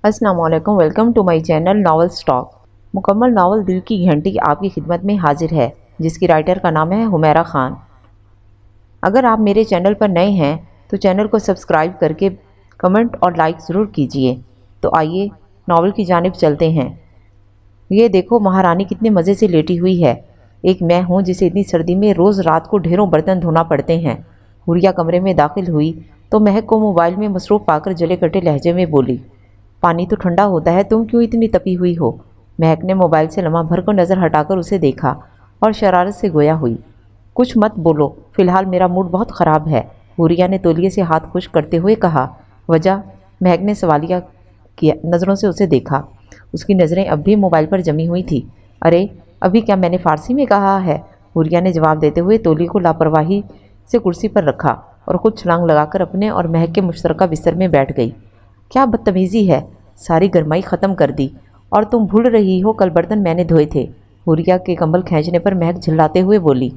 अस्सलाम वालेकुम। Welcome to my channel novel stock. मुकम्मल नावल दिल की घंटी आपकी खिदमत में हाजिर है, जिसकी राइटर का नाम है हुमैरा खान। अगर आप मेरे चैनल पर नए हैं तो चैनल को सब्सक्राइब करके कमेंट और लाइक ज़रूर कीजिए। तो आइए नावल की जानिब चलते हैं। ये देखो महारानी कितने मज़े से लेटी हुई है। एक मैं हूँ जिसे इतनी सर्दी में रोज़ रात को ढेरों बर्तन धोना पड़ते हैं। हुरिया कमरे में दाखिल हुई तो महक को मोबाइल में मसरूफ़ पाकर जले कटे लहजे में बोली, पानी तो ठंडा होता है, तुम क्यों इतनी तपी हुई हो। महक ने मोबाइल से लम्हा भर को नज़र हटाकर उसे देखा और शरारत से गोया हुई, कुछ मत बोलो, फ़िलहाल मेरा मूड बहुत ख़राब है। हुरिया ने तौलिए से हाथ खुश करते हुए कहा। वजह? महक ने सवालिया किया नज़रों से उसे देखा। उसकी नज़रें अब भी मोबाइल पर जमी हुई थी। अरे अभी क्या मैंने फ़ारसी में कहा है? हुरिया ने जवाब देते हुए तौली को लापरवाही से कुर्सी पर रखा और खुद छलांग लगाकर अपने और महक के मुश्तरका बिस्तर में बैठ गई। क्या बदतमीज़ी है, सारी गरमाई ख़त्म कर दी। और तुम भूल रही हो कल बर्तन मैंने धोए थे। हुरिया के कंबल खींचने पर महक झल्लाते हुए बोली,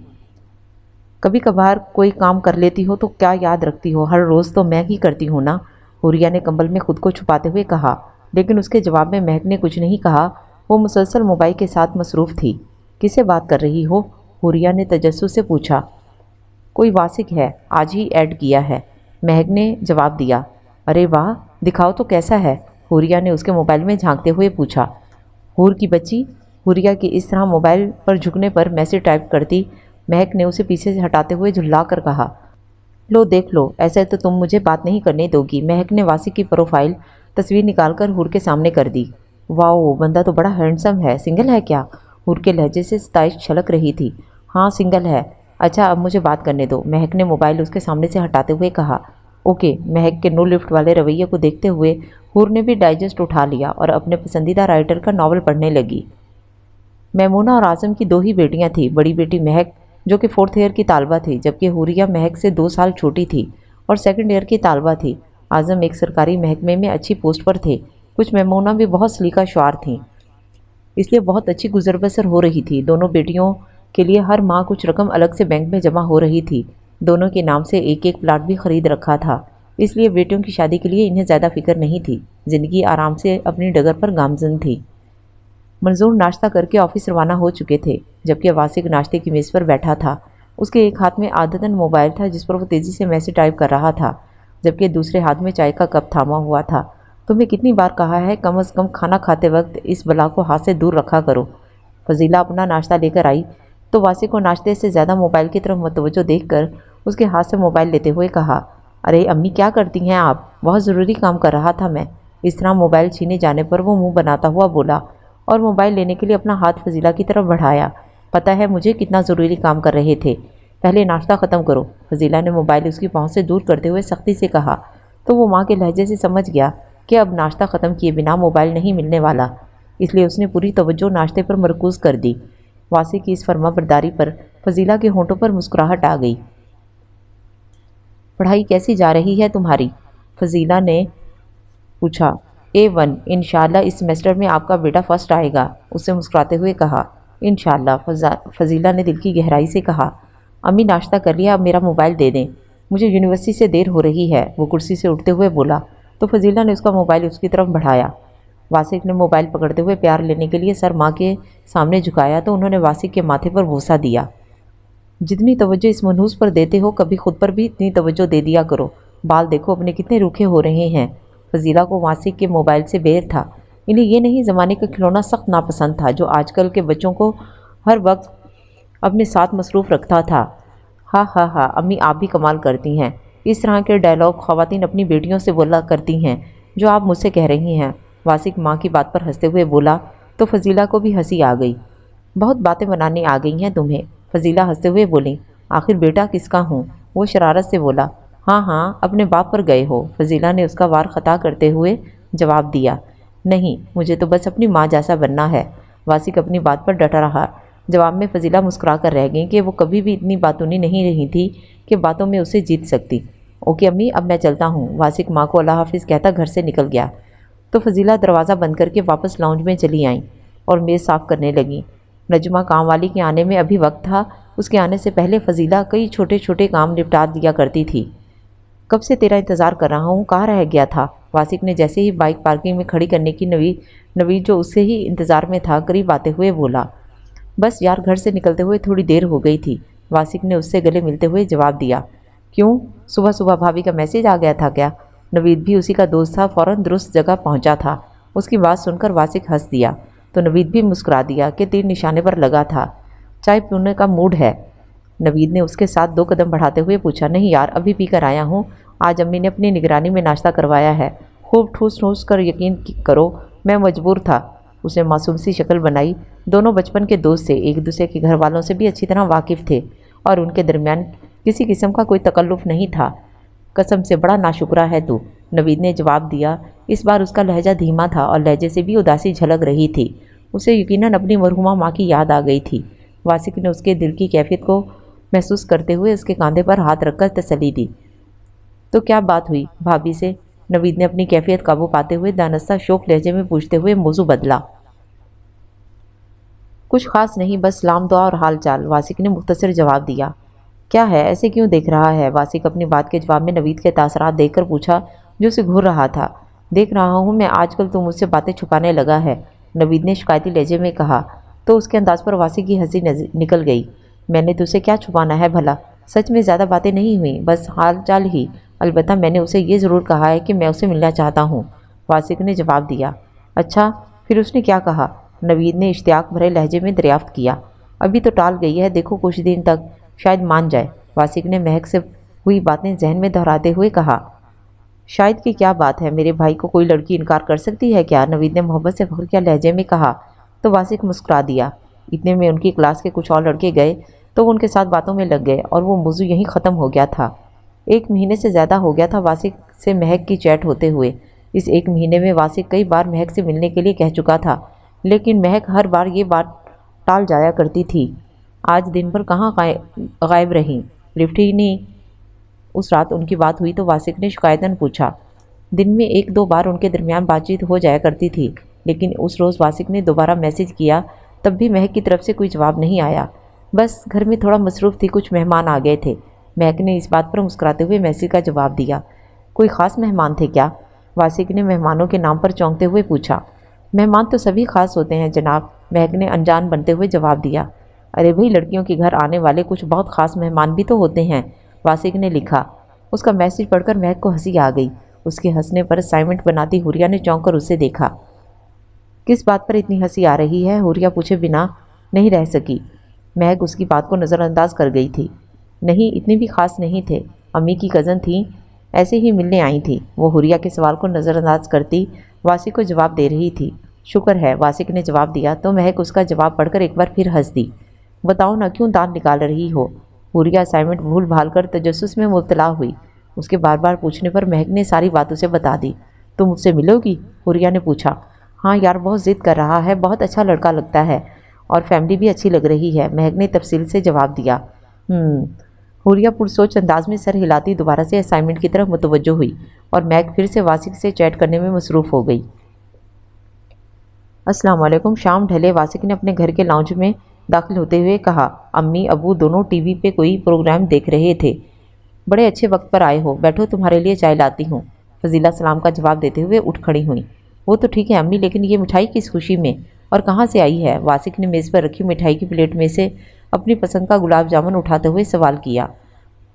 कभी कभार कोई काम कर लेती हो तो क्या याद रखती हो, हर रोज़ तो मैं ही करती हूँ ना। हुरिया ने कंबल में खुद को छुपाते हुए कहा, लेकिन उसके जवाब में महक ने कुछ नहीं कहा। वो मुसलसल मोबाइल के साथ मसरूफ़ थी। किससे बात कर रही हो? हुरिया ने तजस्सुस से पूछा। कोई वासिक है, आज ही ऐड किया है, महक ने जवाब दिया। अरे वाह, दिखाओ तो कैसा है? हुरिया ने उसके मोबाइल में झांकते हुए पूछा। हूर की बच्ची। हुरिया के इस तरह मोबाइल पर झुकने पर मैसेज टाइप करती महक ने उसे पीछे से हटाते हुए झुल्ला कर कहा, लो देख लो, ऐसे तो तुम मुझे बात नहीं करने दोगी। महक ने वासिक की प्रोफाइल तस्वीर निकालकर हूर के सामने कर दी। वाओ, बंदा तो बड़ा हैंडसम है, सिंगल है क्या? हूर के लहजे से सताइश छलक रही थी। हाँ सिंगल है। अच्छा अब मुझे बात करने दो, महक ने मोबाइल उसके सामने से हटाते हुए कहा। ओके। महक के नो लिफ्ट वाले रवैये को देखते हुए हूर ने भी डाइजेस्ट उठा लिया और अपने पसंदीदा राइटर का नावल पढ़ने लगी। मैमूना और आज़म की दो ही बेटियां थीं। बड़ी बेटी महक जो कि 4th ईयर की तालबा थी, जबकि हुरिया महक से 2 साल छोटी थी और 2nd ईयर की तालबा थी। आज़म एक सरकारी महकमे में अच्छी पोस्ट पर थे। कुछ मैमूना भी बहुत सलीका शुआर थीं, इसलिए बहुत अच्छी गुजर बसर हो रही थी। दोनों बेटियों के लिए हर माह कुछ रकम अलग से बैंक में जमा हो रही थी। दोनों के नाम से एक एक प्लाट भी खरीद रखा था, इसलिए बेटियों की शादी के लिए इन्हें ज़्यादा फिक्र नहीं थी। ज़िंदगी आराम से अपनी डगर पर गामजन थी। मंजूर नाश्ता करके ऑफिस रवाना हो चुके थे, जबकि वासिक नाश्ते की मेज़ पर बैठा था। उसके एक हाथ में आदतन मोबाइल था जिस पर वो तेज़ी से मैसेज टाइप कर रहा था, जबकि दूसरे हाथ में चाय का कप थामा हुआ था। तुम्हें कितनी बार कहा है कम अज़ कम खाना खाते वक्त इस बला को हाथ से दूर रखा करो। फजीला अपना नाश्ता लेकर आई तो वासिक को नाश्ते से ज़्यादा मोबाइल की तरफ मतवज्जो देखकर उसके हाथ से मोबाइल लेते हुए कहा, अरे अम्मी क्या करती हैं आप, बहुत ज़रूरी काम कर रहा था मैं। इस तरह मोबाइल छीने जाने पर वो मुंह बनाता हुआ बोला और मोबाइल लेने के लिए अपना हाथ फजीला की तरफ बढ़ाया। पता है मुझे कितना ज़रूरी काम कर रहे थे, पहले नाश्ता ख़त्म करो। फजीला ने मोबाइल उसकी पहुंच से दूर करते हुए सख्ती से कहा, तो वो माँ के लहजे से समझ गया कि अब नाश्ता ख़त्म किए बिना मोबाइल नहीं मिलने वाला, इसलिए उसने पूरी तवज्जो नाश्ते पर मरकूज़ कर दी। वासी की इस फर्माबरदारी पर फजीला के होंठों पर मुस्कुराहट आ गई। पढ़ाई कैसी जा रही है तुम्हारी? फजीला ने पूछा। A1 इंशाल्लाह इस सेमेस्टर में आपका बेटा फर्स्ट आएगा, उससे मुस्कुराते हुए कहा। इंशाल्लाह, फजीला ने दिल की गहराई से कहा। अम्मी नाश्ता कर लिया, अब मेरा मोबाइल दे दें, मुझे यूनिवर्सिटी से देर हो रही है, वो कुर्सी से उठते हुए बोला। तो फजीला ने उसका मोबाइल उसकी तरफ बढ़ाया। वासिक ने मोबाइल पकड़ते हुए प्यार लेने के लिए सर माँ के सामने झुकाया तो उन्होंने वासिक के माथे पर बोसा दिया। जितनी तवज्जो इस मनहूस पर देते हो कभी खुद पर भी इतनी तवज्जो दे दिया करो। बाल देखो अपने कितने रूखे हो रहे हैं। फजीला को वासिक के मोबाइल से बेर था। इन्हें ये नहीं ज़माने का खिलौना सख्त नापसंद था जो आजकल के बच्चों को हर वक्त अपने साथ मसरूफ़ रखता था। हाँ हाँ हाँ, अम्मी आप भी कमाल करती हैं। इस तरह के डायलॉग ख़वातीन अपनी बेटियों से बोला करती हैं जो आप मुझसे कह रही हैं। वासिक माँ की बात पर हंसते हुए बोला तो फजीला को भी हंसी आ गई। बहुत बातें बनाने आ गई हैं तुम्हें, फजीला हंसते हुए बोली। आखिर बेटा किसका हूँ? वो शरारत से बोला। हाँ हाँ, अपने बाप पर गए हो, फजीला ने उसका वार ख़ता करते हुए जवाब दिया। नहीं, मुझे तो बस अपनी माँ जैसा बनना है। वासिक अपनी बात पर डटा रहा। जवाब में फजीला मुस्कुरा कर रह गई कि वो कभी भी इतनी बातूनी नहीं रही थी कि बातों में उसे जीत सकती। ओके अम्मी, अब मैं चलता हूँ। वासिक माँ को अल्लाह हाफिज़ कहता घर से निकल गया तो फजीला दरवाज़ा बंद करके वापस लाउंज में चली आई और मेज़ साफ़ करने लगी। नजमा काम वाली के आने में अभी वक्त था। उसके आने से पहले फजीला कई छोटे छोटे काम निपटा दिया करती थी। कब से तेरा इंतज़ार कर रहा हूँ, कहाँ रह गया था। वासिक ने जैसे ही बाइक पार्किंग में खड़ी करने की नवीद जो उससे ही इंतज़ार में था करीब आते हुए बोला। बस यार, घर से निकलते हुए थोड़ी देर हो गई थी, वासिक ने उससे गले मिलते हुए जवाब दिया। क्यों, सुबह सुबह भाभी का मैसेज आ गया था क्या। नवीद भी उसी का दोस्त था, फ़ौरन दुरुस्त जगह पहुंचा था। उसकी बात सुनकर वासिक हंस दिया तो नवीद भी मुस्कुरा दिया कि तीर निशाने पर लगा था। चाय पीने का मूड है। नवीद ने उसके साथ 2 कदम बढ़ाते हुए पूछा। नहीं यार, अभी पी कर आया हूँ। आज अम्मी ने अपनी निगरानी में नाश्ता करवाया है। खूब ठूस ठूस कर यकीन करो, मैं मजबूर था। उसने मासूम सी शक्ल बनाई। दोनों बचपन के दोस्त थे, एक दूसरे के घर वालों से भी अच्छी तरह वाकिफ़ थे और उनके दरमियान किसी किस्म का कोई तकल्लुफ़ नहीं था। कसम से बड़ा नाशुक्रा है तू, नवीद ने जवाब दिया। इस बार उसका लहजा धीमा था और लहजे से भी उदासी झलक रही थी। उसे यकीनन अपनी मरहुमा माँ की याद आ गई थी। वासिक ने उसके दिल की कैफियत को महसूस करते हुए उसके कंधे पर हाथ रखकर तसल्ली दी। तो क्या बात हुई भाभी से, नवीद ने अपनी कैफियत काबू पाते हुए दानस्ता शोक लहजे में पूछते हुए मौजू बदला। कुछ खास नहीं, बस सलाम दुआ और हाल चाल, वासिक ने मुख्तसर जवाब दिया। क्या है, ऐसे क्यों देख रहा है। वासिक अपनी बात के जवाब में नवीद के तासरात देखकर पूछा जो उसे घूर रहा था। देख रहा हूँ मैं, आजकल तू मुझसे बातें छुपाने लगा है, नवीद ने शिकायती लहजे में कहा। तो उसके अंदाज पर वासिक की हंसी निकल गई। मैंने तुझसे क्या छुपाना है भला, सच में ज़्यादा बातें नहीं हुई, बस हाल चाल ही। अलबत्ता मैंने उसे ये ज़रूर कहा है कि मैं उसे मिलना चाहता हूँ, वासिक ने जवाब दिया। अच्छा, फिर उसने क्या कहा, नवीद ने इश्तियाक भरे लहजे में दरियाफ्त किया। अभी तो टाल गई है, देखो कुछ दिन तक, शायद मान जाए, वासिक ने महक से हुई बातें जहन में दोहराते हुए कहा। शायद की क्या बात है, मेरे भाई को कोई लड़की इनकार कर सकती है क्या, नवीद ने मोहब्बत से फख्र किया लहजे में कहा। तो वासिक मुस्कुरा दिया। इतने में उनकी क्लास के कुछ और लड़के गए तो वो उनके साथ बातों में लग गए और वो मौजू यहीं ख़त्म हो गया था। 1 महीने से ज़्यादा हो गया था वासिक से महक की चैट होते हुए। इस 1 महीने में वासिक कई बार महक से मिलने के लिए कह चुका था, लेकिन महक हर बार ये बात टाल जाया करती थी। आज दिन भर कहाँ गायब रहीं, लिफ्ट ही नहीं। उस रात उनकी बात हुई तो वासिक ने शिकायतन पूछा। दिन में 1-2 बार उनके दरमियान बातचीत हो जाया करती थी, लेकिन उस रोज़ वासिक ने दोबारा मैसेज किया, तब भी महक की तरफ से कोई जवाब नहीं आया। बस घर में थोड़ा मसरूफ़ थी, कुछ मेहमान आ गए थे। महक ने इस बात पर मुस्कुराते हुए मैसेज का जवाब दिया। कोई ख़ास मेहमान थे क्या, वासिक ने मेहमानों के नाम पर चौंकते हुए पूछा। मेहमान तो सभी खास होते हैं जनाब, महक ने अनजान बनते हुए जवाब दिया। अरे भाई, लड़कियों के घर आने वाले कुछ बहुत ख़ास मेहमान भी तो होते हैं, वासिक ने लिखा। उसका मैसेज पढ़कर महक को हंसी आ गई। उसके हंसने पर असाइनमेंट बनाती हुरिया ने चौंक कर उसे देखा। किस बात पर इतनी हंसी आ रही है, हुरिया पूछे बिना नहीं रह सकी। महक उसकी बात को नज़रअंदाज कर गई थी। नहीं, इतनी भी खास नहीं थे, अम्मी की कज़न थी, ऐसे ही मिलने आई थी। वो हुरिया के सवाल को नज़रअंदाज करती वासिक को जवाब दे रही थी। शुक्र है, वासिक ने जवाब दिया तो महक उसका जवाब पढ़कर एक बार फिर हंस दी। बताओ ना, क्यों दांत निकाल रही हो, हुरिया असाइनमेंट भूल भाल कर तजस्सुस में मुब्तला हुई। उसके बार बार पूछने पर महक ने सारी बात उसे बता दी। तुम मुझसे मिलोगी, हुरिया ने पूछा। हाँ यार, बहुत ज़िद कर रहा है, बहुत अच्छा लड़का लगता है और फैमिली भी अच्छी लग रही है, महक ने तफसील से जवाब दिया। हुरिया पुरसोच अंदाज में सर हिलाती दोबारा से असाइनमेंट की तरफ मुतवज्जो हुई और महक फिर से वासिक से चैट करने में मसरूफ़ हो गई। अस्सलाम वालेकुम। शाम ढले वासिक ने अपने घर के लाउंज में दाखिल होते हुए कहा। अम्मी अबू दोनों टीवी पे कोई प्रोग्राम देख रहे थे। बड़े अच्छे वक्त पर आए हो, बैठो तुम्हारे लिए चाय लाती हूँ, फजीला सलाम का जवाब देते हुए उठ खड़ी हुई। वो तो ठीक है अम्मी, लेकिन ये मिठाई किस खुशी में और कहाँ से आई है, वासिक ने मेज़ पर रखी मिठाई की प्लेट में से अपनी पसंद का गुलाब जामुन उठाते हुए सवाल किया।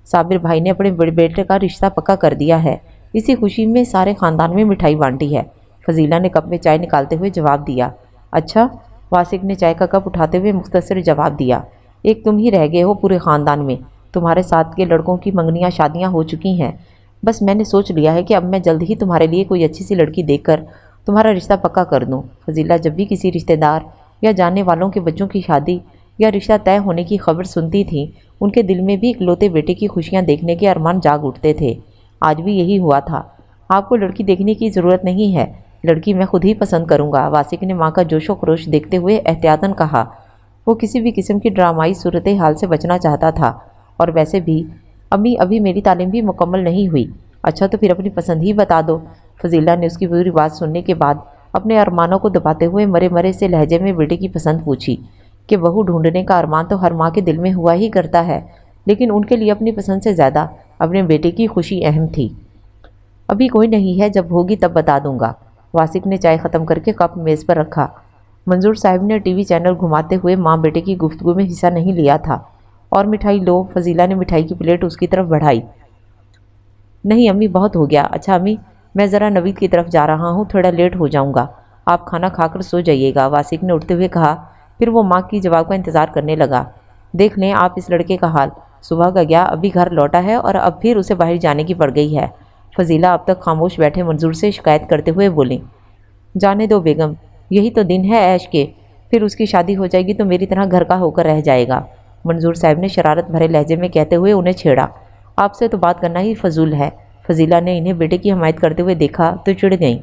साबिर भाई ने अपने बड़े बेटे का रिश्ता पक्का कर दिया है, इसी खुशी में सारे ख़ानदान में मिठाई बांटी है, फजीला ने कप में चाय निकालते हुए जवाब दिया। अच्छा, वासिक ने चाय का कप उठाते हुए मुख्तसर जवाब दिया। एक तुम ही रह गए हो पूरे ख़ानदान में, तुम्हारे साथ के लड़कों की मंगनियाँ शादियाँ हो चुकी हैं। बस मैंने सोच लिया है कि अब मैं जल्द ही तुम्हारे लिए कोई अच्छी सी लड़की देखकर तुम्हारा रिश्ता पक्का कर दूँ। फजीला जब भी किसी रिश्तेदार या जानने वालों के बच्चों की शादी या रिश्ता तय होने की खबर सुनती थी, उनके दिल में भी इकलौते बेटे की खुशियाँ देखने के अरमान जाग उठते थे। आज भी यही हुआ था। आपको लड़की देखने की ज़रूरत नहीं है, लड़की मैं खुद ही पसंद करूँगा, वासिक ने माँ का जोशो खरोश देखते हुए एहतियातन कहा। वो किसी भी किस्म की ड्रामाई सूरत हाल से बचना चाहता था। और वैसे भी अम्मी, अभी मेरी तालीम भी मुकम्मल नहीं हुई। अच्छा, तो फिर अपनी पसंद ही बता दो, फजीला ने उसकी पूरी बात सुनने के बाद अपने अरमानों को दबाते हुए मरे मरे से लहजे में बेटे की पसंद पूछी कि बहू ढूंढने का अरमान तो हर माँ के दिल में हुआ ही करता है, लेकिन उनके लिए अपनी पसंद से ज़्यादा अपने बेटे की खुशी अहम थी। अभी कोई नहीं है, जब होगी तब बता दूंगा। वासिक ने चाय ख़त्म करके कप मेज़ पर रखा। मंजूर साहब ने टीवी चैनल घुमाते हुए माँ बेटे की गुफ्तगू में हिस्सा नहीं लिया था। और मिठाई लो। फजीला ने मिठाई की प्लेट उसकी तरफ बढ़ाई। नहीं अम्मी, बहुत हो गया। अच्छा अम्मी, मैं ज़रा नवीद की तरफ जा रहा हूँ, थोड़ा लेट हो जाऊँगा, आप खाना खाकर सो जाइएगा, वासिक ने उठते हुए कहा। फिर वो माँ की जवाब का इंतज़ार करने लगा। देख लें आप इस लड़के का हाल, सुबह का गया, अभी घर लौटा है और अब फिर उसे बाहर जाने की पड़ गई है। फजीला अब तक खामोश बैठे मंजूर से शिकायत करते हुए बोली। जाने दो बेगम, यही तो दिन है ऐश के, फिर उसकी शादी हो जाएगी तो मेरी तरह घर का होकर रह जाएगा, मंजूर साहब ने शरारत भरे लहजे में कहते हुए उन्हें छेड़ा। आपसे तो बात करना ही फजूल है। फजीला ने इन्हें बेटे की हमायत करते हुए देखा तो चिढ़ गईं।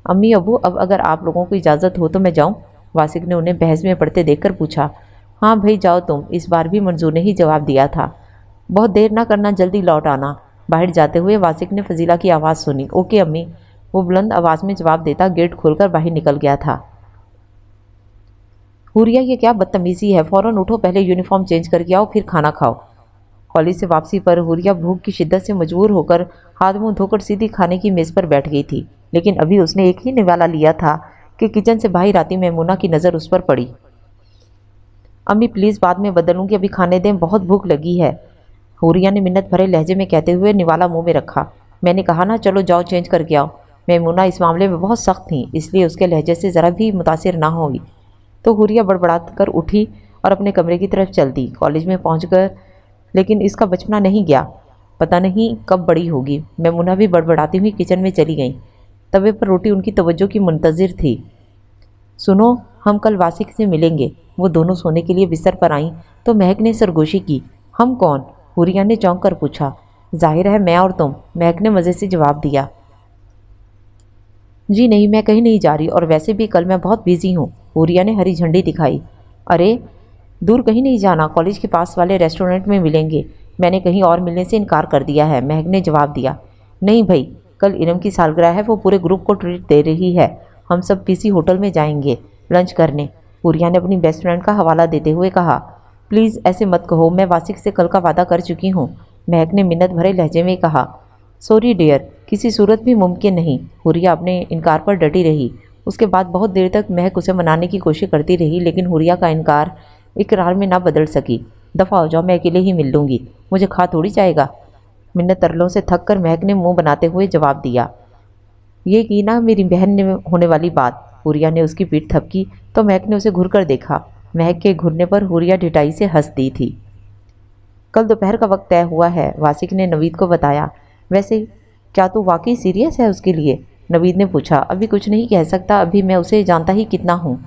अम्मी अबू, अब अगर आप लोगों को इजाज़त हो तो मैं जाऊं? वासिक ने उन्हें बहस में पड़ते देखकर पूछा। हाँ भाई जाओ तुम, इस बार भी मंजूर ने ही जवाब दिया था। बहुत देर ना करना, जल्दी लौट आना। बाहर जाते हुए वासिक ने फजीला की आवाज़ सुनी। ओके अम्मी, वो बुलंद आवाज़ में जवाब देता गेट खोलकर बाहर निकल गया था। हुरिया, ये क्या बदतमीज़ी है, फ़ौरन उठो, पहले यूनिफॉर्म चेंज करके आओ फिर खाना खाओ। कॉलेज से वापसी पर हुरिया भूख की शिद्दत से मजबूर होकर हाथ मुंह धोकर सीधी खाने की मेज़ पर बैठ गई थी। लेकिन अभी उसने एक ही निवाला लिया था कि किचन से बाहर आती मैमूना की नज़र उस पर पड़ी। अम्मी प्लीज़, बाद में बदलूंगी, अभी खाने दें, बहुत भूख लगी है, हुरिया ने मिन्नत भरे लहजे में कहते हुए निवाला मुंह में रखा। मैंने कहा ना, चलो जाओ चेंज करके आओ। मैमूना इस मामले में बहुत सख्त थी, इसलिए उसके लहजे से ज़रा भी मुतासिर ना हुई तो हुरिया बड़बड़ा कर उठी और अपने कमरे की तरफ चल दी। कॉलेज में पहुंचकर लेकिन इसका बचपना नहीं गया, पता नहीं कब बड़ी होगी। मैमूना भी बड़बड़ाती हुई किचन में चली गई। तवे पर रोटी उनकी तवज्जो की मुंतज़िर थी। सुनो, हम कल वासिक से मिलेंगे। वो दोनों सोने के लिए बिस्तर पर आईं तो महक ने सरगोशी की। हम कौन? हुरिया ने चौंक कर पूछा। जाहिर है मैं और तुम, महक ने मज़े से जवाब दिया। जी नहीं, मैं कहीं नहीं जा रही, और वैसे भी कल मैं बहुत बिजी हूँ, हुरिया ने हरी झंडी दिखाई। अरे दूर कहीं नहीं जाना, कॉलेज के पास वाले रेस्टोरेंट में मिलेंगे, मैंने कहीं और मिलने से इनकार कर दिया है, महक ने जवाब दिया। नहीं भाई, कल इरम की सालगिरह है, वो पूरे ग्रुप को ट्रीट दे रही है, हम सब किसी होटल में जाएंगे लंच करने, हुरिया ने अपनी बेस्ट फ्रेंड का हवाला देते हुए कहा। प्लीज़ ऐसे मत कहो, मैं वासिक से कल का वादा कर चुकी हूँ, महक ने मिन्नत भरे लहजे में कहा। सॉरी डियर, किसी सूरत भी मुमकिन नहीं, हुरिया अपने इनकार पर डटी रही। उसके बाद बहुत देर तक महक उसे मनाने की कोशिश करती रही, लेकिन हुरिया का इनकार इकरार में ना बदल सकी। दफ़ा हो जाओ, मैं अकेले ही मिल लूँगी, मुझे खा थोड़ी जाएगा, मिन्नत तरलों से थक कर महक ने मुंह बनाते हुए जवाब दिया। ये की ना मेरी बहन ने होने वाली बात, हुरिया ने उसकी पीठ थपकी तो महक ने उसे घुर कर देखा। महक के घुरने पर हुरिया ढिठाई से हंस दी थी। कल दोपहर का वक्त तय हुआ है, वासिक ने नवीद को बताया। वैसे क्या तू वाकई सीरियस है उसके लिए? नवीद ने पूछा। अभी कुछ नहीं कह सकता, अभी मैं उसे जानता ही कितना हूँ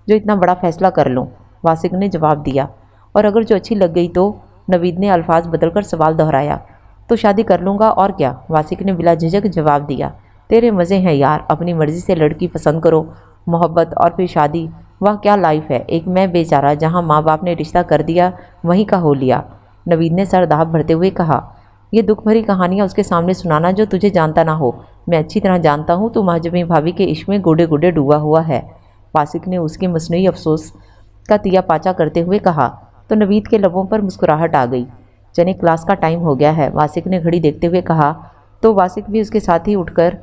जो इतना बड़ा फैसला कर लूँ, वासिक ने जवाब दिया। और अगर जो अच्छी लग गई तो? नवीद ने अल्फाज बदलकर सवाल दोहराया। तो शादी कर लूँगा और क्या, वासिक ने बिला झिझक जवाब दिया। तेरे मज़े हैं यार, अपनी मर्ज़ी से लड़की पसंद करो, मोहब्बत और फिर शादी, वह क्या लाइफ है। एक मैं बेचारा, जहाँ माँ बाप ने रिश्ता कर दिया वहीं का हो लिया, नवीद ने सर दाब भरते हुए कहा। ये दुख भरी कहानियाँ उसके सामने सुनाना जो तुझे जानता ना हो, मैं अच्छी तरह जानता हूँ तू महाजबी भाभी के इश्क में गोडे गोडे डूबा हुआ है, वासिक ने उसके मसनूई अफसोस का तिया पाचा करते हुए कहा। तो नवीद के लबों पर मुस्कुराहट आ गई। चने क्लास का टाइम हो गया है, वासिक ने घड़ी देखते हुए कहा। तो वासिक भी उसके साथ ही उठकर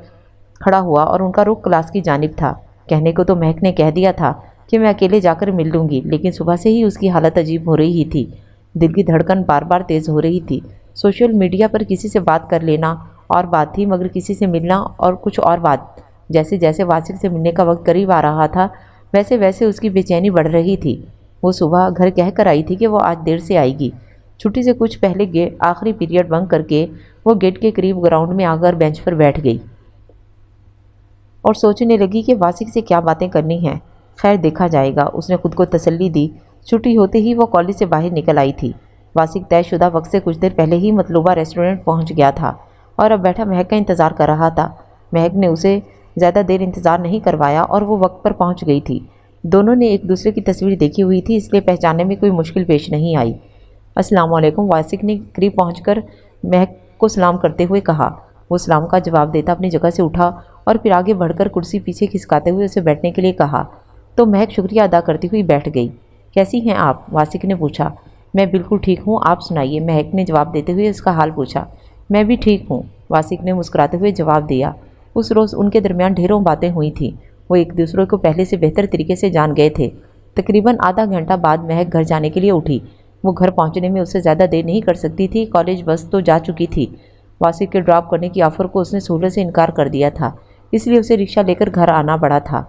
खड़ा हुआ और उनका रुख क्लास की जानिब था। कहने को तो महक ने कह दिया था कि मैं अकेले जाकर मिल लूँगी, लेकिन सुबह से ही उसकी हालत अजीब हो रही ही थी। दिल की धड़कन बार बार तेज़ हो रही थी। सोशल मीडिया पर किसी से बात कर लेना और बात थी, मगर किसी से मिलना और कुछ और बात। जैसे जैसे वासिक से मिलने का वक्त करीब आ रहा था, वैसे वैसे उसकी बेचैनी बढ़ रही थी। वो सुबह घर कह कर आई थी कि वो आज देर से आएगी। छुट्टी से कुछ पहले आखिरी पीरियड बंक करके वो गेट के करीब ग्राउंड में आकर बेंच पर बैठ गई और सोचने लगी कि वासिक से क्या बातें करनी हैं। खैर देखा जाएगा, उसने खुद को तसल्ली दी। छुट्टी होते ही वो कॉलेज से बाहर निकल आई थी। वासिक तयशुदा वक्त से कुछ देर पहले ही मतलूबा रेस्टोरेंट पहुंच गया था और अब बैठा महक का इंतज़ार कर रहा था। महक ने उसे ज़्यादा देर इंतज़ार नहीं करवाया और वो वक्त पर पहुंच गई थी। दोनों ने एक दूसरे की तस्वीर देखी हुई थी, इसलिए पहचानने में कोई मुश्किल पेश नहीं आई। अस्सलाम वालेकुम, वासिक ने करीब पहुंचकर महक को सलाम करते हुए कहा। वो सलाम का जवाब देता अपनी जगह से उठा और फिर आगे बढ़कर कुर्सी पीछे खिसकाते हुए उसे बैठने के लिए कहा। तो महक शुक्रिया अदा करती हुई बैठ गई। कैसी हैं आप? वासिक ने पूछा। मैं बिल्कुल ठीक हूँ, आप सुनाइए, महक ने जवाब देते हुए उसका हाल पूछा। मैं भी ठीक हूँ, वासिक ने मुस्कुराते हुए जवाब दिया। उस रोज़ उनके दरमियान ढेरों बातें हुई थीं। वो एक दूसरे को पहले से बेहतर तरीके से जान गए थे। तकरीबन आधा घंटा बाद महक घर जाने के लिए उठी। वो घर पहुंचने में उससे ज़्यादा देर नहीं कर सकती थी। कॉलेज बस तो जा चुकी थी। वासिक के ड्रॉप करने की ऑफ़र को उसने सहूलत से इनकार कर दिया था, इसलिए उसे रिक्शा लेकर घर आना पड़ा था।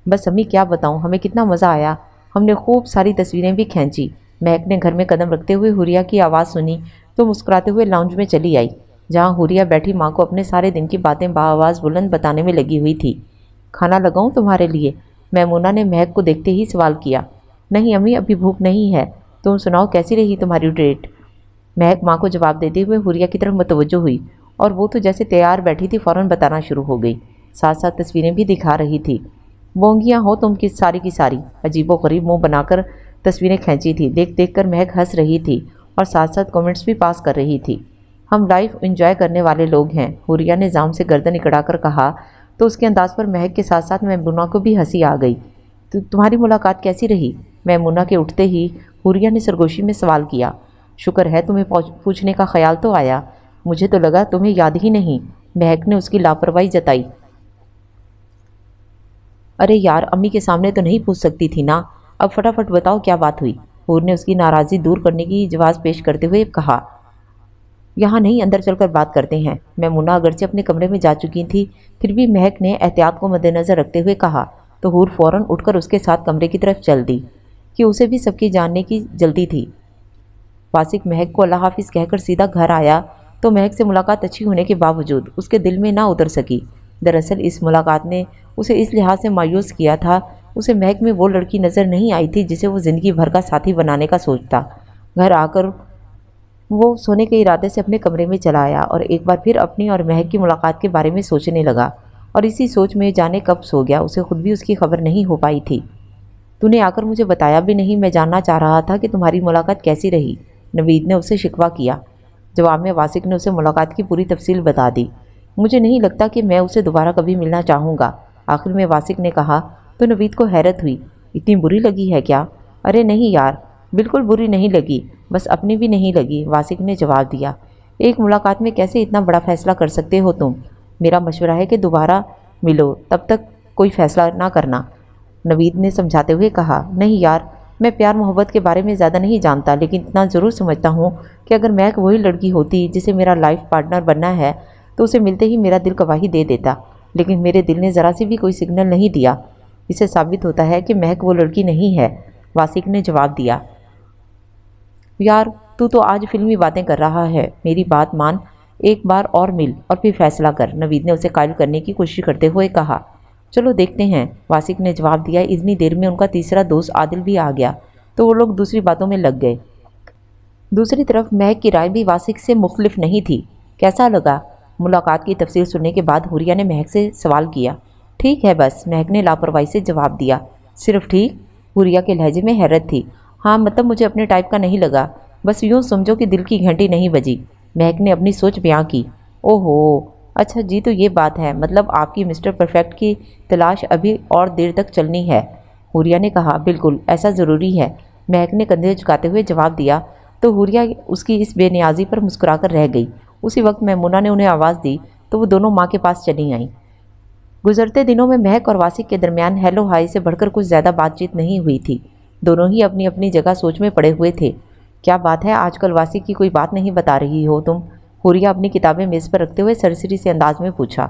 बस अम्मी क्या बताऊं, हमें कितना मज़ा आया। हमने खूब सारी तस्वीरें भी खींची। महक ने घर में कदम रखते हुए हुरिया की आवाज़ सुनी तो मुस्कुराते हुए लाउंज में चली आई, जहां हुरिया बैठी माँ को अपने सारे दिन की बातें बाआवाज़ बुलंद बताने में लगी हुई थी। खाना लगाऊं तुम्हारे लिए? मैमूना ने महक को देखते ही सवाल किया। नहीं अम्मी, अभी भूख नहीं है। तुम सुनाओ, कैसी रही तुम्हारी डेट? महक माँ को जवाब देते हुए हुरिया की तरफ मुतवज्जो हुई और वो तो जैसे तैयार बैठी थी फ़ौरन बताना शुरू हो गई। साथ साथ तस्वीरें भी दिखा रही थी। बोंगियाँ हो तुम की सारी, अजीबो गरीब मुंह बनाकर तस्वीरें खींची थी। देख देख कर महक हंस रही थी और साथ साथ कमेंट्स भी पास कर रही थी। हम लाइफ एंजॉय करने वाले लोग हैं, हुरिया ने जाम से गर्दन इकड़ाकर कहा तो उसके अंदाज पर महक के साथ साथ मैमूना को भी हंसी आ गई। तो तुम्हारी मुलाकात कैसी रही? मैमूना के उठते ही हुरिया ने सरगोशी में सवाल किया। शुक्र है तुम्हें पूछने का ख्याल तो आया, मुझे तो लगा तुम्हें याद ही नहीं। महक ने उसकी लापरवाही जताई। अरे यार, अम्मी के सामने तो नहीं पूछ सकती थी ना। अब फटाफट बताओ क्या बात हुई। हूर ने उसकी नाराज़गी दूर करने की जवाब पेश करते हुए कहा। यहाँ नहीं, अंदर चलकर बात करते हैं। मैमूना अगरचे अपने कमरे में जा चुकी थी, फिर भी महक ने एहतियात को मद्देनज़र रखते हुए कहा तो हूर फ़ौरन उठकर उसके साथ कमरे की तरफ चल दी कि उसे भी सबकी जानने की जल्दी थी। वासिक महक को अल्लाह हाफिज़ कहकर सीधा घर आया तो महक से मुलाकात अच्छी होने के बावजूद उसके दिल में ना उतर सकी। दरअसल इस मुलाकात ने उसे इस लिहाज से मायूस किया था, उसे महक में वो लड़की नज़र नहीं आई थी जिसे वो ज़िंदगी भर का साथी बनाने का सोचता। घर आकर वो सोने के इरादे से अपने कमरे में चला आया और एक बार फिर अपनी और महक की मुलाकात के बारे में सोचने लगा और इसी सोच में जाने कब सो गया। उसे खुद भी उसकी खबर नहीं हो पाई थी। तूने आकर मुझे बताया भी नहीं, मैं जानना चाह रहा था कि तुम्हारी मुलाकात कैसी रही, नवीद ने उससे शिकवा किया। जवाब में वासिक ने उसे मुलाकात की पूरी तफसील बता दी। मुझे नहीं लगता कि मैं उसे दोबारा कभी मिलना चाहूँगा, आखिर में वासिक ने कहा। तो नवीद को हैरत हुई। इतनी बुरी लगी है क्या? अरे नहीं यार, बिल्कुल बुरी नहीं लगी, बस अपनी भी नहीं लगी, वासिक ने जवाब दिया। एक मुलाकात में कैसे इतना बड़ा फैसला कर सकते हो तुम? मेरा मशवरा है कि दोबारा मिलो, तब तक कोई फैसला ना करना, नवीद ने समझाते हुए कहा। नहीं यार, मैं प्यार मोहब्बत के बारे में ज़्यादा नहीं जानता, लेकिन इतना ज़रूर समझता हूँ कि अगर महक वही लड़की होती जिसे मेरा लाइफ पार्टनर बनना है तो उसे मिलते ही मेरा दिल गवाही दे देता। लेकिन मेरे दिल ने ज़रा सी भी कोई सिग्नल नहीं दिया। इससे साबित होता है कि महक वो लड़की नहीं है, वासिक ने जवाब दिया। यार, तू तो आज फिल्मी बातें कर रहा है, मेरी बात मान, एक बार और मिल और फिर फैसला कर, नवीद ने उसे कायल करने की कोशिश करते हुए कहा। चलो देखते हैं, वासिक ने जवाब दिया। इतनी देर में उनका तीसरा दोस्त आदिल भी आ गया तो वो लोग दूसरी बातों में लग गए। दूसरी तरफ महक की राय भी वासिक से मुख्तलिफ नहीं थी। कैसा लगा? मुलाकात की तफसील सुनने के बाद हुरिया ने महक से सवाल किया। ठीक है बस, महक ने लापरवाही से जवाब दिया। सिर्फ ठीक? हुरिया के लहजे में हैरत थी। हाँ, मतलब मुझे अपने टाइप का नहीं लगा, बस यूँ समझो कि दिल की घंटी नहीं बजी, महक ने अपनी सोच बयां की। ओहो, अच्छा जी, तो ये बात है, मतलब आपकी मिस्टर परफेक्ट की तलाश अभी और देर तक चलनी है, हुरिया ने कहा। बिल्कुल, ऐसा ज़रूरी है, महक ने कंधे झुकाते हुए जवाब दिया। तो हुरिया उसकी इस बेनियाजी पर मुस्कुराकर रह गई। उसी वक्त मैमूना ने उन्हें आवाज़ दी तो वो दोनों माँ के पास चली आईं। गुजरते दिनों में महक और वासिक के दरमियान हेलो हाई से बढ़कर कुछ ज़्यादा बातचीत नहीं हुई थी। दोनों ही अपनी अपनी जगह सोच में पड़े हुए थे। क्या बात है, आजकल वासिक की कोई बात नहीं बता रही हो तुम? हुरिया अपनी किताबें मेज़ पर रखते हुए सरसरी से अंदाज में पूछा।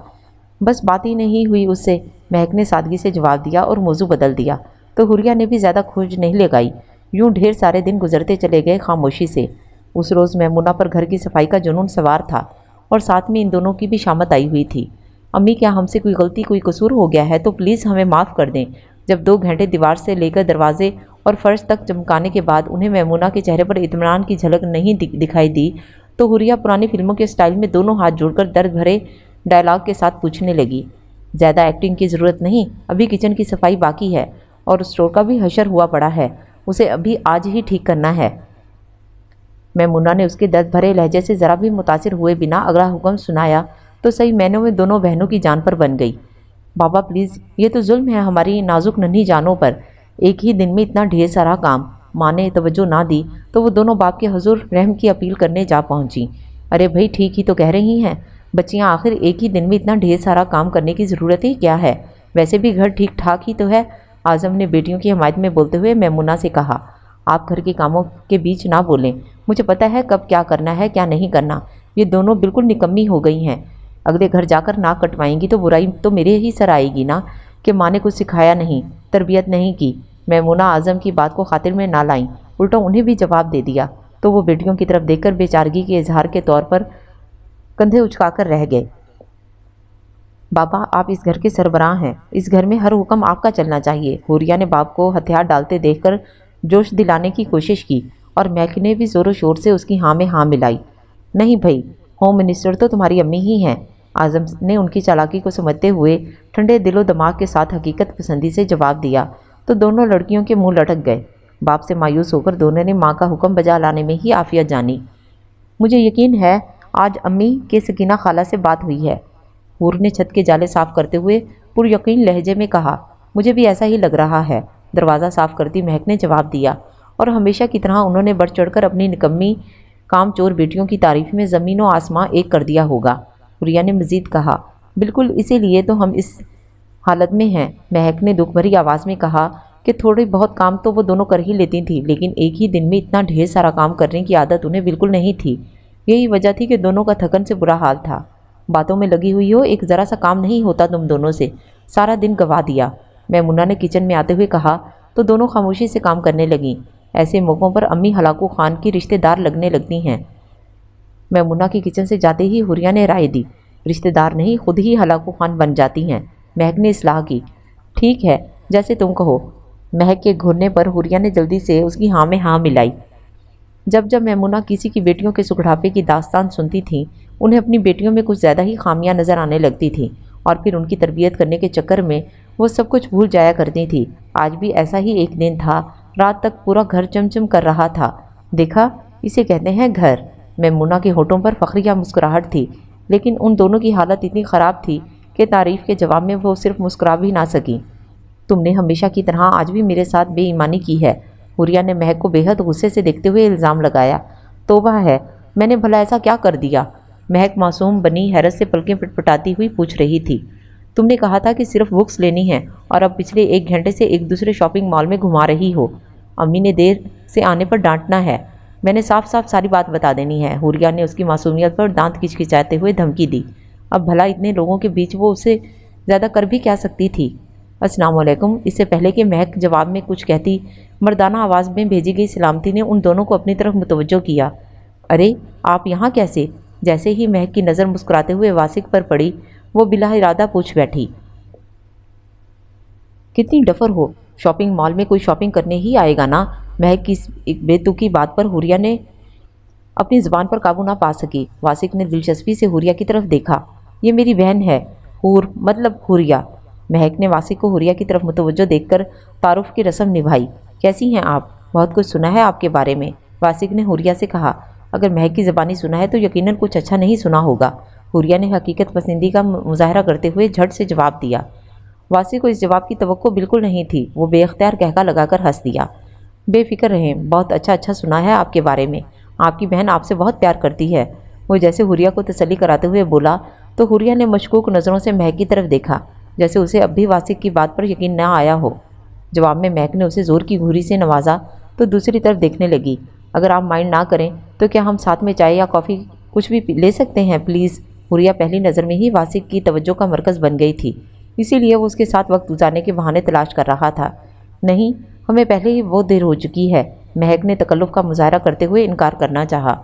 बस बात ही नहीं हुई उससे, महक ने सादगी से जवाब दिया और मौजू बदल दिया। तो हुरिया ने भी ज़्यादा खोज नहीं लगाई। यूँ ढेर सारे दिन गुजरते चले गए खामोशी से। उस रोज़ मैमूना पर घर की सफाई का जुनून सवार था और साथ में इन दोनों की भी शामत आई हुई थी। अम्मी, क्या हमसे कोई गलती, कोई कसूर हो गया है तो प्लीज़ हमें माफ़ कर दें। जब 2 घंटे दीवार से लेकर दरवाजे और फर्श तक चमकाने के बाद उन्हें मैमूना के चेहरे पर इत्मीनान की झलक नहीं दिखाई दी तो हुरिया पुरानी फिल्मों के स्टाइल में दोनों हाथ जोड़कर दर्द भरे डायलॉग के साथ पूछने लगी। ज़्यादा एक्टिंग की ज़रूरत नहीं, अभी किचन की सफाई बाकी है और स्टोर का भी हशर हुआ पड़ा है, उसे अभी आज ही ठीक करना है। मैमूना ने उसके दर्द भरे लहजे से ज़रा भी मुतासिर हुए बिना अगला हुक्म सुनाया तो सही मैनों में दोनों बहनों की जान पर बन गई। बाबा प्लीज़, ये तो जुल्म है हमारी नाजुक नन्ही जानों पर, एक ही दिन में इतना ढेर सारा काम। माँ ने तवज्जो ना दी तो वो दोनों बाप के हुजूर रहम की अपील करने जा पहुंची। अरे भाई ठीक ही तो कह रही हैं, बच्चियां आखिर एक ही दिन में इतना ढेर सारा काम करने की ज़रूरत ही क्या है, वैसे भी घर ठीक ठाक ही तो है। आज़म ने बेटियों की हमायत में बोलते हुए मैमुना से कहा, आप घर के कामों के बीच ना बोलें, मुझे पता है कब क्या करना है क्या नहीं करना। ये दोनों बिल्कुल निकम्मी हो गई हैं, अगले घर जाकर नाक कटवाएंगी तो बुराई तो मेरे ही सर आएगी ना कि माँ ने कुछ सिखाया नहीं, तरबियत नहीं की। मैमुना आज़म की बात को खातिर में ना लाईं, उल्टा उन्हें भी जवाब दे दिया तो वो बेटियों की तरफ देखकर बेचारगी के इजहार के तौर पर कंधे उचकाकर रह गए। बाबा आप इस घर के सरबराह हैं, इस घर में हर हुक्म आपका चलना चाहिए। हुरिया ने बाप को हथियार डालते देखकर जोश दिलाने की कोशिश की और महक ने भी ज़ोरों शोर से उसकी हाँ में हाँ मिलाई। नहीं भाई, होम मिनिस्टर तो तुम्हारी अम्मी ही हैं। आज़म ने उनकी चालाकी को समझते हुए ठंडे दिलो दिमाग के साथ हकीकत पसंदी से जवाब दिया तो दोनों लड़कियों के मुंह लटक गए। बाप से मायूस होकर दोनों ने माँ का हुक्म बजा लाने में ही आफियत जानी। मुझे यकीन है आज अम्मी के सकीना खाला से बात हुई है, हूर ने छत के जाले साफ करते हुए पुरयकीन लहजे में कहा। मुझे भी ऐसा ही लग रहा है, दरवाज़ा साफ करती महक ने जवाब दिया और हमेशा की तरह उन्होंने बढ़ चढ़कर अपनी निकम्मी काम चोर बेटियों की तारीफ में ज़मीन व आसमां एक कर दिया होगा। हुरिया ने मज़ीद कहा, बिल्कुल इसीलिए तो हम इस हालत में हैं। महक ने दुख भरी आवाज़ में कहा कि थोड़ी बहुत काम तो वो दोनों कर ही लेती थी, लेकिन एक ही दिन में इतना ढेर सारा काम करने की आदत उन्हें बिल्कुल नहीं थी। यही वजह थी कि दोनों का थकन से बुरा हाल था। बातों में लगी हुई हो, एक ज़रा सा काम नहीं होता तुम दोनों से, सारा दिन गवा दिया। मैमुना ने किचन में आते हुए कहा तो दोनों खामोशी से काम करने लगीं। ऐसे मौक़ों पर अम्मी हलाकू खान की रिश्तेदार लगने लगती हैं। मैमुना की किचन से जाते ही हुरिया ने राय दी, रिश्तेदार नहीं खुद ही हलाकू खान बन जाती हैं। महक ने इस्लाह की, ठीक है जैसे तुम कहो। महक के घूरने पर हुरिया ने जल्दी से उसकी हाँ में हाँ मिलाई। जब जब मैमुना किसी की बेटियों के सुखड़ापे की दास्तान सुनती थी, उन्हें अपनी बेटियों में कुछ ज़्यादा ही खामियां नज़र आने लगती थी और फिर उनकी तरबियत करने के चक्कर में वो सब कुछ भूल जाया करती थी। आज भी ऐसा ही एक दिन था, रात तक पूरा घर चमचम कर रहा था। देखा, इसे कहते हैं घर। मैमुना के होठों पर फखरिया मुस्कुराहट थी, लेकिन उन दोनों की हालत इतनी ख़राब थी कि तारीफ़ के जवाब में वो सिर्फ मुस्कुरा भी ना सकी। तुमने हमेशा की तरह आज भी मेरे साथ बेईमानी की है, हुरिया ने महक को बेहद गुस्से से देखते हुए इल्ज़ाम लगाया। तौबा है, मैंने भला ऐसा क्या कर दिया? महक मासूम बनी हैरत से पलकें पटपटाती हुई पूछ रही थी। तुमने कहा था कि सिर्फ बुक्स लेनी है और अब पिछले 1 घंटे से एक दूसरे शॉपिंग मॉल में घुमा रही हो। अम्मी ने देर से आने पर डांटना है, मैंने साफ साफ सारी बात बता देनी है। हुरिया ने उसकी मासूमियत पर दांत खिचखिचाते हुए धमकी दी। अब भला इतने लोगों के बीच वो उससे ज़्यादा कर भी क्या सकती थी? अस्सलाम वालेकुम। इससे पहले कि महक जवाब में कुछ कहती, मर्दाना आवाज़ में भेजी गई सलामती ने उन दोनों को अपनी तरफ मुतवज्जो किया। अरे आप यहाँ कैसे? जैसे ही महक की नज़र मुस्कुराते हुए वासिक पर पड़ी, वो बिला इरादा पूछ बैठी, कितनी डफर हो, शॉपिंग मॉल में कोई शॉपिंग करने ही आएगा ना? महक की इस एक बेतुकी बात पर हुरिया ने अपनी ज़ुबान पर काबू ना पा सकी। वासिक ने दिलचस्पी से हुरिया की तरफ देखा। ये मेरी बहन है, हूर मतलब हुरिया। महक ने वासिक को हुरिया की तरफ मुतवज्जो देखकर तारुफ की रस्म निभाई। कैसी हैं आप? बहुत कुछ सुना है आपके बारे में, वासिक ने हुरिया से कहा। अगर महक की ज़बानी सुना है तो यकीनन कुछ अच्छा नहीं सुना होगा। हुरिया ने हकीकत पसंदी का मुजाहरा करते हुए झट से जवाब दिया। वासिक को इस जवाब की तवक्को बिल्कुल नहीं थी। वो बेख्तियार कहका लगाकर हंस दिया। बेफिक्र रहें, बहुत अच्छा सुना है आपके बारे में। आपकी बहन आपसे बहुत प्यार करती है। वो जैसे हुरिया को तसल्ली कराते हुए बोला तो हुरिया ने मशकूक नज़रों से महक की तरफ देखा, जैसे उसे अब भी वासिक की बात पर यकीन न आया हो। जवाब में महक ने उसे ज़ोर की घूरी से नवाजा तो दूसरी तरफ देखने लगी। अगर आप माइंड ना करें तो क्या हम साथ में चाय या कॉफ़ी कुछ भी ले सकते हैं प्लीज़? हुरिया पहली नज़र में ही वासिक की तवज्जो का मरकज़ बन गई थी, इसीलिए वो उसके साथ वक्त गुजारने के बहाने तलाश कर रहा था। नहीं, हमें पहले ही बहुत देर हो चुकी है। महक ने तकल्लुफ़ का मुजाहरा करते हुए इनकार करना चाहा।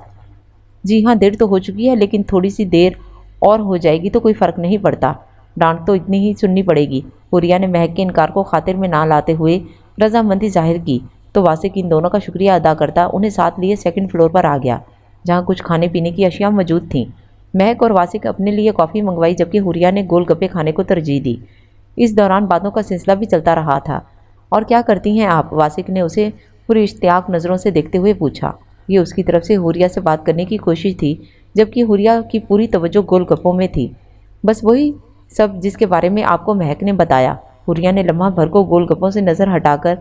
जी हाँ, देर तो हो चुकी है, लेकिन थोड़ी सी देर और हो जाएगी तो कोई फ़र्क नहीं पड़ता। डांट तो इतनी ही सुननी पड़ेगी। हुरिया ने महक के इनकार को खातिर में ना लाते हुए रजामंदी जाहिर की तो वासिक इन दोनों का शुक्रिया अदा करता उन्हें साथ लिए 2nd फ्लोर पर आ गया, जहाँ कुछ खाने पीने की अशिया मौजूद थीं। महक और वासिक अपने लिए कॉफ़ी मंगवाई, जबकि हुरिया ने गोलगप्पे खाने को तरजीह दी। इस दौरान बातों का सिलसिला भी चलता रहा था। और क्या करती हैं आप? वासिक ने उसे पूरी इश्तियाक नज़रों से देखते हुए पूछा। ये उसकी तरफ से हुरिया से बात करने की कोशिश थी, जबकि हुरिया की पूरी तवज्जो गोलगप्पों में थी। बस वही सब जिसके बारे में आपको महक ने बताया। हुरिया ने लम्हा भर को गोलगप्पों से नज़र हटाकर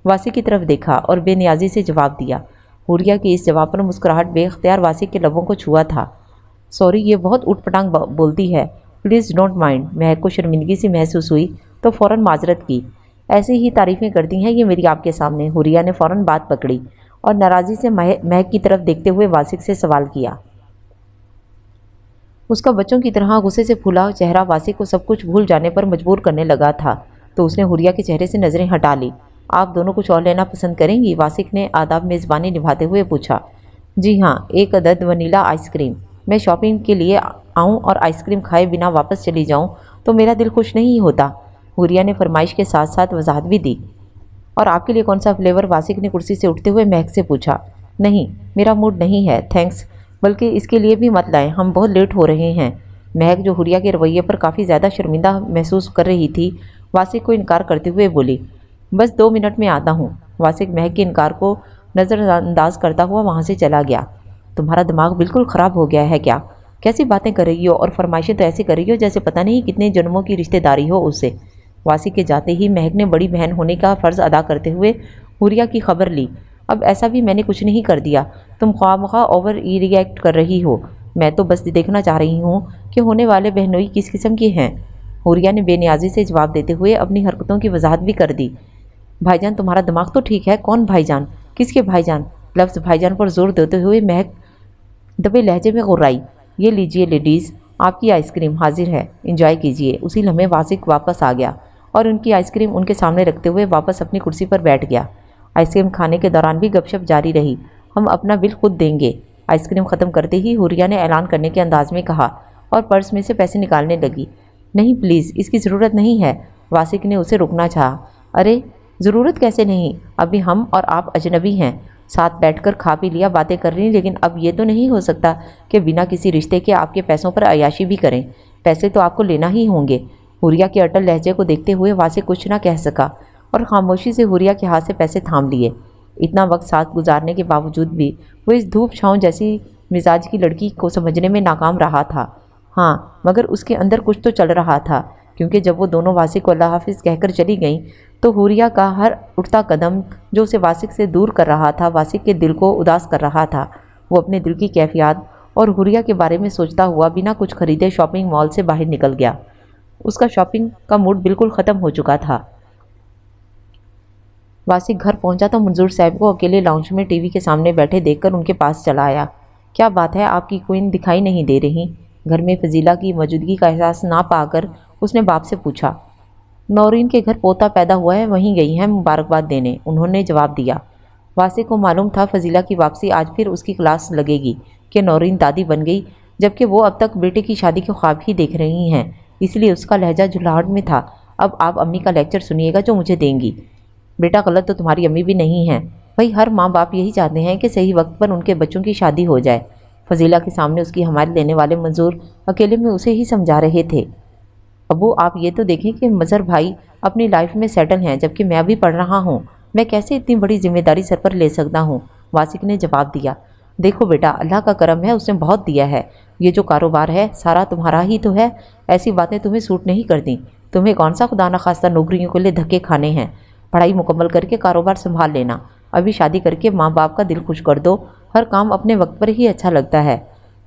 वासिक की तरफ देखा और बेनियाजी से जवाब दिया। हुरिया की इस जवाब पर मुस्कुराहट बेख्तियार वासिक के लबों को छुआ था। सॉरी, ये बहुत उटपटांग बोलती है, प्लीज़ डोंट माइंड। महक को शर्मिंदगी सी महसूस हुई तो फ़ौरन माजरत की। ऐसी ही तारीफ़ें करती हैं ये मेरी आपके सामने। हुरिया ने फ़ौरन बात पकड़ी और नाराज़ी से महक की तरफ देखते हुए वासिक से सवाल किया। उसका बच्चों की तरह गुस्से से फूला चेहरा वासिक को सब कुछ भूल जाने पर मजबूर करने लगा था, तो उसने हुरिया के चेहरे से नज़रें हटा ली। आप दोनों कुछ और लेना पसंद करेंगी? वासिक ने आदाब मेज़बानी निभाते हुए पूछा। जी हाँ, एक अदद वनीला आइसक्रीम। मैं शॉपिंग के लिए आऊँ और आइसक्रीम खाए बिना वापस चली जाऊँ तो मेरा दिल खुश नहीं होता। हुरिया ने फरमाइश के साथ साथ वजाहत भी दी। और आपके लिए कौन सा फ्लेवर? वासिक ने कुर्सी से उठते हुए महक से पूछा। नहीं, मेरा मूड नहीं है, थैंक्स। बल्कि इसके लिए भी मत लाएं, हम बहुत लेट हो रहे हैं। महक, जो हुरिया के रवैये पर काफ़ी ज़्यादा शर्मिंदा महसूस कर रही थी, वासिक को इनकार करते हुए बोली। बस 2 मिनट में आता हूँ। वासिक महक के इनकार को नज़रअंदाज करता हुआ वहाँ से चला गया। तुम्हारा दिमाग बिल्कुल ख़राब हो गया है क्या? कैसी बातें कर रही हो और फरमाइशें तो ऐसी कर रही हो जैसे पता नहीं कितने जन्मों की रिश्तेदारी हो उससे। वासिक के जाते ही महक ने बड़ी बहन होने का फ़र्ज़ अदा करते हुए हुरिया की खबर ली। अब ऐसा भी मैंने कुछ नहीं कर दिया, तुम ख्वामख्वाह ओवर रिएक्ट कर रही हो। मैं तो बस देखना चाह रही हूँ कि होने वाले बहनोई किस किस्म के हैं। हुरिया ने बेनियाजी से जवाब देते हुए अपनी हरकतों की वजाहत भी कर दी। भाईजान, तुम्हारा दिमाग तो ठीक है। कौन भाईजान? किसके भाईजान? लफ्ज़ भाईजान पर जोर देते हुए महक दबे लहजे में गुर्राई। ये लीजिए लेडीज़, आपकी आइसक्रीम हाजिर है, एंजॉय कीजिए। उसी लम्हे वासिक वापस आ गया और उनकी आइसक्रीम उनके सामने रखते हुए वापस अपनी कुर्सी पर बैठ गया। आइसक्रीम खाने के दौरान भी गपशप जारी रही। हम अपना बिल खुद देंगे। आइसक्रीम ख़त्म करते ही हुरिया ने ऐलान करने के अंदाज में कहा और पर्स में से पैसे निकालने लगी। नहीं प्लीज़, इसकी ज़रूरत नहीं है। वासिक ने उसे रोकना चाहा। अरे ज़रूरत कैसे नहीं? अभी हम और आप अजनबी हैं, साथ बैठकर खा पी लिया, बातें कर रही, लेकिन अब ये तो नहीं हो सकता कि बिना किसी रिश्ते के आपके पैसों पर अयाशी भी करें। पैसे तो आपको लेना ही होंगे। हुरिया के अटल लहजे को देखते हुए वासिक कुछ ना कह सका और खामोशी से हुरिया के हाथ से पैसे थाम लिए। इतना वक्त साथ गुजारने के बावजूद भी वो इस धूप छाँव जैसी मिजाज की लड़की को समझने में नाकाम रहा था। हाँ, मगर उसके अंदर कुछ तो चल रहा था, क्योंकि जब वो दोनों वासिक को अल्लाह हाफिज़ कहकर चली गईं तो हुरिया का हर उठता कदम जो उसे वासिक से दूर कर रहा था, वासिक के दिल को उदास कर रहा था। वो अपने दिल की कैफियत और हुरिया के बारे में सोचता हुआ बिना कुछ खरीदे शॉपिंग मॉल से बाहर निकल गया। उसका शॉपिंग का मूड बिल्कुल ख़त्म हो चुका था। वासिक घर पहुंचा तो मंजूर साहब को अकेले लाउंज में टीवी के सामने बैठे देखकर उनके पास चला आया। क्या बात है, आपकी क्वीन दिखाई नहीं दे रही? घर में फजीला की मौजूदगी का एहसास ना पाकर उसने बाप से पूछा। नौरीन के घर पोता पैदा हुआ है, वहीं गई हैं मुबारकबाद देने, उन्होंने जवाब दिया। वासिक को मालूम था फजीला की वापसी आज फिर उसकी क्लास लगेगी कि नौरीन दादी बन गई, जबकि वो अब तक बेटे की शादी के ख्वाब ही देख रही हैं, इसलिए उसका लहजा झुलाहट में था। अब आप अम्मी का लेक्चर सुनिएगा जो मुझे देंगी। बेटा, गलत तो तुम्हारी अम्मी भी नहीं है। भाई, हर माँ बाप यही चाहते हैं कि सही वक्त पर उनके बच्चों की शादी हो जाए। फजीला के सामने उसकी हमायत लेने वाले मंजूर अकेले में उसे ही समझा रहे थे। अबू, आप ये तो देखें कि मज़हर भाई अपनी लाइफ में सेटल हैं, जबकि मैं अभी पढ़ रहा हूँ। मैं कैसे इतनी बड़ी जिम्मेदारी सर पर ले सकता हूँ? वासिक ने जवाब दिया। देखो बेटा, अल्लाह का करम है, उसने बहुत दिया है। ये जो कारोबार है सारा तुम्हारा ही तो है। ऐसी बातें तुम्हें सूट नहीं करती। तुम्हें कौन सा खुदा न खास्ता नौकरियों के लिए धक्के खाने हैं? पढ़ाई मुकम्मल करके कारोबार संभाल लेना। अभी शादी करके माँ बाप का दिल खुश कर दो। हर काम अपने वक्त पर ही अच्छा लगता है।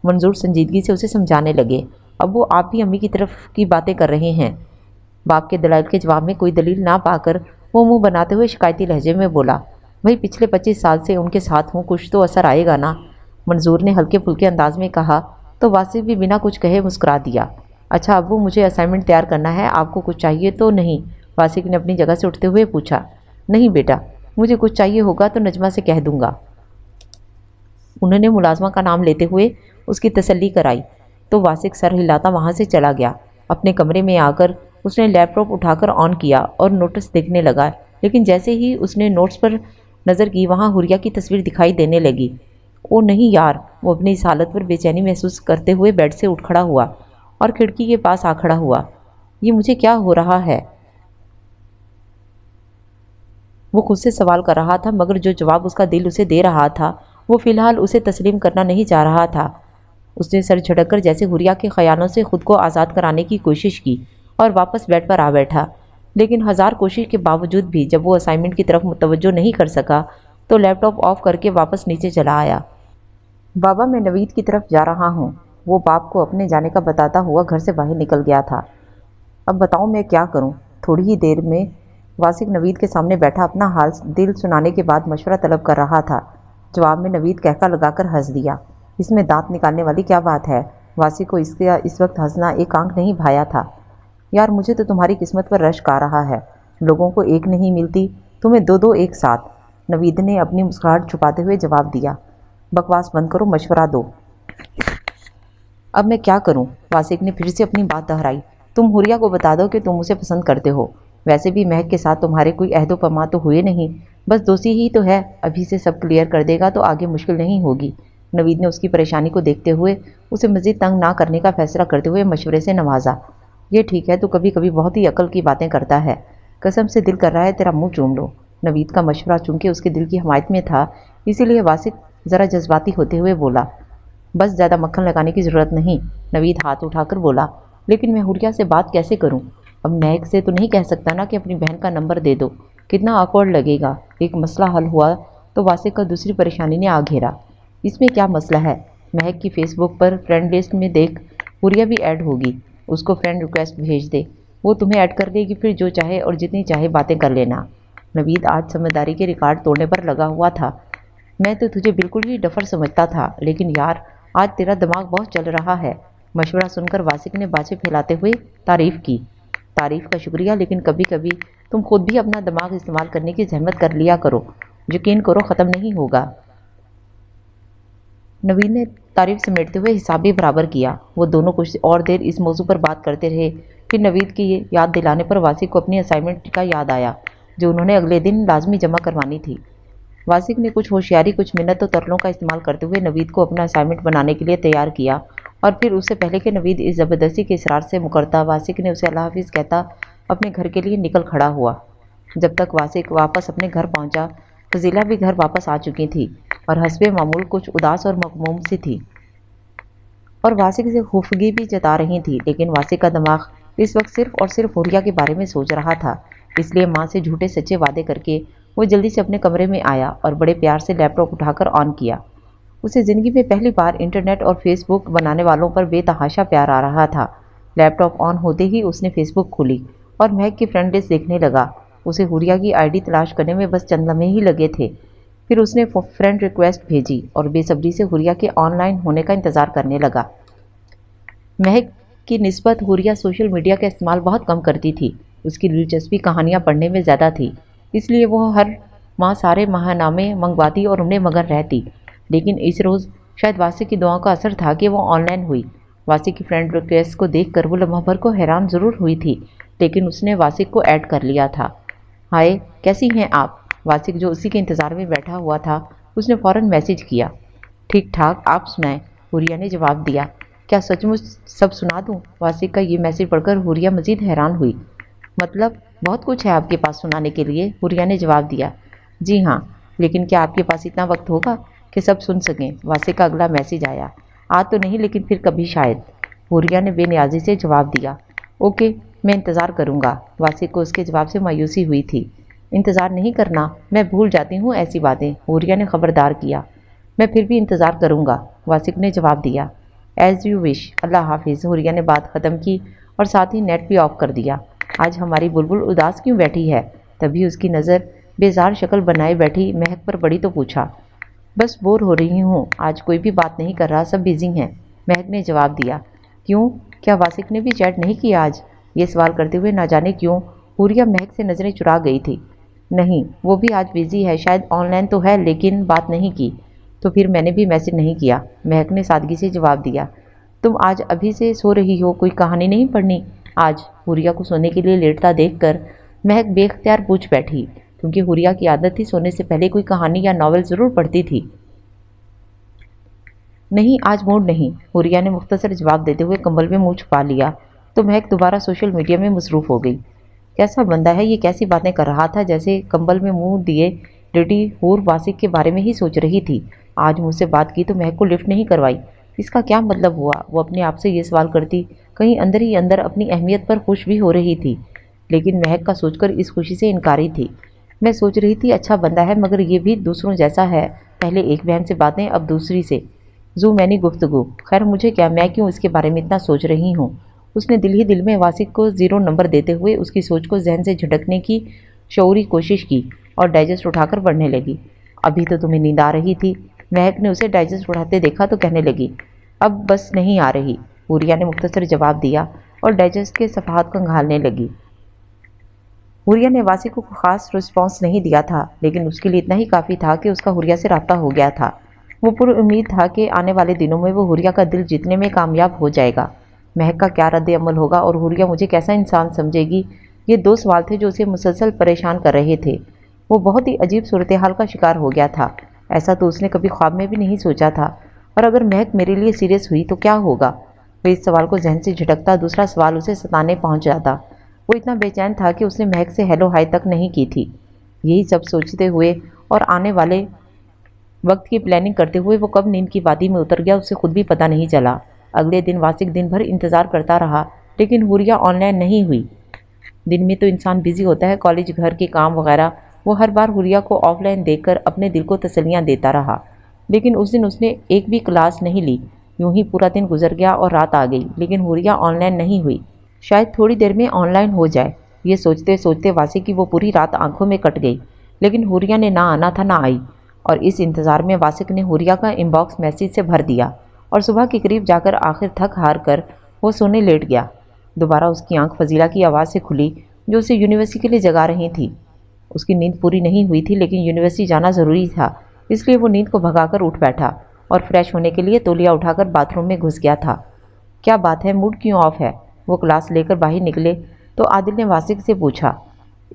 मंजूर संजीदगी से उसे समझाने लगे। अब वो आप भी अम्मी की तरफ की बातें कर रहे हैं। बाप के दलाइल के जवाब में कोई दलील ना पाकर वो मुंह बनाते हुए शिकायती लहजे में बोला। भाई, पिछले 25 साल से उनके साथ हूँ, कुछ तो असर आएगा ना? मंजूर ने हल्के फुल्के अंदाज में कहा तो वासिफ भी बिना कुछ कहे मुस्कुरा दिया। अच्छा अब्बू, मुझे असाइनमेंट तैयार करना है, आपको कुछ चाहिए तो नहीं? वासिक ने अपनी जगह से उठते हुए पूछा। नहीं बेटा, मुझे कुछ चाहिए होगा तो नजमा से कह दूंगा। उन्होंने मुलाजमा का नाम लेते हुए उसकी तसल्ली कराई तो वासिक सर हिलाता वहाँ से चला गया। अपने कमरे में आकर उसने लैपटॉप उठाकर ऑन किया और नोट्स देखने लगा, लेकिन जैसे ही उसने नोट्स पर नज़र की वहाँ हुरिया की तस्वीर दिखाई देने लगी। ओ नहीं यार, वो अपनी इस हालत पर बेचैनी महसूस करते हुए बेड से उठ खड़ा हुआ और खिड़की के पास आ खड़ा हुआ। ये मुझे क्या हो रहा है? वो खुद से सवाल कर रहा था, मगर जो जवाब उसका दिल उसे दे रहा था वो फ़िलहाल उसे तस्लीम करना नहीं चाह रहा था। उसने सर झटककर जैसे हुरिया के ख़यालों से खुद को आज़ाद कराने की कोशिश की और वापस बेड पर आ बैठा। लेकिन हज़ार कोशिश के बावजूद भी जब वो असाइनमेंट की तरफ मुतवज्जो नहीं कर सका तो लैपटॉप ऑफ करके वापस नीचे चला आया। बाबा, मैं नवीद की तरफ जा रहा हूँ। वो बाप को अपने जाने का बताता हुआ घर से बाहर निकल गया था। अब बताओ मैं क्या करूं? थोड़ी ही देर में वासिक नवीद के सामने बैठा अपना हाल दिल सुनाने के बाद मशवरा तलब कर रहा था। जवाब में नवीद कहका लगाकर हंस दिया। इसमें दांत निकालने वाली क्या बात है? वासिक को इस वक्त हंसना एक आंख नहीं भाया था। यार मुझे तो तुम्हारी किस्मत पर रश्क आ रहा है। लोगों को एक नहीं मिलती, तुम्हें दो दो एक साथ। नवीद ने अपनी मुस्कुराहट छुपाते हुए जवाब दिया। बकवास बंद करो, मशवरा दो। अब मैं क्या करूं? वासिक ने फिर से अपनी बात दोहराई। तुम हुरिया को बता दो कि तुम उसे पसंद करते हो। वैसे भी महक के साथ तुम्हारे कोई अहदो पमा तो हुए नहीं, बस दोस्ती ही तो है। अभी से सब क्लियर कर देगा तो आगे मुश्किल नहीं होगी। नवीद ने उसकी परेशानी को देखते हुए उसे मज़ीद तंग ना करने का फैसला करते हुए मशवरे से नवाजा। ये ठीक है, तो कभी कभी बहुत ही अकल की बातें करता है। कसम से दिल कर रहा है तेरा मुंह चूम लो। नवीद का मशवरा चूंकि उसके दिल की हमायत में था, इसीलिए वासिक ज़रा जज्बाती होते हुए बोला। बस ज़्यादा मक्खन लगाने की ज़रूरत नहीं। नवीद हाथ उठाकर बोला। लेकिन मैं हुरिया से बात कैसे करूं? अब महक से तो नहीं कह सकता ना कि अपनी बहन का नंबर दे दो, कितना ऑकवर्ड लगेगा। एक मसला हल हुआ तो वासिक का दूसरी परेशानी ने आ घेरा। इसमें क्या मसला है? महक की फेसबुक पर फ्रेंड लिस्ट में देख, हुरिया भी ऐड होगी। उसको फ्रेंड रिक्वेस्ट भेज दे, वो तुम्हें ऐड कर देगी, फिर जो चाहे और जितनी चाहे बातें कर लेना। नवीद आज समझदारी के रिकॉर्ड तोड़ने पर लगा हुआ था। मैं तो तुझे बिल्कुल ही डफर समझता था, लेकिन यार आज तेरा दिमाग बहुत चल रहा है। मशवरा सुनकर वासिक ने बातें फैलाते हुए तारीफ़ की। तारीफ़ का शुक्रिया, लेकिन कभी कभी तुम खुद भी अपना दिमाग इस्तेमाल करने की जहमत कर लिया करो। यकीन करो ख़त्म नहीं होगा। नवीद ने तारीफ समेटते हुए हिसाब भी बराबर किया। वो दोनों कुछ और देर इस मौजू पर बात करते रहे। फिर नवीद की याद दिलाने पर वासिक को अपनी असाइनमेंट का याद आया, जो उन्होंने अगले दिन लाजमी जमा करवानी थी। वासिक ने कुछ होशियारी, कुछ मिन्नत और तरलों का इस्तेमाल करते हुए नवीद को अपना असाइनमेंट बनाने के लिए तैयार किया, और फिर उससे पहले कि नवीद इस ज़बरदस्ती के इसरार से मुकरता, वासिक ने उसे अल्लाह हाफिज़ कहता अपने घर के लिए निकल खड़ा हुआ। जब तक वासिक वापस अपने घर पहुंचा, फजीला भी घर वापस आ चुकी थी और हस्बे मामूल कुछ उदास और मगमूम सी थी, और वासिक से खुफगी भी जता रही थी। लेकिन वासिक का दिमाग इस वक्त सिर्फ और सिर्फ हुरिया के बारे में सोच रहा था। इसलिए माँ से झूठे सच्चे वादे करके वो जल्दी से अपने कमरे में आया और बड़े प्यार से लैपटॉप उठाकर ऑन किया। उसे ज़िंदगी में पहली बार इंटरनेट और फेसबुक बनाने वालों पर बेतहाशा प्यार आ रहा था। लैपटॉप ऑन होते ही उसने फेसबुक खोली और महक की फ्रेंड लिस्ट देखने लगा। उसे हुरिया की आईडी तलाश करने में बस चंद लम्हे ही लगे थे। फिर उसने फ्रेंड रिक्वेस्ट भेजी और बेसब्री से हुरिया के ऑनलाइन होने का इंतज़ार करने लगा। महक की निस्बत हुरिया सोशल मीडिया का इस्तेमाल बहुत कम करती थी। उसकी दिलचस्पी कहानियाँ पढ़ने में ज़्यादा थी, इसलिए वह हर माह सारे माहनामे मंगवाती और उन्हें मगन रहती। लेकिन इस रोज़ शायद वासिक की दुआओं का असर था कि वह ऑनलाइन हुई। वासिक की फ्रेंड रिक्वेस्ट को देखकर वो लम्हा भर को हैरान ज़रूर हुई थी, लेकिन उसने वासिक को ऐड कर लिया था। हाय, कैसी हैं आप? वासिक जो उसी के इंतज़ार में बैठा हुआ था, उसने फ़ौरन मैसेज किया। ठीक ठाक, आप सुनाएं? हुरिया ने जवाब दिया। क्या सचमुच सब सुना दूं? वासिक का ये मैसेज पढ़कर हुरिया मज़ीद हैरान हुई। मतलब बहुत कुछ है आपके पास सुनाने के लिए, हुरिया ने जवाब दिया। जी हाँ, लेकिन क्या आपके पास इतना वक्त होगा कि सब सुन सकें? वासिक का अगला मैसेज आया। आज तो नहीं, लेकिन फिर कभी शायद, हुरिया ने बेनियाजी से जवाब दिया। ओके, मैं इंतज़ार करूँगा। वासिक को उसके जवाब से मायूसी हुई थी। इंतज़ार नहीं करना, मैं भूल जाती हूँ ऐसी बातें, हुरिया ने खबरदार किया। मैं फिर भी इंतज़ार करूँगा, वासिक ने जवाब दिया। एज़ यू विश, अल्लाह हाफिज़। हुरिया ने बात ख़त्म की और साथ ही नेट भी ऑफ कर दिया। आज हमारी बुलबुल उदास क्यों बैठी है? तभी उसकी नज़र बेजार शक्ल बनाए बैठी महक पर पड़ी तो पूछा। बस बोर हो रही हूँ, आज कोई भी बात नहीं कर रहा, सब बिजी हैं, महक ने जवाब दिया। क्यों, क्या वासिक ने भी चैट नहीं किया आज? ये सवाल करते हुए ना जाने क्यों हुरिया महक से नज़रें चुरा गई थी। नहीं, वो भी आज बिजी है, शायद ऑनलाइन तो है लेकिन बात नहीं की। तो फिर मैंने भी मैसेज नहीं किया, महक ने सादगी से जवाब दिया। तुम आज अभी से सो रही हो, कोई कहानी नहीं पढ़नी आज? हुरिया को सोने के लिए लेटता देखकर महक बेख्तियार पूछ बैठी, क्योंकि हुरिया की आदत थी सोने से पहले कोई कहानी या नॉवेल ज़रूर पढ़ती थी। नहीं, आज मूड नहीं, हुरिया ने मुख्तसर जवाब देते हुए कंबल में मुंह छुपा लिया। तो महक दोबारा सोशल मीडिया में मसरूफ़ हो गई। कैसा बंदा है ये, कैसी बातें कर रहा था, जैसे कंबल में मुंह दिए लेडी हूर वासिक के बारे में ही सोच रही थी। आज मुझसे बात की तो महक को लिफ्ट नहीं करवाई, इसका क्या मतलब हुआ? वो अपने आप से ये सवाल करती, कहीं अंदर ही अंदर अपनी अहमियत पर खुश भी हो रही थी, लेकिन महक का सोचकर इस खुशी से इनकारी थी। मैं सोच रही थी अच्छा बंदा है, मगर ये भी दूसरों जैसा है, पहले एक बहन से बातें अब दूसरी से। ज़ू-मैनी गुफ्तगू। खैर मुझे क्या, मैं क्यों इसके बारे में इतना सोच रही हूँ। उसने दिल ही दिल में वासिक को 0 नंबर देते हुए उसकी सोच को जहन से झटकने की शऊरी कोशिश की और डाइजेस्ट उठाकर पढ़ने लगी। अभी तो तुम्हें नींद आ रही थी। महक ने उसे डाइजेस्ट उठाते देखा तो कहने लगी, अब बस नहीं आ रही। हुरिया ने मुख्तसर जवाब दिया और डाइजेस्ट के सफ़हात को खंगालने लगी। हुरिया ने वासिक को खास रिस्पॉन्स नहीं दिया था, लेकिन उसके लिए इतना ही काफ़ी था कि उसका हुरिया से राब्ता हो गया था। वो पूरी उम्मीद था कि आने वाले दिनों में वो हुरिया का दिल जीतने में कामयाब हो जाएगा। महक का क्या रद्द अमल होगा और हुरिया मुझे कैसा इंसान समझेगी, ये 2 सवाल थे जो उसे मुसलसल परेशान कर रहे थे। वो बहुत ही अजीब सूरत हाल का शिकार हो गया था। ऐसा तो उसने कभी ख्वाब में भी नहीं सोचा था। और अगर महक मेरे लिए सीरियस हुई तो क्या होगा। वो इस सवाल को जहन से झटकता दूसरा सवाल उसे सताने पहुंच जाता। वो इतना बेचैन था कि उसने महक से हेलो हाय तक नहीं की थी। यही सब सोचते हुए और आने वाले वक्त की प्लानिंग करते हुए वो कब नींद की वादी में उतर गया उसे खुद भी पता नहीं चला। अगले दिन वासिक दिन भर इंतज़ार करता रहा, लेकिन हुरिया ऑनलाइन नहीं हुई। दिन में तो इंसान बिजी होता है, कॉलेज, घर के काम वगैरह। वो हर बार हुरिया को ऑफलाइन देखकर अपने दिल को तसल्लियाँ देता रहा, लेकिन उस दिन उसने एक भी क्लास नहीं ली। यूं ही पूरा दिन गुजर गया और रात आ गई, लेकिन हुरिया ऑनलाइन नहीं हुई। शायद थोड़ी देर में ऑनलाइन हो जाए, ये सोचते सोचते वासिक की वो पूरी रात आंखों में कट गई। लेकिन हुरिया ने ना आना था ना आई, और इस इंतज़ार में वासिक ने हुरिया का इनबॉक्स मैसेज से भर दिया और सुबह के करीब जाकर आखिर थक हार कर वो सोने लेट गया। दोबारा उसकी आंख फजीला की आवाज़ से खुली, जो उसे यूनिवर्सिटी के लिए जगा रही थी। उसकी नींद पूरी नहीं हुई थी, लेकिन यूनिवर्सिटी जाना ज़रूरी था, इसलिए वो नींद को भगाकर उठ बैठा और फ्रेश होने के लिए तौलिया उठाकर बाथरूम में घुस गया था। क्या बात है, मूड क्यों ऑफ है। वो क्लास लेकर बाहर निकले तो आदिल ने वासिक से पूछा,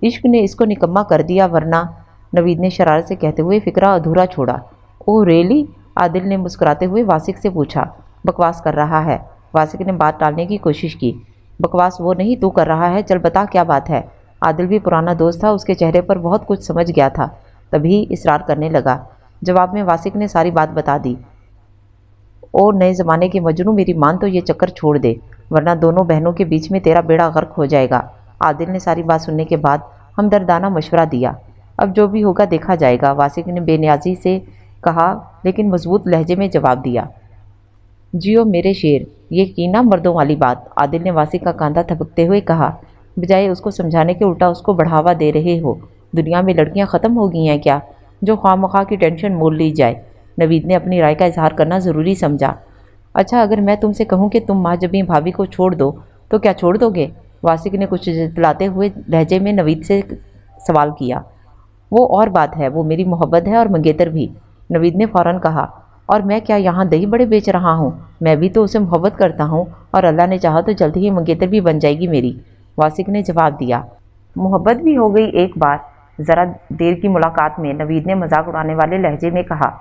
इश्क ने इसको निकम्मा कर दिया वरना। नवीद ने शरारत से कहते हुए फिक्रा अधूरा छोड़ा। ओह रियली, आदिल ने मुस्कुराते हुए वासिक से पूछा। बकवास कर रहा है। वासिक ने बात टालने की कोशिश की। बकवास वो नहीं तू कर रहा है, चल बता क्या बात है। आदिल भी पुराना दोस्त था, उसके चेहरे पर बहुत कुछ समझ गया था, तभी इसरार करने लगा। जवाब में वासिक ने सारी बात बता दी। ओ नए ज़माने के मजनू, मेरी मान तो ये चक्कर छोड़ दे, वरना दोनों बहनों के बीच में तेरा बेड़ा गर्क हो जाएगा। आदिल ने सारी बात सुनने के बाद हमदर्दाना मशवरा दिया। अब जो भी होगा देखा जाएगा, वासिक ने बेनियाजी से कहा, लेकिन मजबूत लहजे में जवाब दिया। जियो मेरे शेर, ये की ना मर्दों वाली बात। आदिल ने वासिक का कांधा थपकते हुए कहा। बजाय उसको समझाने के उल्टा उसको बढ़ावा दे रहे हो। दुनिया में लड़कियां ख़त्म हो गई हैं क्या, जो खामखा की टेंशन मोल ली जाए। नवीद ने अपनी राय का इजहार करना ज़रूरी समझा। अच्छा, अगर मैं तुमसे कहूँ कि तुम माजबी भाभी को छोड़ दो तो क्या छोड़ दोगे। वासिक ने कुछ जतलाते हुए लहजे में नवीद से सवाल किया। वो और बात है, वो मेरी मोहब्बत है और मंगेतर भी। नवीद ने फ़ौरन कहा। और मैं क्या यहाँ दही बड़े बेच रहा हूँ, मैं भी तो उसे मोहब्बत करता हूँ, और अल्लाह ने चाहा तो जल्द ही मंगेतर भी बन जाएगी मेरी। वासिक ने जवाब दिया। मोहब्बत भी हो गई एक बार। ज़रा देर की मुलाकात में नवीद ने मजाक उड़ाने वाले लहजे में कहा।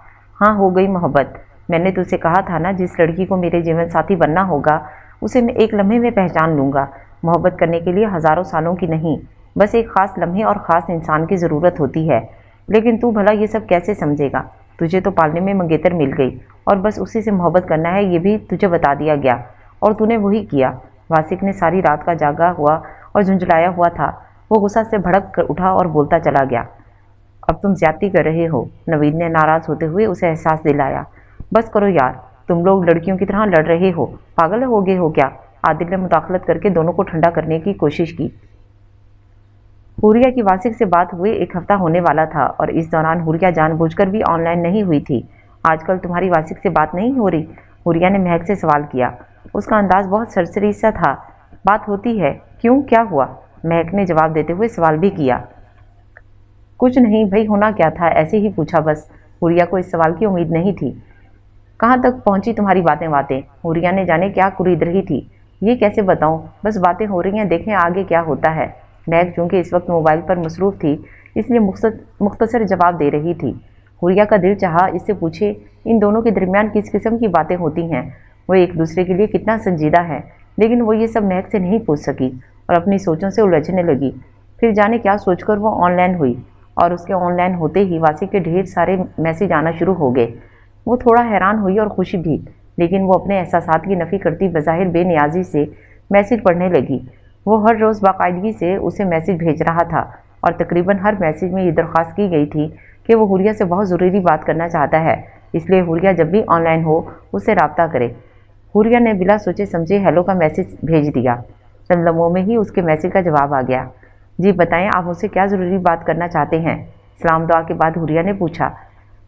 हाँ हो गई मोहब्बत। मैंने तुझसे कहा था ना, जिस लड़की को मेरे जीवन साथी बनना होगा उसे मैं एक लम्हे में पहचान लूँगा। मोहब्बत करने के लिए हज़ारों सालों की नहीं, बस एक ख़ास लम्हे और ख़ास इंसान की ज़रूरत होती है। लेकिन तू भला ये सब कैसे समझेगा। तुझे तो पालने में मंगेतर मिल गई और बस उसी से मोहब्बत करना है, ये भी तुझे बता दिया गया और तूने वही किया। वासिक ने सारी रात का जागा हुआ और झुंझलाया हुआ था। वो गुस्सा से भड़क कर उठा और बोलता चला गया। अब तुम ज्यादती कर रहे हो, नवीद ने नाराज़ होते हुए उसे एहसास दिलाया। बस करो यार, तुम लोग लड़कियों की तरह लड़ रहे हो, पागल हो गए हो क्या। आदिल ने मुदाखलत करके दोनों को ठंडा करने की कोशिश की। हुरिया की वासिक से बात हुए 1 हफ्ता होने वाला था और इस दौरान हुरिया जानबूझकर भी ऑनलाइन नहीं हुई थी। आजकल तुम्हारी वासिक से बात नहीं हो रही, हुरिया ने महक से सवाल किया। उसका अंदाज बहुत सरसरी सा था। बात होती है, क्यों, क्या हुआ। महक ने जवाब देते हुए सवाल भी किया। कुछ नहीं भाई, होना क्या था, ऐसे ही पूछा बस। हुरिया को इस सवाल की उम्मीद नहीं थी। कहाँ तक पहुंची तुम्हारी बातें बातें। हुरिया ने जाने क्या कुरीद रही थी। ये कैसे बताऊं, बस बातें हो रही हैं, देखें आगे क्या होता है। महक चूंकि इस वक्त मोबाइल पर मसरूफ़ थी, इसलिए मुख्तसर जवाब दे रही थी। हुरिया का दिल चाहा इससे पूछे इन दोनों के दरमियान किस किस्म की बातें होती हैं, वो एक दूसरे के लिए कितना संजीदा है, लेकिन वो ये सब महक से नहीं पूछ सकी और अपनी सोचों से उलझने लगी। फिर जाने क्या सोचकर वो ऑनलाइन हुई और उसके ऑनलाइन होते ही वासिक के ढेर सारे मैसेज आना शुरू हो गए। वो थोड़ा हैरान हुई और खुशी भी, लेकिन वो अपने एहसासात की नफ़ी करती बज़ाहिर बेनियाजी से मैसेज पढ़ने लगी। वो हर रोज़ बाकायदगी से उसे मैसेज भेज रहा था और तकरीबन हर मैसेज में ये दरख्वास्त की गई थी कि वो हुरिया से बहुत ज़रूरी बात करना चाहता है। اس لیے حوریہ جب بھی آن لائن ہو اس سے رابطہ کرے۔ حوریہ نے بلا سوچے سمجھے ہیلو کا میسج بھیج دیا۔ چند لمحوں میں ہی اس کے میسج کا جواب آ گیا۔ جی بتائیں، آپ مجھ سے کیا ضروری بات کرنا چاہتے ہیں؟ سلام دعا کے بعد حوریہ نے پوچھا۔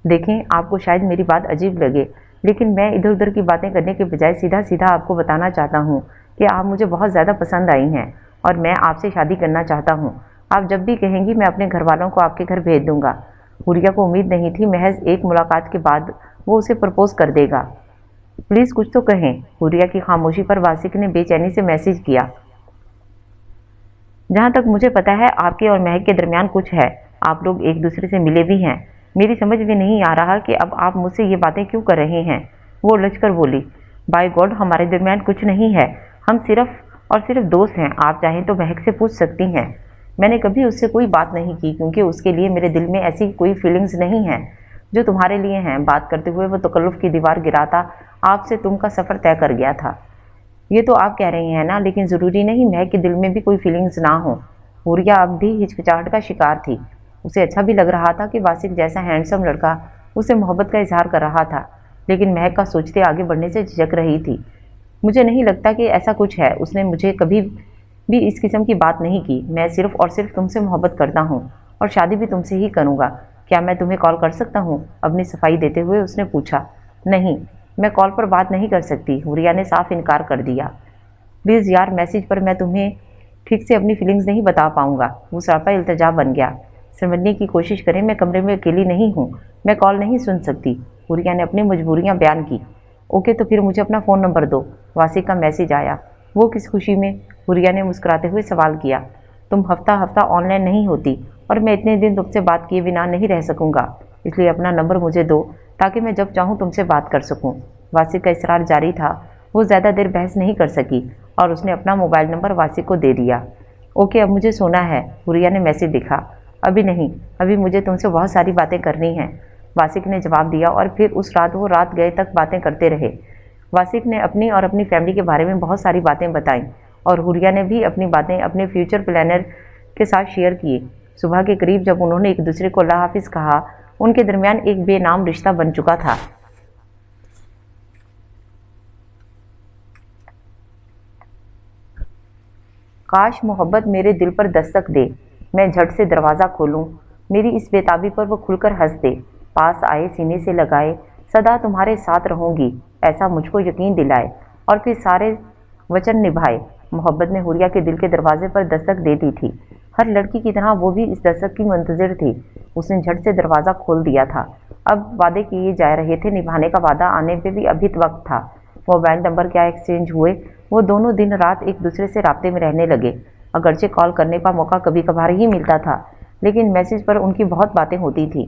دیکھیں، آپ کو شاید میری بات عجیب لگے، لیکن میں ادھر ادھر کی باتیں کرنے کے بجائے سیدھا سیدھا آپ کو بتانا چاہتا ہوں کہ آپ مجھے بہت زیادہ پسند آئی ہیں اور میں آپ سے شادی کرنا چاہتا ہوں۔ آپ جب بھی کہیں گی میں اپنے گھر والوں کو آپ کے گھر بھیج دوں گا۔ حوریہ کو امید نہیں تھی محض ایک ملاقات کے بعد وہ اسے پرپوز کر دے گا۔ پلیز کچھ تو کہیں۔ حوریہ کی خاموشی پر واسق نے بے چینی سے میسج کیا۔ جہاں تک مجھے پتا ہے آپ کے اور مہک کے درمیان کچھ ہے۔ آپ لوگ ایک دوسرے سے ملے بھی ہیں۔ میری سمجھ میں نہیں آ رہا کہ اب آپ مجھ سے یہ باتیں کیوں کر رہے ہیں۔ وہ الجھ کر بولی، بائی گاڈ ہمارے درمیان کچھ نہیں ہے، ہم صرف اور صرف دوست ہیں۔ آپ چاہیں تو مہک سے پوچھ سکتی ہیں۔ میں نے کبھی اس سے کوئی بات نہیں کی کیونکہ اس کے لیے میرے دل میں ایسی کوئی فیلنگز نہیں ہیں جو تمہارے لیے ہیں۔ بات کرتے ہوئے وہ تکلف کی دیوار گراتا آپ سے تم کا سفر طے کر گیا تھا۔ یہ تو آپ کہہ رہے ہیں نا، لیکن ضروری نہیں مہک کے دل میں بھی کوئی فیلنگز نہ ہوں۔ حوریہ اب بھی ہچکچاہٹ کا شکار تھی۔ اسے اچھا بھی لگ رہا تھا کہ واسق جیسا ہینڈسم لڑکا اسے محبت کا اظہار کر رہا تھا، لیکن مہک کا سوچتے آگے بڑھنے سے جھجک رہی تھی۔ مجھے نہیں لگتا کہ ایسا کچھ ہے، اس نے مجھے کبھی بھی اس قسم کی بات نہیں کی۔ میں صرف اور صرف تم سے محبت کرتا ہوں اور شادی بھی تم سے ہی کروں گا۔ کیا میں تمہیں کال کر سکتا ہوں؟ اپنی صفائی دیتے ہوئے اس نے پوچھا۔ نہیں، میں کال پر بات نہیں کر سکتی، حوریہ نے صاف انکار کر دیا۔ پلیز یار، میسج پر میں تمہیں ٹھیک سے اپنی فیلنگز نہیں بتا پاؤں گا۔ وہ سراپا التجا بن گیا۔ سمجھنے کی کوشش کریں، میں کمرے میں اکیلی نہیں ہوں، میں کال نہیں سن سکتی۔ حوریہ نے اپنی مجبوریاں بیان کی۔ اوکے تو پھر مجھے اپنا فون نمبر دو۔ واسق کا میسج آیا۔ وہ کس خوشی میں؟ حوریہ نے مسکراتے ہوئے سوال کیا۔ تم ہفتہ ہفتہ آن لائن نہیں ہوتی اور میں اتنے دن تم سے بات کیے بنا نہیں رہ سکوں گا، اس لیے اپنا نمبر مجھے دو تاکہ میں جب چاہوں تم سے بات کر سکوں۔ واسق کا اصرار جاری تھا۔ وہ زیادہ دیر بحث نہیں کر سکی اور اس نے اپنا موبائل نمبر واسق کو دے دیا۔ اوکے، اب مجھے سونا ہے، حوریہ نے میسج لکھا۔ ابھی نہیں، ابھی مجھے تم سے بہت ساری باتیں کرنی ہیں، واسق نے جواب دیا، اور پھر اس رات وہ رات گئے تک باتیں کرتے رہے۔ واسق نے اپنی اور اپنی فیملی کے بارے میں بہت ساری باتیں بتائیں اور حوریہ نے بھی اپنی باتیں اپنے فیوچر پلانر کے ساتھ شیئر کیے۔ صبح کے قریب جب انہوں نے ایک دوسرے کو اللہ حافظ کہا، ان کے درمیان ایک بے نام رشتہ بن چکا تھا۔ کاش محبت میرے دل پر دستک دے، میں جھٹ سے دروازہ کھولوں، میری اس بے تابی پر وہ کھل کر ہنس دے، پاس آئے سینے سے لگائے، سدا تمہارے ساتھ رہوں گی ایسا مجھ کو یقین دلائے، اور پھر سارے وچن نبھائے۔ محبت نے حوریہ کے دل کے دروازے پر دستک دے دی تھی۔ ہر لڑکی کی طرح وہ بھی اس دستک کی منتظر تھی۔ اس نے جھٹ سے دروازہ کھول دیا تھا۔ اب وعدے کیے جا رہے تھے، نبھانے کا وعدہ آنے پہ بھی ابھی وقت تھا۔ موبائل نمبر کیا ایکسچینج ہوئے، وہ دونوں دن رات ایک دوسرے سے رابطے میں رہنے لگے۔ اگرچہ کال کرنے کا موقع کبھی کبھار ہی ملتا تھا، لیکن میسج پر ان کی بہت باتیں ہوتی تھیں۔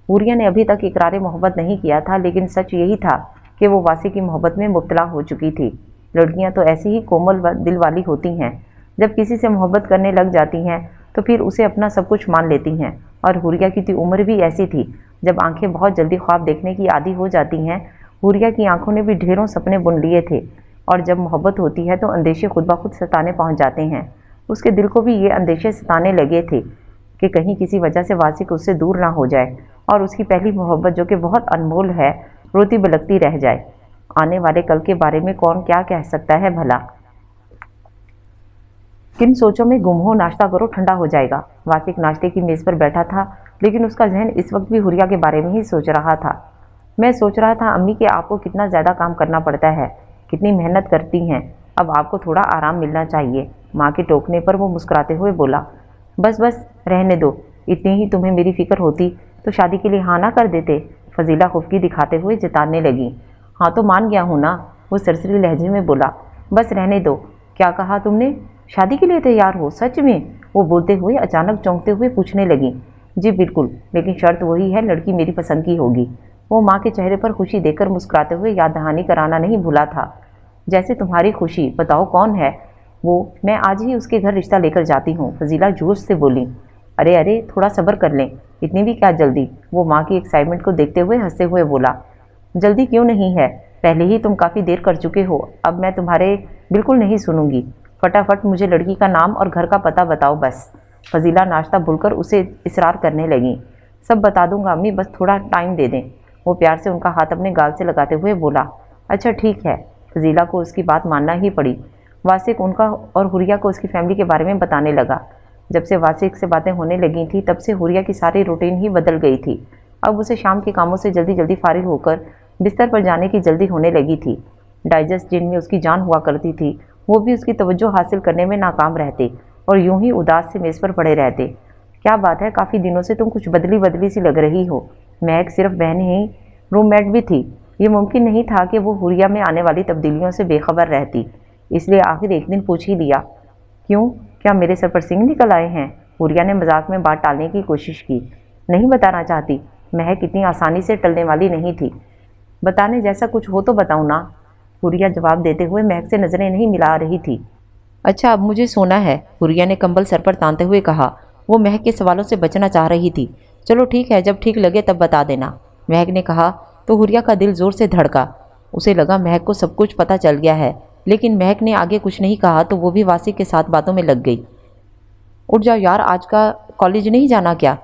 حوریہ نے ابھی تک اقرار محبت نہیں کیا تھا، لیکن سچ یہی تھا کہ وہ واسق کی محبت میں مبتلا ہو چکی تھی۔ لڑکیاں تو ایسی ہی کومل دل والی ہوتی ہیں، جب کسی سے محبت کرنے لگ جاتی ہیں تو پھر اسے اپنا سب کچھ مان لیتی ہیں، اور حوریہ کی تو عمر بھی ایسی تھی۔ جب آنکھیں بہت جلدی خواب دیکھنے کی عادی ہو جاتی ہیں، حوریہ کی آنکھوں نے بھی ڈھیروں سپنے بن لیے تھے، اور جب محبت ہوتی ہے تو اندیشے خود بخود ستانے پہنچ جاتے ہیں۔ اس کے دل کو بھی یہ اندیشے ستانے لگے تھے کہ کہیں کسی وجہ سے واسق اس سے دور نہ ہو جائے اور اس کی پہلی محبت جو کہ بہت انمول ہے روتی بلکتی رہ جائے۔ آنے والے کل کے بارے میں کون کیا کہہ سکتا ہے بھلا؟ کن سوچوں میں گم ہو، ناشتہ کرو، ٹھنڈا ہو جائے گا۔ واسق ناشتے کی میز پر بیٹھا تھا، لیکن اس کا ذہن اس وقت بھی حوریہ کے بارے میں ہی سوچ رہا تھا۔ میں سوچ رہا تھا امی کہ آپ کو کتنا زیادہ کام کرنا پڑتا ہے، کتنی محنت کرتی ہیں، اب آپ کو تھوڑا آرام ملنا چاہیے۔ ماں کے ٹوکنے پر وہ مسکراتے ہوئے بولا، بس بس رہنے دو، اتنی ہی تمہیں میری فکر ہوتی تو شادی کے لیے ہاں نہ کر دیتے۔ فضیلہ خفگی دکھاتے ہوئے جتانے لگی۔ ہاں تو مان گیا ہوں نا، وہ سرسری لہجے میں بولا۔ بس رہنے دو، کیا کہا تم نے؟ شادی کے لیے تیار ہو؟ سچ میں؟ وہ بولتے ہوئے اچانک چونکتے ہوئے پوچھنے لگی۔ جی بالکل، لیکن شرط وہی ہے، لڑکی میری پسند کی ہوگی۔ وہ ماں کے چہرے پر خوشی دیکھ کر مسکراتے ہوئے یاد دہانی کرانا نہیں بھولا تھا۔ جیسے تمہاری خوشی، بتاؤ کون ہے وہ؟ میں آج ہی اس کے گھر رشتہ لے کر جاتی ہوں، فضیلہ جوش سے بولی۔ ارے ارے، تھوڑا صبر کر لیں، اتنی بھی کیا جلدی؟ وہ ماں کی ایکسائٹمنٹ کو دیکھتے ہوئے ہنستے ہوئے بولا۔ جلدی کیوں نہیں ہے؟ پہلے ہی تم کافی دیر کر چکے ہو، اب میں تمہارے بالکل نہیں سنوں گی۔ فٹافٹ مجھے لڑکی کا نام اور گھر کا پتہ بتاؤ بس۔ فضیلہ ناشتہ بھول کر اسے اصرار کرنے لگی۔ سب بتا دوں گا امی، بس تھوڑا ٹائم دے دیں۔ وہ پیار سے ان کا ہاتھ اپنے گال سے لگاتے ہوئے بولا، اچھا ٹھیک ہے۔ فضیلہ کو اس کی بات ماننا ہی پڑی۔ واسق ان کا اور حوریہ کو اس کی فیملی کے بارے میں بتانے لگا۔ جب سے واسق سے باتیں ہونے لگی تھیں تب سے حوریہ کی ساری روٹین ہی بدل گئی تھی۔ اب اسے شام کے کاموں سے جلدی جلدی فارغ ہو کر بستر پر جانے کی جلدی ہونے لگی تھی۔ ڈائجسٹ جن میں اس کی جان ہوا کرتی تھی وہ بھی اس کی توجہ حاصل کرنے میں ناکام رہتے اور یوں ہی اداس سے میز پر پڑے رہتے۔ کیا بات ہے، کافی دنوں سے تم کچھ بدلی بدلی سی لگ رہی ہو۔ مہک صرف بہن ہی روم میٹ بھی تھی۔ یہ ممکن نہیں تھا کہ وہ حوریہ میں آنے والی تبدیلیوں سے بے خبر رہتی، اس لیے آخر ایک دن پوچھ ہی لیا، کیوں، کیا میرے سر پر سنگ نکل آئے ہیں؟ حوریہ نے مذاق میں بات ٹالنے کی کوشش کی۔ نہیں بتانا چاہتی۔ مہک اتنی آسانی سے ٹلنے والی نہیں تھی۔ بتانے جیسا کچھ ہو تو بتاؤں نا، حوریہ جواب دیتے ہوئے مہک سے نظریں نہیں ملا رہی تھی۔ اچھا اب مجھے سونا ہے، حوریہ نے کمبل سر پر تانتے ہوئے کہا۔ وہ مہک کے سوالوں سے بچنا چاہ رہی تھی۔ چلو ٹھیک ہے، جب ٹھیک لگے تب بتا دینا، مہک نے کہا تو حوریہ کا دل زور سے دھڑکا۔ اسے لگا مہک کو سب کچھ پتہ چل گیا ہے، لیکن مہک نے آگے کچھ نہیں کہا تو وہ بھی واسق کے ساتھ باتوں میں لگ گئی۔ اٹھ جاؤ یار، آج کا کالج نہیں جانا کیا؟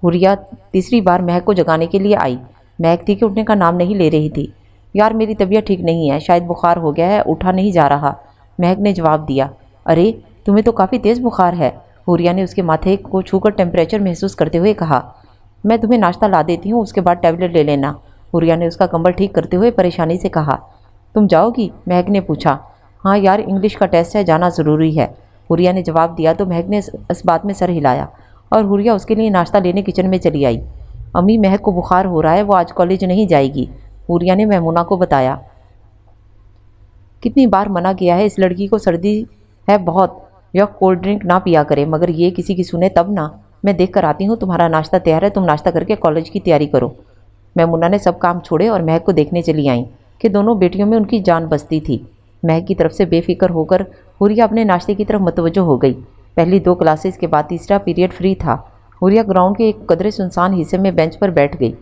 حوریہ تیسری بار مہک کو جگانے کے لیے آئی۔ مہک تھی کہ اٹھنے کا نام نہیں لے رہی تھی۔ یار میری طبیعت ٹھیک نہیں ہے، شاید بخار ہو گیا ہے، اٹھا نہیں جا رہا، مہک نے جواب دیا۔ ارے تمہیں تو کافی تیز بخار ہے، حوریہ نے اس کے ماتھے کو چھو کر ٹیمپریچر محسوس کرتے ہوئے کہا۔ میں تمہیں ناشتہ لا دیتی ہوں، اس کے بعد ٹیبلٹ لے لینا، حوریہ نے اس کا کمبل ٹھیک کرتے ہوئے پریشانی سے کہا۔ تم جاؤ گی؟ مہک نے پوچھا۔ ہاں یار، انگلش کا ٹیسٹ ہے، جانا ضروری ہے، حوریہ نے جواب دیا تو مہک نے اس بات میں سر ہلایا اور حوریہ اس کے لیے ناشتہ لینے کچن میں چلی آئی۔ امی مہک کو بخار ہو رہا ہے، وہ آج کالج نہیں جائے گی، حوریہ نے میمونہ کو بتایا۔ کتنی بار منع کیا ہے، اس لڑکی کو سردی ہے بہت، یا کولڈ ڈرنک نہ پیا کرے، مگر یہ کسی کی سنے تب نہ۔ میں دیکھ کر آتی ہوں، تمہارا ناشتہ تیار ہے، تم ناشتہ کر کے کالج کی تیاری کرو۔ میمونہ نے سب کام چھوڑے اور مہک کو دیکھنے چلی آئیں کہ دونوں بیٹیوں میں ان کی جان بستی تھی۔ مہک کی طرف سے بے فکر ہو کر حوریہ اپنے ناشتے کی طرف متوجہ ہو گئی۔ پہلی 2 کلاسز کے بعد تیسرا پیریڈ فری تھا۔ حوریہ گراؤنڈ کے ایک قدرے سنسان حصے میں بینچ پر بیٹھ گئی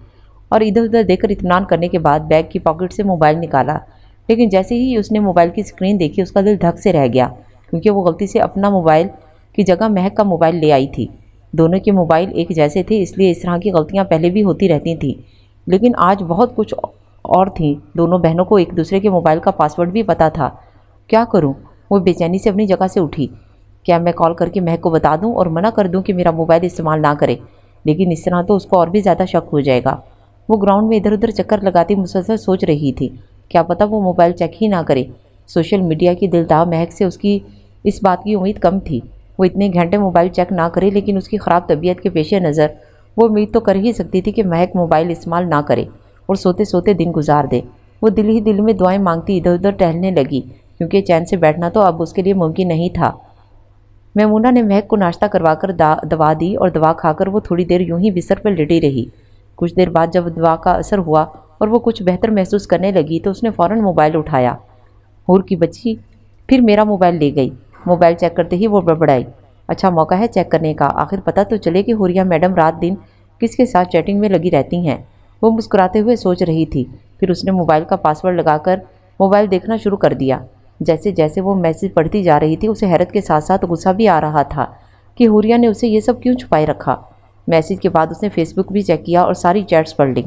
اور ادھر ادھر دیکھ کر اطمینان کرنے کے بعد بیگ کی پاکٹ سے موبائل نکالا، لیکن جیسے ہی اس نے موبائل کی اسکرین دیکھی اس کا دل دھک سے رہ گیا، کیونکہ وہ غلطی سے اپنا موبائل کی جگہ مہک کا موبائل لے آئی تھی۔ دونوں کے موبائل ایک جیسے تھے، اس لیے اس طرح کی غلطیاں پہلے بھی ہوتی رہتی تھیں، لیکن آج بہت کچھ اور تھیں۔ دونوں بہنوں کو ایک دوسرے کے موبائل کا پاسورڈ بھی پتہ تھا۔ کیا کروں؟ وہ بے چینی سے اپنی جگہ سے اٹھی۔ کیا میں کال کر کے مہک کو بتا دوں اور منع کر دوں کہ میرا موبائل استعمال نہ کرے؟ لیکن اس طرح تو اس کو اور بھی زیادہ شک ہو جائے گا۔ وہ گراؤنڈ میں ادھر ادھر چکر لگاتی مسلسل سوچ رہی تھی، کیا پتہ وہ موبائل چیک ہی نہ کرے۔ سوشل میڈیا کی دلداغ مہک سے اس کی اس بات کی امید کم تھی۔ وہ اتنے گھنٹے موبائل چیک نہ کرے، لیکن اس کی خراب طبیعت کے پیش نظر وہ امید تو کر ہی سکتی تھی کہ مہک موبائل استعمال نہ کرے اور سوتے سوتے دن گزار دے۔ وہ دل ہی دل میں دعائیں مانگتی ادھر ادھر ٹہلنے لگی، کیونکہ چین سے بیٹھنا تو اب اس کے لیے ممکن نہیں تھا۔ میمونہ نے مہک کو ناشتہ کروا کر دوا دی اور دوا کھا کر وہ تھوڑی دیر یوں ہی بستر پر لیٹی رہی۔ کچھ دیر بعد جب دوا کا اثر ہوا اور وہ کچھ بہتر محسوس کرنے لگی تو اس نے فوراً موبائل اٹھایا۔ حور کی بچی پھر میرا موبائل لے گئی۔ موبائل چیک کرتے ہی وہ بڑبڑائی، اچھا موقع ہے چیک کرنے کا، آخر پتہ تو چلے کہ حوریہ میڈم رات دن کس کے ساتھ چیٹنگ میں لگی رہتی ہیں۔ وہ مسکراتے ہوئے سوچ رہی تھی، پھر اس نے موبائل کا پاسورڈ لگا کر موبائل دیکھنا شروع کر دیا۔ جیسے جیسے وہ میسج پڑھتی جا رہی تھی اسے حیرت کے ساتھ ساتھ غصہ بھی آ رہا تھا کہ حوریہ نے اسے یہ سب کیوں چھپائے رکھا۔ میسج کے بعد اس نے فیس بک بھی چیک کیا اور ساری چیٹس پڑھ لیں۔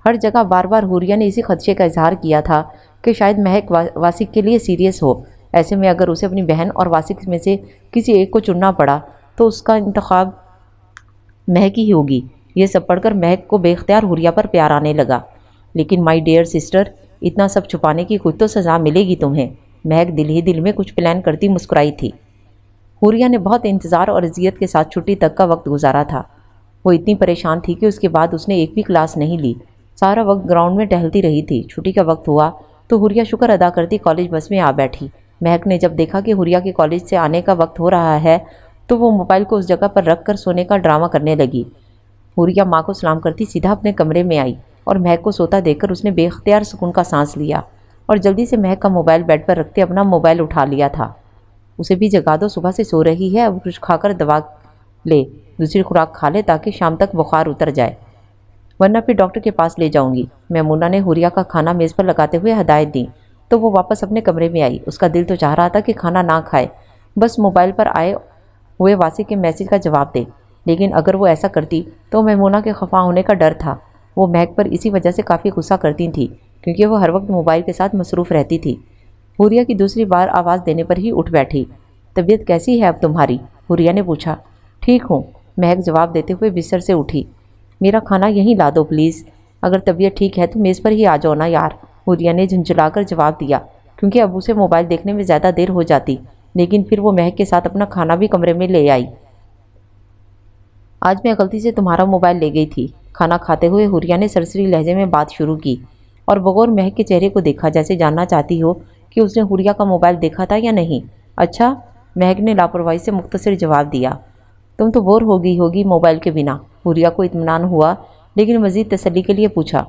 ہر جگہ بار بار حوریہ نے اسی خدشے کا اظہار کیا تھا کہ شاید مہک واسق کے لیے سیریس ہو۔ ایسے میں اگر اسے اپنی بہن اور واسق میں سے کسی ایک کو چننا پڑا تو اس کا انتخاب مہک ہی ہوگی۔ یہ سب پڑھ کر مہک کو بے اختیار حوریہ پر پیار آنے لگا۔ لیکن مائی ڈیئر سسٹر، اتنا سب چھپانے کی کچھ تو سزا ملے گی تمہیں، مہک دل ہی دل میں کچھ پلان کرتی مسکرائی تھی۔ حوریہ نے بہت انتظار اور اذیت کے ساتھ چھٹی تک کا وقت گزارا تھا۔ وہ اتنی پریشان تھی کہ اس کے بعد اس نے ایک بھی کلاس نہیں لی، سارا وقت گراؤنڈ میں ٹہلتی رہی تھی۔ چھٹی کا وقت ہوا تو حوریہ شکر ادا کرتی کالج بس میں آ بیٹھی۔ مہک نے جب دیکھا کہ حوریہ کے کالج سے آنے کا وقت ہو رہا ہے تو وہ موبائل کو اس جگہ پر رکھ کر سونے کا ڈرامہ کرنے لگی۔ حوریہ ماں کو سلام کرتی سیدھا اپنے کمرے میں آئی اور مہک کو سوتا دیکھ کر اس نے بے اختیار سکون کا سانس لیا اور جلدی سے مہک کا موبائل بیڈ پر رکھتے اپنا موبائل اٹھا لیا تھا۔ اسے بھی جگا دو، صبح سے سو رہی ہے، اب کچھ کھا کر دوا لے، دوسری خوراک کھا لے تاکہ شام تک بخار اتر جائے، ورنہ پھر ڈاکٹر کے پاس لے جاؤں گی۔ میمونہ نے حوریہ کا کھانا میز پر لگاتے ہوئے ہدایت دی تو وہ واپس اپنے کمرے میں آئی۔ اس کا دل تو چاہ رہا تھا کہ کھانا نہ کھائے، بس موبائل پر آئے ہوئے واسق کے میسج کا جواب دے، لیکن اگر وہ ایسا کرتی تو میمونہ کے خفا ہونے کا ڈر تھا۔ وہ مہک پر اسی وجہ سے کافی غصہ کرتی تھیں کیونکہ وہ ہر وقت موبائل کے ساتھ مصروف رہتی تھی۔ حوریہ کی دوسری بار آواز دینے پر ہی اٹھ بیٹھی۔ طبیعت کیسی ہے اب تمہاری؟ حوریہ نے پوچھا۔ ٹھیک ہوں، مہک جواب دیتے ہوئے بستر سے اٹھی۔ میرا کھانا یہیں لا دو پلیز۔ اگر طبیعت ٹھیک ہے تو میز پر ہی آ جاؤ نا یار، حوریہ نے جھنجھلا کر جواب دیا کیونکہ ابو سے موبائل دیکھنے میں زیادہ دیر ہو جاتی، لیکن پھر وہ مہک کے ساتھ اپنا کھانا بھی کمرے میں لے آئی۔ آج میں غلطی سے تمہارا موبائل لے گئی تھی، کھانا کھاتے ہوئے حوریہ نے سرسری لہجے میں بات شروع کی اور بغور مہک کے چہرے کو دیکھا جیسے جاننا چاہتی ہو کہ اس نے حوریہ کا موبائل دیکھا تھا یا نہیں۔ اچھا، مہک نے لاپرواہی سے مختصر جواب دیا۔ تم تو بور ہو گئی ہوگی موبائل کے بنا۔ حوریہ کو اطمینان ہوا لیکن مزید تسلی کے لیے پوچھا۔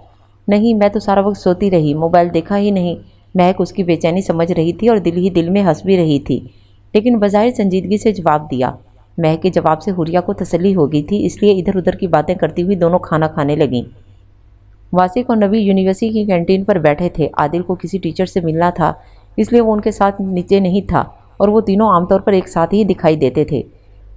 نہیں، میں تو سارا وقت سوتی رہی، موبائل دیکھا ہی نہیں۔ مہک اس کی بے چینی سمجھ رہی تھی اور دل ہی دل میں ہنس بھی رہی تھی، لیکن بظاہر سنجیدگی سے جواب دیا۔ مہک کے جواب سے حوریہ کو تسلی ہو گئی تھی، اس لیے ادھر ادھر کی باتیں کرتی ہوئی دونوں کھانا کھانے لگیں۔ واسق اور نوی یونیورسٹی کی کینٹین پر بیٹھے تھے۔ عادل کو کسی ٹیچر سے ملنا تھا، اس لیے وہ ان کے ساتھ نیچے نہیں تھا اور وہ تینوں عام طور پر ایک ساتھ ہی دکھائی دیتے تھے۔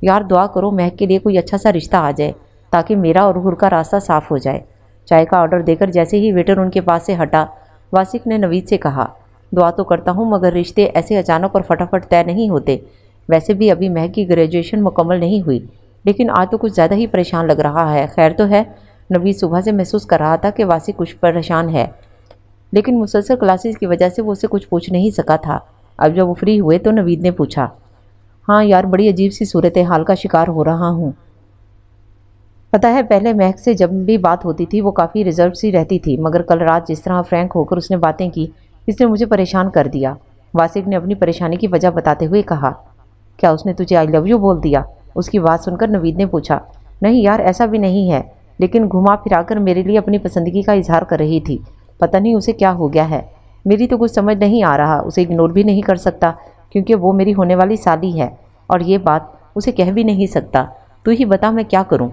یار دعا کرو مہک کے لیے کوئی اچھا سا رشتہ آ جائے تاکہ میرا اور حور کا راستہ صاف ہو جائے۔ چائے کا آرڈر دے کر جیسے ہی ویٹر ان کے پاس سے ہٹا، واسق نے نوید سے کہا، دعا تو کرتا ہوں مگر رشتے ایسے اچانک اور فٹافٹ طے نہیں ہوتے۔ ویسے بھی ابھی مہک کی گریجویشن مکمل نہیں ہوئی، لیکن آج تو کچھ زیادہ ہی پریشان لگ رہا ہے۔ خیر تو ہے؟ نوید صبح سے محسوس کر رہا تھا کہ واسق کچھ پریشان ہے، لیکن مسلسل کلاسز کی وجہ سے وہ اسے کچھ پوچھ نہیں سکا تھا۔ اب جب وہ فری ہوئے تو نوید نے پوچھا، ہاں یار بڑی عجیب سی صورتحال کا شکار ہو رہا ہوں۔ پتہ ہے پہلے مہک سے جب بھی بات ہوتی تھی وہ کافی ریزرو سی رہتی تھی، مگر کل رات جس طرح فرینک ہو کر اس نے باتیں کی، اس نے مجھے پریشان کر دیا۔ واسق نے اپنی پریشانی کی وجہ بتاتے ہوئے کہا، کیا اس نے تجھے آئی لو یو بول دیا؟ اس کی بات سن کر نوید نے پوچھا۔ نہیں یار ایسا بھی نہیں ہے، لیکن گھما پھرا کر میرے لیے اپنی پسندگی کا اظہار کر رہی تھی۔ پتہ نہیں اسے کیا ہو گیا ہے، میری تو کچھ سمجھ نہیں آ رہا۔ اسے اگنور بھی نہیں کر سکتا کیونکہ وہ میری ہونے والی سالی ہے، اور یہ بات اسے کہہ بھی نہیں سکتا۔ تو ہی بتا میں کیا کروں؟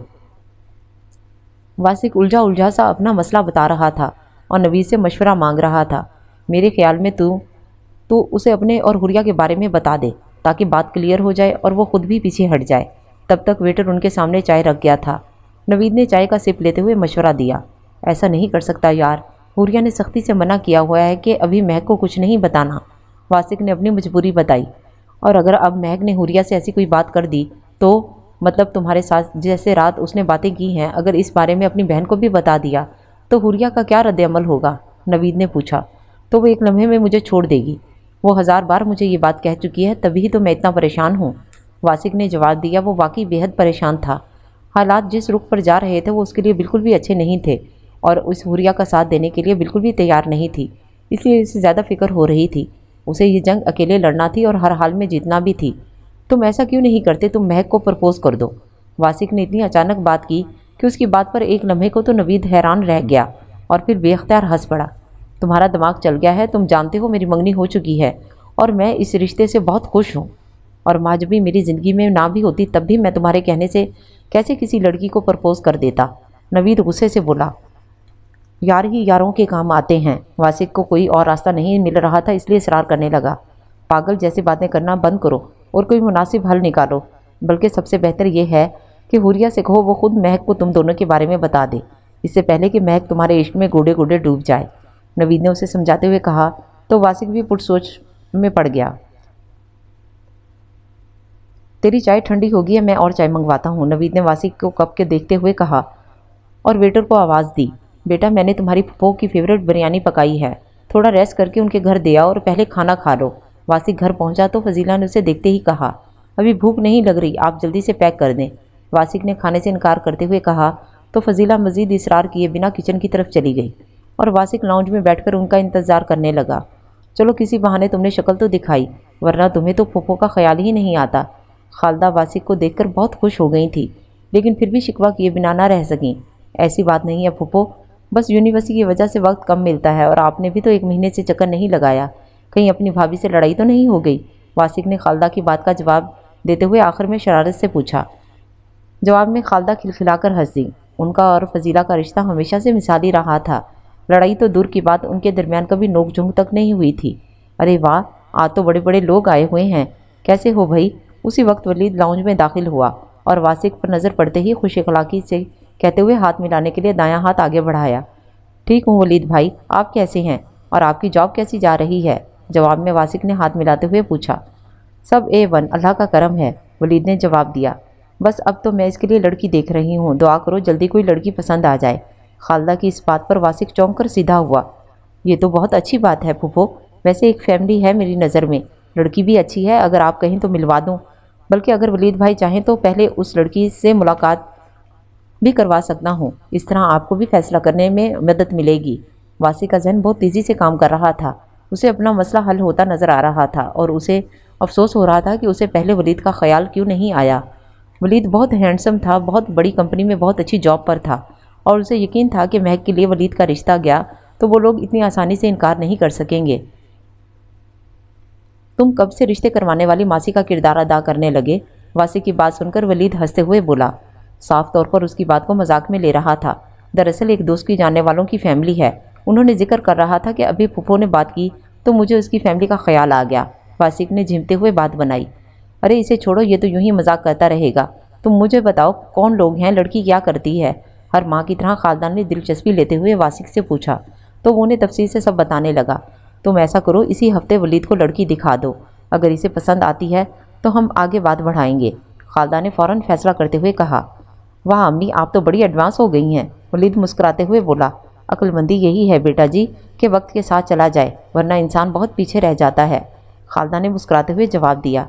واسق الجھا سا اپنا مسئلہ بتا رہا تھا اور نوید سے مشورہ مانگ رہا تھا۔ میرے خیال میں تو اسے اپنے اور حوریہ کے بارے میں بتا دے تاکہ بات کلیئر ہو جائے اور وہ خود بھی پیچھے ہٹ جائے۔ تب تک ویٹر ان کے سامنے چائے رکھ گیا تھا۔ نوید نے چائے کا سپ لیتے ہوئے مشورہ دیا، ایسا نہیں کر سکتا یار، حوریہ نے سختی سے منع کیا ہوا ہے کہ ابھی مہک کو کچھ نہیں بتانا۔ واسق نے اپنی مجبوری بتائی، اور اگر اب مہک نے حوریہ سے ایسی کوئی بات کر دی تو مطلب تمہارے ساتھ جیسے رات اس نے باتیں کی ہیں، اگر اس بارے میں اپنی بہن کو بھی بتا دیا تو حوریہ کا کیا رد عمل ہوگا؟ نوید نے پوچھا۔ تو وہ ایک لمحے میں مجھے چھوڑ دے گی، وہ 1000 بار مجھے یہ بات کہہ چکی ہے، تبھی تو میں اتنا پریشان ہوں۔ واسق نے جواب دیا۔ وہ واقعی بے حد پریشان تھا۔ حالات جس رخ پر جا رہے تھے وہ اس کے لیے بالکل بھی اچھے نہیں تھے، اور اس حوریہ کا ساتھ دینے کے لیے بالکل بھی تیار نہیں تھی، اس لیے اسے زیادہ فکر ہو رہی تھی۔ اسے یہ جنگ اکیلے لڑنا تھی اور ہر حال میں جیتنا بھی تھی۔ تم ایسا کیوں نہیں کرتے، تم مہک کو پرپوز کر دو۔ واسق نے اتنی اچانک بات کی کہ اس کی بات پر ایک لمحے کو تو نوید حیران رہ گیا اور پھر بے اختیار ہنس پڑا۔ تمہارا دماغ چل گیا ہے، تم جانتے ہو میری منگنی ہو چکی ہے اور میں اس رشتے سے بہت خوش ہوں، اور ماں جب بھی میری زندگی میں نہ بھی ہوتی تب بھی میں تمہارے کہنے سے کیسے کسی لڑکی کو پرپوز کر دیتا۔ نوید غصے سے بولا۔ یار ہی یاروں کے کام آتے ہیں۔ واسق کو کوئی اور راستہ نہیں مل رہا تھا، اس لیے اصرار کرنے لگا، پاگل جیسی باتیں کرنا بند کرو اور کوئی مناسب حل نکالو۔ بلکہ سب سے بہتر یہ ہے کہ حوریہ سے کہو وہ خود مہک کو تم دونوں کے بارے میں بتا دے، اس سے پہلے کہ مہک تمہارے عشق میں گوڑے گوڑے ڈوب جائے۔ نوید نے اسے سمجھاتے ہوئے کہا تو واسق بھی پٹ سوچ میں پڑ گیا۔ تیری چائے ٹھنڈی ہوگی ہے، میں اور چائے منگواتا ہوں، نوید نے واسق کو کپ کے دیکھتے ہوئے کہا اور ویٹر کو آواز دی۔ بیٹا میں نے تمہاری پھپھو کی فیورٹ بریانی پکائی ہے، تھوڑا ریسٹ کر کے ان کے گھر دے آؤ اور پہلے کھانا کھا لو۔ واسق گھر پہنچا تو فضیلہ نے اسے دیکھتے ہی کہا، ابھی بھوک نہیں لگ رہی، آپ جلدی سے پیک کر دیں۔ واسق نے کھانے سے انکار کرتے ہوئے کہا تو فضیلہ مزید اصرار کیے بنا کچن کی طرف چلی گئی اور واسق لاؤنج میں بیٹھ کر ان کا انتظار کرنے لگا۔ چلو کسی بہانے تم نے شکل تو دکھائی، ورنہ تمہیں تو پھپھو کا خیال ہی نہیں آتا۔ خالدہ واسق کو دیکھ کر بہت خوش ہو گئی تھی، لیکن پھر بھی شکوہ کیے بنا نہ رہ سکیں۔ ایسی بات نہیں ہے پھپھو، بس یونیورسٹی کی وجہ سے وقت کم ملتا ہے، اور آپ نے بھی تو 1 مہینے سے چکر نہیں لگایا، کہیں اپنی بھابھی سے لڑائی تو نہیں ہو گئی؟ واسق نے خالدہ کی بات کا جواب دیتے ہوئے آخر میں شرارت سے پوچھا۔ جواب میں خالدہ کھلکھلا کر ہنس دی۔ ان کا اور فضیلہ کا رشتہ ہمیشہ سے مثالی رہا تھا، لڑائی تو دور کی بات ان کے درمیان کبھی نوک جھونک تک نہیں ہوئی تھی۔ ارے واہ، آج تو بڑے بڑے لوگ آئے ہوئے ہیں، کیسے ہو بھائی؟ اسی وقت ولید لاؤنج میں داخل ہوا اور واسق پر نظر پڑتے ہی خوش اخلاقی سے कहते हुए हाथ मिलाने के लिए दायां हाथ आगे बढ़ाया। ठीक हूँ वलीद भाई, आप कैसे हैं और आपकी जॉब कैसी जा रही है? जवाब में वासिक ने हाथ मिलाते हुए पूछा। सब A1, अल्लाह का करम है, वलीद ने जवाब दिया। बस अब तो मैं इसके लिए लड़की देख रही हूँ, दुआ करो जल्दी कोई लड़की पसंद आ जाए। खालदा की इस बात पर वासिक चौंक कर सीधा हुआ। ये तो बहुत अच्छी बात है फूफो, वैसे एक फैमिली है मेरी नज़र में, लड़की भी अच्छी है, अगर आप कहें तो मिलवा दूँ। बल्कि अगर वलीद भाई चाहें तो पहले उस लड़की से मुलाकात भी करवा सकता हूँ, इस तरह आपको भी फैसला करने में मदद मिलेगी। वासिक का जहन बहुत तेज़ी से काम कर रहा था। उसे अपना मसला हल होता नज़र आ रहा था और उसे अफसोस हो रहा था कि उसे पहले वलीद का ख्याल क्यों नहीं आया। वलीद बहुत हैंडसम था, बहुत बड़ी कंपनी में बहुत अच्छी जॉब पर था और उसे यकीन था कि महक के लिए वलीद का रिश्ता गया तो वो लोग इतनी आसानी से इनकार नहीं कर सकेंगे। तुम कब से रिश्ते करवाने वाली मासी का किरदार अदा करने लगे? वासिक की बात सुनकर वलीद हंसते हुए बोला। साफ तौर पर उसकी बात को मजाक में ले रहा था। दरअसल एक दोस्त की जानने वालों की फैमिली है, उन्होंने जिक्र कर रहा था कि अभी फूफो ने बात की तो मुझे उसकी फैमिली का ख्याल आ गया। वासिक ने झिमते हुए बात बनाई। अरे इसे छोड़ो, ये तो यूं ही मजाक करता रहेगा। तुम मुझे बताओ कौन लोग हैं, लड़की क्या करती है? हर माँ की तरह खालदान ने दिलचस्पी लेते हुए वासिक से पूछा तो वो उन्हें तफसील से सब बताने लगा। तुम ऐसा करो, इसी हफ्ते वलीद को लड़की दिखा दो, अगर इसे पसंद आती है तो हम आगे बात बढ़ाएंगे। खालदा ने फ़ौरन फैसला करते हुए कहा। वाह अम्मी, आप तो बड़ी एडवांस हो गई हैं, वलीद मुस्कुराते हुए बोला। अक्लमंदी यही है बेटा जी कि वक्त के साथ चला जाए, वरना इंसान बहुत पीछे रह जाता है। खालदा ने मुस्कुराते हुए जवाब दिया।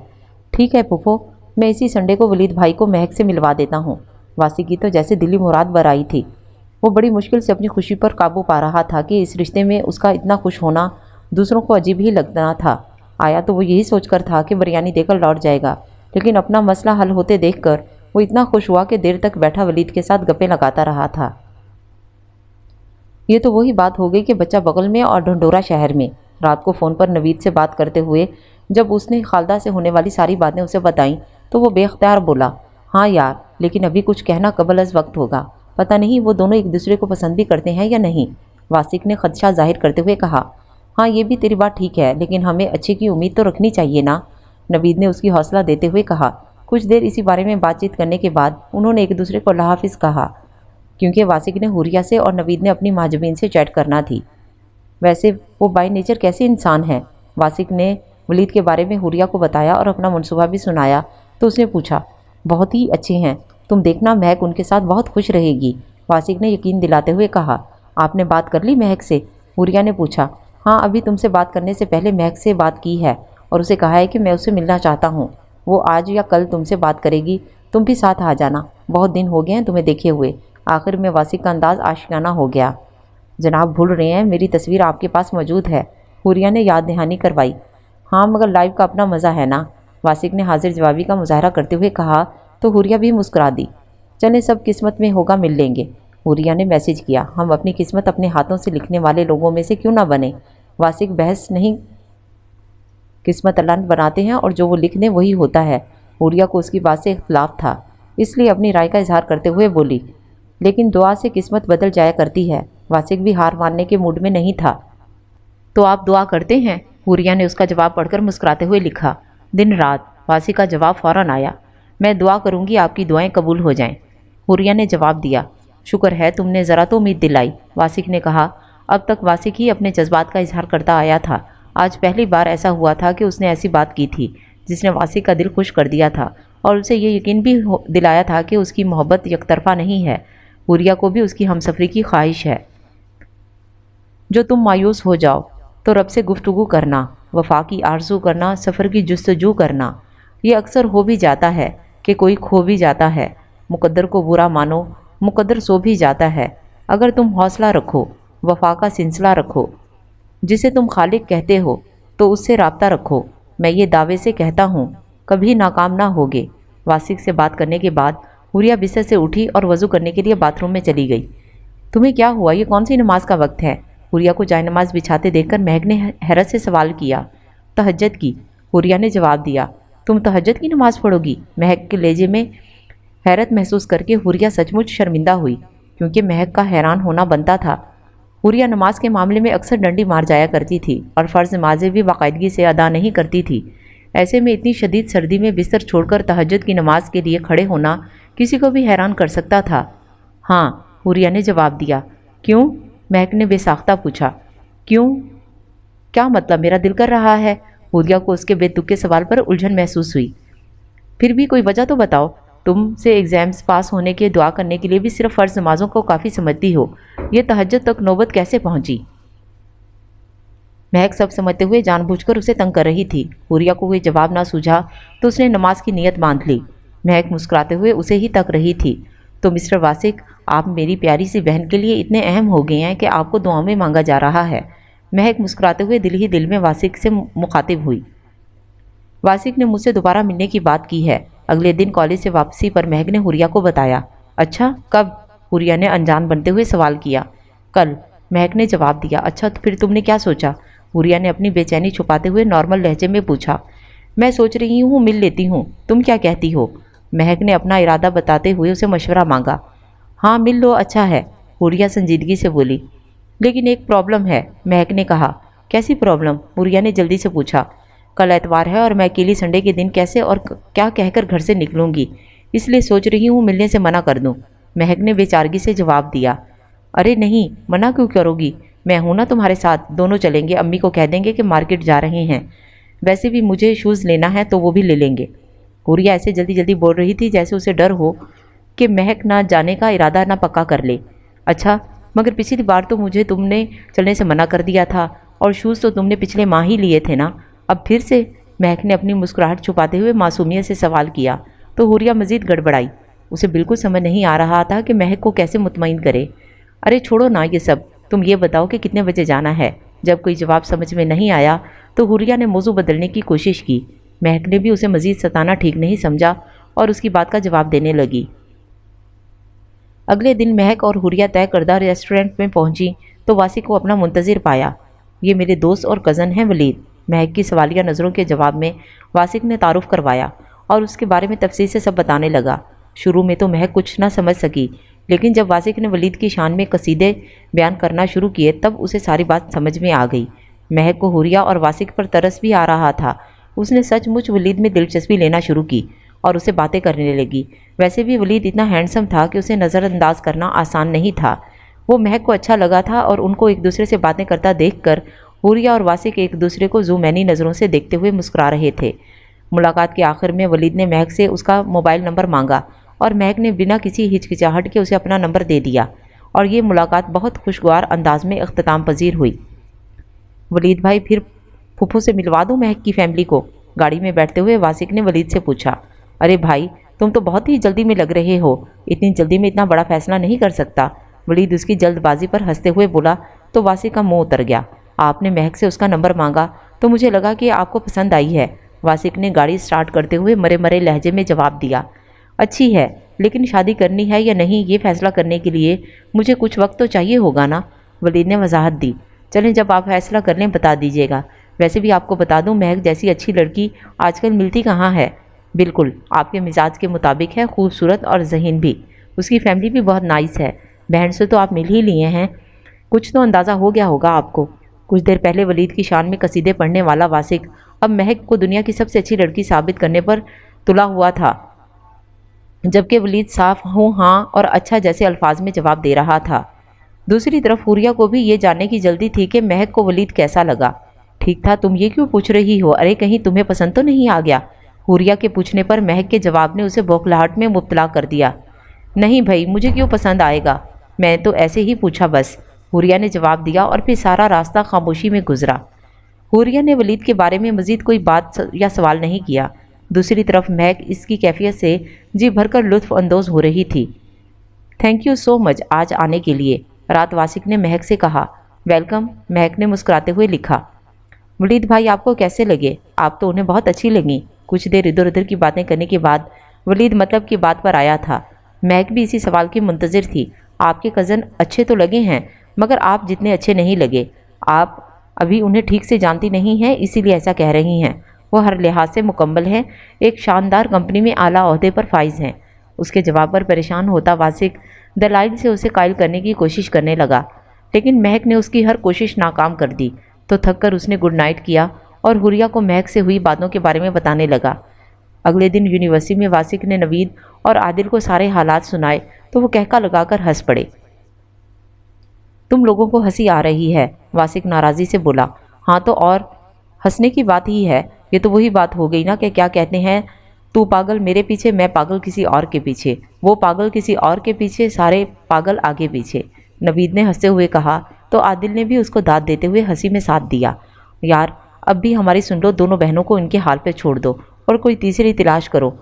ठीक है फूफो, मैं इसी संडे को वलीद भाई को महक से मिलवा देता हूँ। वासी की तो जैसे दिली मुराद बर आई थी। वो बड़ी मुश्किल से अपनी खुशी पर काबू पा रहा था कि इस रिश्ते में उसका इतना खुश होना दूसरों को अजीब ही लगना था। आया तो वो यही सोचकर था कि बिरयानी देकर लौट जाएगा, लेकिन अपना मसला हल होते देखकर वो इतना खुश हुआ कि देर तक बैठा वलीद के साथ गप्पे लगाता रहा था। ये तो वही बात हो गई कि बच्चा बगल में और ढंढोरा शहर में। रात को फ़ोन पर नवीद से बात करते हुए जब उसने खालदा से होने वाली सारी बातें उसे बताईं तो वो बेख्तियार बोला, हाँ यार, लेकिन अभी कुछ कहना कबल अज़ वक्त होगा। पता नहीं वो दोनों एक दूसरे को पसंद भी करते हैं या नहीं। वासिक ने खदशा जाहिर करते हुए कहा। हाँ ये भी तेरी बात ठीक है, लेकिन हमें अच्छे की उम्मीद तो रखनी चाहिए ना, नवीद ने उसकी हौसला देते हुए कहा। कुछ देर इसी बारे में बातचीत करने के बाद उन्होंने एक दूसरे को अल्लाह हाफिज़ कहा, क्योंकि वासिक ने हुरिया से और नवीद ने अपनी माजबीन से चैट करना थी। वैसे वो बाई नेचर कैसे इंसान है? वासिक ने वलीद के बारे में हुरिया को बताया और अपना मनसूबा भी सुनाया तो उसने पूछा। बहुत ही अच्छे हैं, तुम देखना महक उनके साथ बहुत खुश रहेगी, वासिक ने यकीन दिलाते हुए कहा। आपने बात कर ली महक से? हुरिया ने पूछा। हाँ, अभी तुमसे बात करने से पहले महक से बात की है और उसे कहा है कि मैं उससे मिलना चाहता हूँ। वो आज या कल तुमसे बात करेगी, तुम भी साथ आ जाना, बहुत दिन हो गए हैं तुम्हें देखे हुए। आखिर में वासिक का अंदाज़ आशिकाना हो गया। जनाब भूल रहे हैं, मेरी तस्वीर आपके पास मौजूद है, हुरिया ने याद दहानी करवाई। हाँ मगर लाइव का अपना मज़ा है ना, वासिक ने हाजिर जवाबी का मुजाहरा करते हुए कहा तो हुरिया भी मुस्कुरा दी। चलें, सब किस्मत में होगा मिल लेंगे, हुरिया ने मैसेज किया। हम अपनी किस्मत अपने हाथों से लिखने वाले लोगों में से क्यों ना बने? वासिक बहस नहीं, किस्मत अल्लाह बनाते हैं और जो वो लिख दें वही होता है। हुरिया को उसकी बात से इख्तलाफ था, इसलिए अपनी राय का इजहार करते हुए बोली। लेकिन दुआ से किस्मत बदल जाया करती है। वासिक भी हार मानने के मूड में नहीं था। तो आप दुआ करते हैं? हुरिया ने उसका जवाब पढ़कर मुस्कुराते हुए लिखा। दिन रात, वासिक का जवाब फ़ौरन आया। मैं दुआ करूंगी आपकी दुआएं कबूल हो जाएं, हुरिया ने जवाब दिया। शुक्र है, तुमने ज़रा तो उम्मीद दिलाई, वासिक ने कहा। अब तक वासिक ही अपने जज्बात का इजहार करता आया था। आज पहली बार ऐसा हुआ था कि उसने ऐसी बात की थी जिसने वासिक का दिल खुश कर दिया था और उसे ये यकीन भी दिलाया था कि उसकी मोहब्बत यकतरफा नहीं है। हुरिया को भी उसकी हमसफरी की ख्वाहिश है। जो तुम मायूस हो जाओ तो रब से गुफ्तगू करना, वफा की आरज़ू करना, सफ़र की जुस्तजू करना। ये अक्सर हो भी जाता है कि कोई खो भी जाता है। मुकद्दर को बुरा मानो, मुकद्दर सो भी जाता है। अगर तुम हौसला रखो, वफा का सिलसिला रखो, जिसे तुम खालिक कहते हो, तो उससे राब्ता रखो। मैं ये दावे से कहता हूँ कभी नाकाम ना होगे। वासिक से बात करने के बाद हुरिया बिस्तर से उठी और वज़ू करने के लिए बाथरूम में चली गई। तुम्हें क्या हुआ? ये कौन सी नमाज का वक्त है? हुरिया को जाए नमाज बिछाते देखकर महक ने हैरत से सवाल किया। तहज्जुद की, हुरिया ने जवाब दिया। तुम तहज्जुद की नमाज़ पढ़ोगी? महक के लहजे में हैरत महसूस करके हुरिया सचमुच शर्मिंदा हुई, क्योंकि महक का हैरान होना बनता था। हुरिया नमाज के मामले में अक्सर डंडी मार जाया करती थी और फ़र्ज़ नमाज़ें भी बाकायदगी से अदा नहीं करती थी। ऐसे में इतनी शदीद सर्दी में बिस्तर छोड़कर तहज्जुद की नमाज के लिए खड़े होना किसी को भी हैरान कर सकता था। हाँ, हुरिया ने जवाब दिया। क्यों? महक ने बेसाख्ता पूछा। क्यों? क्या मतलब? मेरा दिल कर रहा है। हुरिया को उसके बेतुके के सवाल पर उलझन महसूस हुई। फिर भी कोई वजह तो बताओ। तुमसे एग्जाम्स पास होने के दुआ करने के लिए भी सिर्फ फ़र्ज नमाजों को काफ़ी समझती हो, ये तहज्जुद तक नौबत कैसे पहुंची? महक सब समझते हुए जानबूझकर उसे तंग कर रही थी। हुरिया को कोई जवाब ना सूझा तो उसने नमाज की नीयत बांध ली। महक मुस्कुराते हुए उसे ही तक रही थी। तो मिस्टर वासिक, आप मेरी प्यारी सी बहन के लिए इतने अहम हो गए हैं कि आपको दुआ में मांगा जा रहा है। महक मुस्कुराते हुए दिल ही दिल में वासिक से मुखातिब हुई। वासिक ने मुझसे दोबारा मिलने की बात की है। अगले दिन कॉलेज से वापसी पर महक ने हुरिया को बताया। अच्छा, कब? हुरिया ने अनजान बनते हुए सवाल किया। कल, महक ने जवाब दिया। अच्छा, तो फिर तुमने क्या सोचा? हुरिया ने अपनी बेचैनी छुपाते हुए नॉर्मल लहजे में पूछा। मैं सोच रही हूँ मिल लेती हूँ, तुम क्या कहती हो? महक ने अपना इरादा बताते हुए उसे मशवरा मांगा। हाँ, मिल लो, अच्छा है, हुरिया संजीदगी से बोली। लेकिन एक प्रॉब्लम है, महक ने कहा। कैसी प्रॉब्लम? हुरिया ने जल्दी से पूछा। कल एतवार है और मैं अकेली संडे के दिन कैसे और क्या कहकर घर से निकलूंगी, इसलिए सोच रही हूँ मिलने से मना कर दूँ। महक ने बेचारगी से जवाब दिया। अरे नहीं, मना क्यों करोगी? मैं हूं ना तुम्हारे साथ, दोनों चलेंगे। अम्मी को कह देंगे कि मार्केट जा रहे हैं। वैसे भी मुझे शूज़ लेना है तो वो भी ले लेंगे। हुरिया ऐसे जल्दी जल्दी बोल रही थी जैसे उसे डर हो कि महक ना जाने का इरादा ना पक्का कर ले। अच्छा, मगर पिछली बार तो मुझे तुमने चलने से मना कर दिया था और शूज़ तो तुमने पिछले माह ही लिए थे ना, अब फिर से? महक ने अपनी मुस्कुराहट छुपाते हुए मासूमियत से सवाल किया। तो हुरिया मज़ीद गड़बड़ाई। उसे बिल्कुल समझ नहीं आ रहा था कि महक को कैसे मुतमईन करे। अरे छोड़ो ना ये सब, तुम ये बताओ कि कितने बजे जाना है। जब कोई जवाब समझ में नहीं आया तो हुरिया ने मौजू बदलने की कोशिश की। महक ने भी उसे मज़ीद सताना ठीक नहीं समझा और उसकी बात का जवाब देने लगी। अगले दिन महक और हुरिया तय करदा रेस्टोरेंट में पहुंची तो वासी को अपना मुंतज़िर पाया। ये मेरे दोस्त और कज़न हैं वलीद। महक की सवालिया नज़रों के जवाब में वासिक ने तारुफ करवाया और उसके बारे में तफसील से सब बताने लगा। शुरू में तो महक कुछ ना समझ सकी, लेकिन जब वासिक ने वलीद की शान में कसीदे बयान करना शुरू किए तब उसे सारी बात समझ में आ गई। महक को हुरिया और वासिक पर तरस भी आ रहा था। उसने सचमुच वलीद में दिलचस्पी लेना शुरू की और उसे बातें करने लगी। वैसे भी वलीद इतना हैंडसम था कि उसे नज़रअंदाज करना आसान नहीं था। वो महक को अच्छा लगा था और उनको एक दूसरे से बातें करता देखकर हुरिया और वासिक एक दूसरे को ज़ूमैनी नज़रों से देखते हुए मुस्कुरा रहे थे। मुलाकात के आखिर में वलीद ने महक से उसका मोबाइल नंबर मांगा और महक ने बिना किसी हिचकिचाहट के उसे अपना नंबर दे दिया और ये मुलाकात बहुत खुशगवार अंदाज में अख्ताम पजीर हुई। वलीद भाई, फिर फूफू से मिलवा दूँ महक की फैमिली को? गाड़ी में बैठते हुए वासिक ने वलीद से पूछा। अरे भाई, तुम तो बहुत ही जल्दी में लग रहे हो, इतनी जल्दी में इतना बड़ा फैसला नहीं कर सकता। वलीद उसकी जल्दबाजी पर हंसते हुए बोला तो वासिक का मुंह उतर गया। आपने महक से उसका नंबर मांगा तो मुझे लगा कि आपको पसंद आई है। वासिक ने गाड़ी स्टार्ट करते हुए मरे मरे लहजे में जवाब दिया। अच्छी है, लेकिन शादी करनी है या नहीं ये फैसला करने के लिए मुझे कुछ वक्त तो चाहिए होगा ना। वलीद ने वजाहत दी। चलें, जब आप फैसला कर लें बता दीजिएगा। वैसे भी आपको बता दूं, महक जैसी अच्छी लड़की आजकल मिलती कहाँ है। बिल्कुल आपके मिजाज के मुताबिक है, खूबसूरत और ज़हीन भी। उसकी फैमिली भी बहुत नाइस है। बहन से तो आप मिल ही लिए हैं, कुछ तो अंदाज़ा हो गया होगा आपको। कुछ देर पहले वलीद की शान में कसीदे पढ़ने वाला वासिक अब महक को दुनिया की सबसे अच्छी लड़की साबित करने पर तुला हुआ था, जबकि वलीद साफ हूँ हाँ और अच्छा जैसे अल्फाज में जवाब दे रहा था। दूसरी तरफ हुरिया को भी ये जानने की जल्दी थी कि महक को वलीद कैसा लगा। ठीक था, तुम ये क्यों पूछ रही हो? अरे कहीं तुम्हें पसंद तो नहीं आ गया? हुरिया के पूछने पर महक के जवाब ने उसे बौखलाहट में मुब्तला कर दिया। नहीं भाई, मुझे क्यों पसंद आएगा, मैं तो ऐसे ही पूछा बस, हुरिया ने जवाब दिया और फिर सारा रास्ता खामोशी में गुजरा। हुरिया ने वलीद के बारे में मज़ीद कोई बात या सवाल नहीं किया। दूसरी तरफ महक इसकी कैफियत से जी भरकर लुत्फ़ अंदोज़ हो रही थी। थैंक यू सो मच आज आने के लिए, रात वासिक ने महक से कहा। वेलकम, महक ने मुस्कुराते हुए लिखा। वलीद भाई आपको कैसे लगे? आप तो उन्हें बहुत अच्छी लगी। कुछ देर इधर उधर की बातें करने के बाद वलीद मतलब की बात पर आया था। महक भी इसी सवाल की मुंतज़िर थी। आपके कज़न अच्छे तो लगे हैं, मगर आप जितने अच्छे नहीं लगे। आप अभी उन्हें ठीक से जानती नहीं हैं, इसीलिए ऐसा कह रही हैं। वो हर लिहाज से मुकम्मल हैं, एक शानदार कंपनी में आला ओहदे पर फाइज हैं। उसके जवाब पर परेशान होता वासिक दलाइल से उसे कायल करने की कोशिश करने लगा, लेकिन महक ने उसकी हर कोशिश नाकाम कर दी। तो थक कर उसने गुड नाइट किया और हुरिया को महक से हुई बातों के बारे में बताने लगा। अगले दिन यूनिवर्सिटी में वासिक ने नवीद और आदिल को सारे हालात सुनाए तो वो कहका लगाकर हंस पड़े। तुम लोगों को हंसी आ रही है, वासिक नाराज़ी से बोला। हाँ तो और, हंसने की बात ही है। ये तो वही बात हो गई ना कि क्या कहते हैं, तू पागल मेरे पीछे, मैं पागल किसी और के पीछे, वो पागल किसी और के पीछे, सारे पागल आगे पीछे। नवीद ने हंसते हुए कहा तो आदिल ने भी उसको दाद देते हुए हंसी में साथ दिया। यार अब भी हमारी सुन लो, दोनों बहनों को इनके हाल पे छोड़ दो और कोई तीसरी तलाश करो,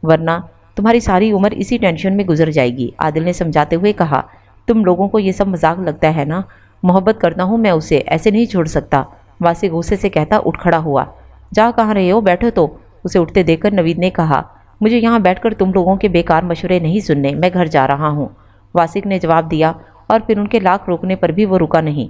वरना तुम्हारी सारी उम्र इसी टेंशन में गुजर जाएगी, आदिल ने समझाते हुए कहा। तुम लोगों को ये सब मजाक लगता है ना, मोहब्बत करता हूँ मैं उसे, ऐसे नहीं छोड़ सकता, वासिक गुस्से से कहता उठ खड़ा हुआ। जा कहाँ रहे हो, बैठो तो, उसे उठते देखकर नवीद ने कहा। मुझे यहाँ बैठकर तुम लोगों के बेकार मशवरे नहीं सुनने, मैं घर जा रहा हूँ, वासिक ने जवाब दिया और फिर उनके लाख रोकने पर भी वो रुका नहीं।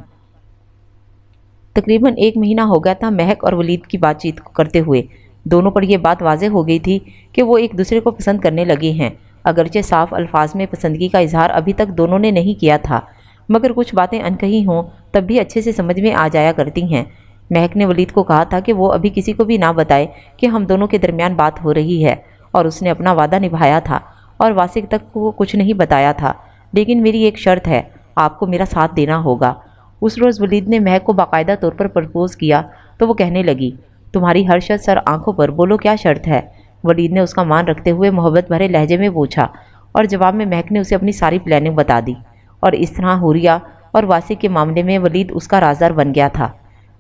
तकरीबन 1 महीना हो गया था महक और वलीद की बातचीत करते हुए। दोनों पर यह बात वाज़ेह हो गई थी कि वो एक दूसरे को पसंद करने लगे हैं। अगरचे साफ अल्फाज में पसंदगी का इजहार अभी तक दोनों ने नहीं किया था, मगर कुछ बातें अनकही हों तब भी अच्छे से समझ में आ जाया करती हैं। महक ने वलीद को कहा था कि वो अभी किसी को भी ना बताए कि हम दोनों के दरमियान बात हो रही है, और उसने अपना वादा निभाया था और वासिक तक को कुछ नहीं बताया था। लेकिन मेरी एक शर्त है, आपको मेरा साथ देना होगा। उस रोज़ वलीद ने महक को बाकायदा तौर पर प्रपोज़ किया तो वो कहने लगी, तुम्हारी हर शर्त सर आंखों पर, बोलो क्या शर्त है। वलीद ने उसका मान रखते हुए मोहब्बत भरे लहजे में पूछा और जवाब में महक ने उसे अपनी सारी प्लानिंग बता दी। और इस तरह हुरिया और वासिक के मामले में वलीद उसका राज़दार बन गया था।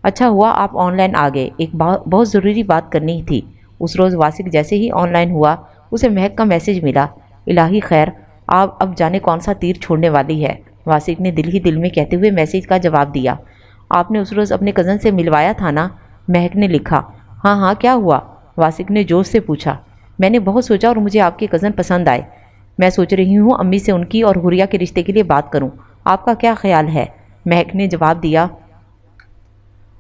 अच्छा हुआ आप ऑनलाइन आ गए, एक बहुत ज़रूरी बात करनी थी। उस रोज़ वासिक जैसे ही ऑनलाइन हुआ उसे महक का मैसेज मिला। इलाही खैर, आप अब जाने कौन सा तीर छोड़ने वाली है, वासिक ने दिल ही दिल में कहते हुए मैसेज का जवाब दिया। आपने उस रोज़ अपने कज़न से मिलवाया था ना, महक ने लिखा। हाँ हाँ क्या हुआ, वासिक ने जोश से पूछा। मैंने बहुत सोचा और मुझे आपके कज़न पसंद आए। मैं सोच रही हूँ अम्मी से उनकी और हुरिया के रिश्ते के लिए बात करूँ, आपका क्या ख्याल है, महक ने जवाब दिया।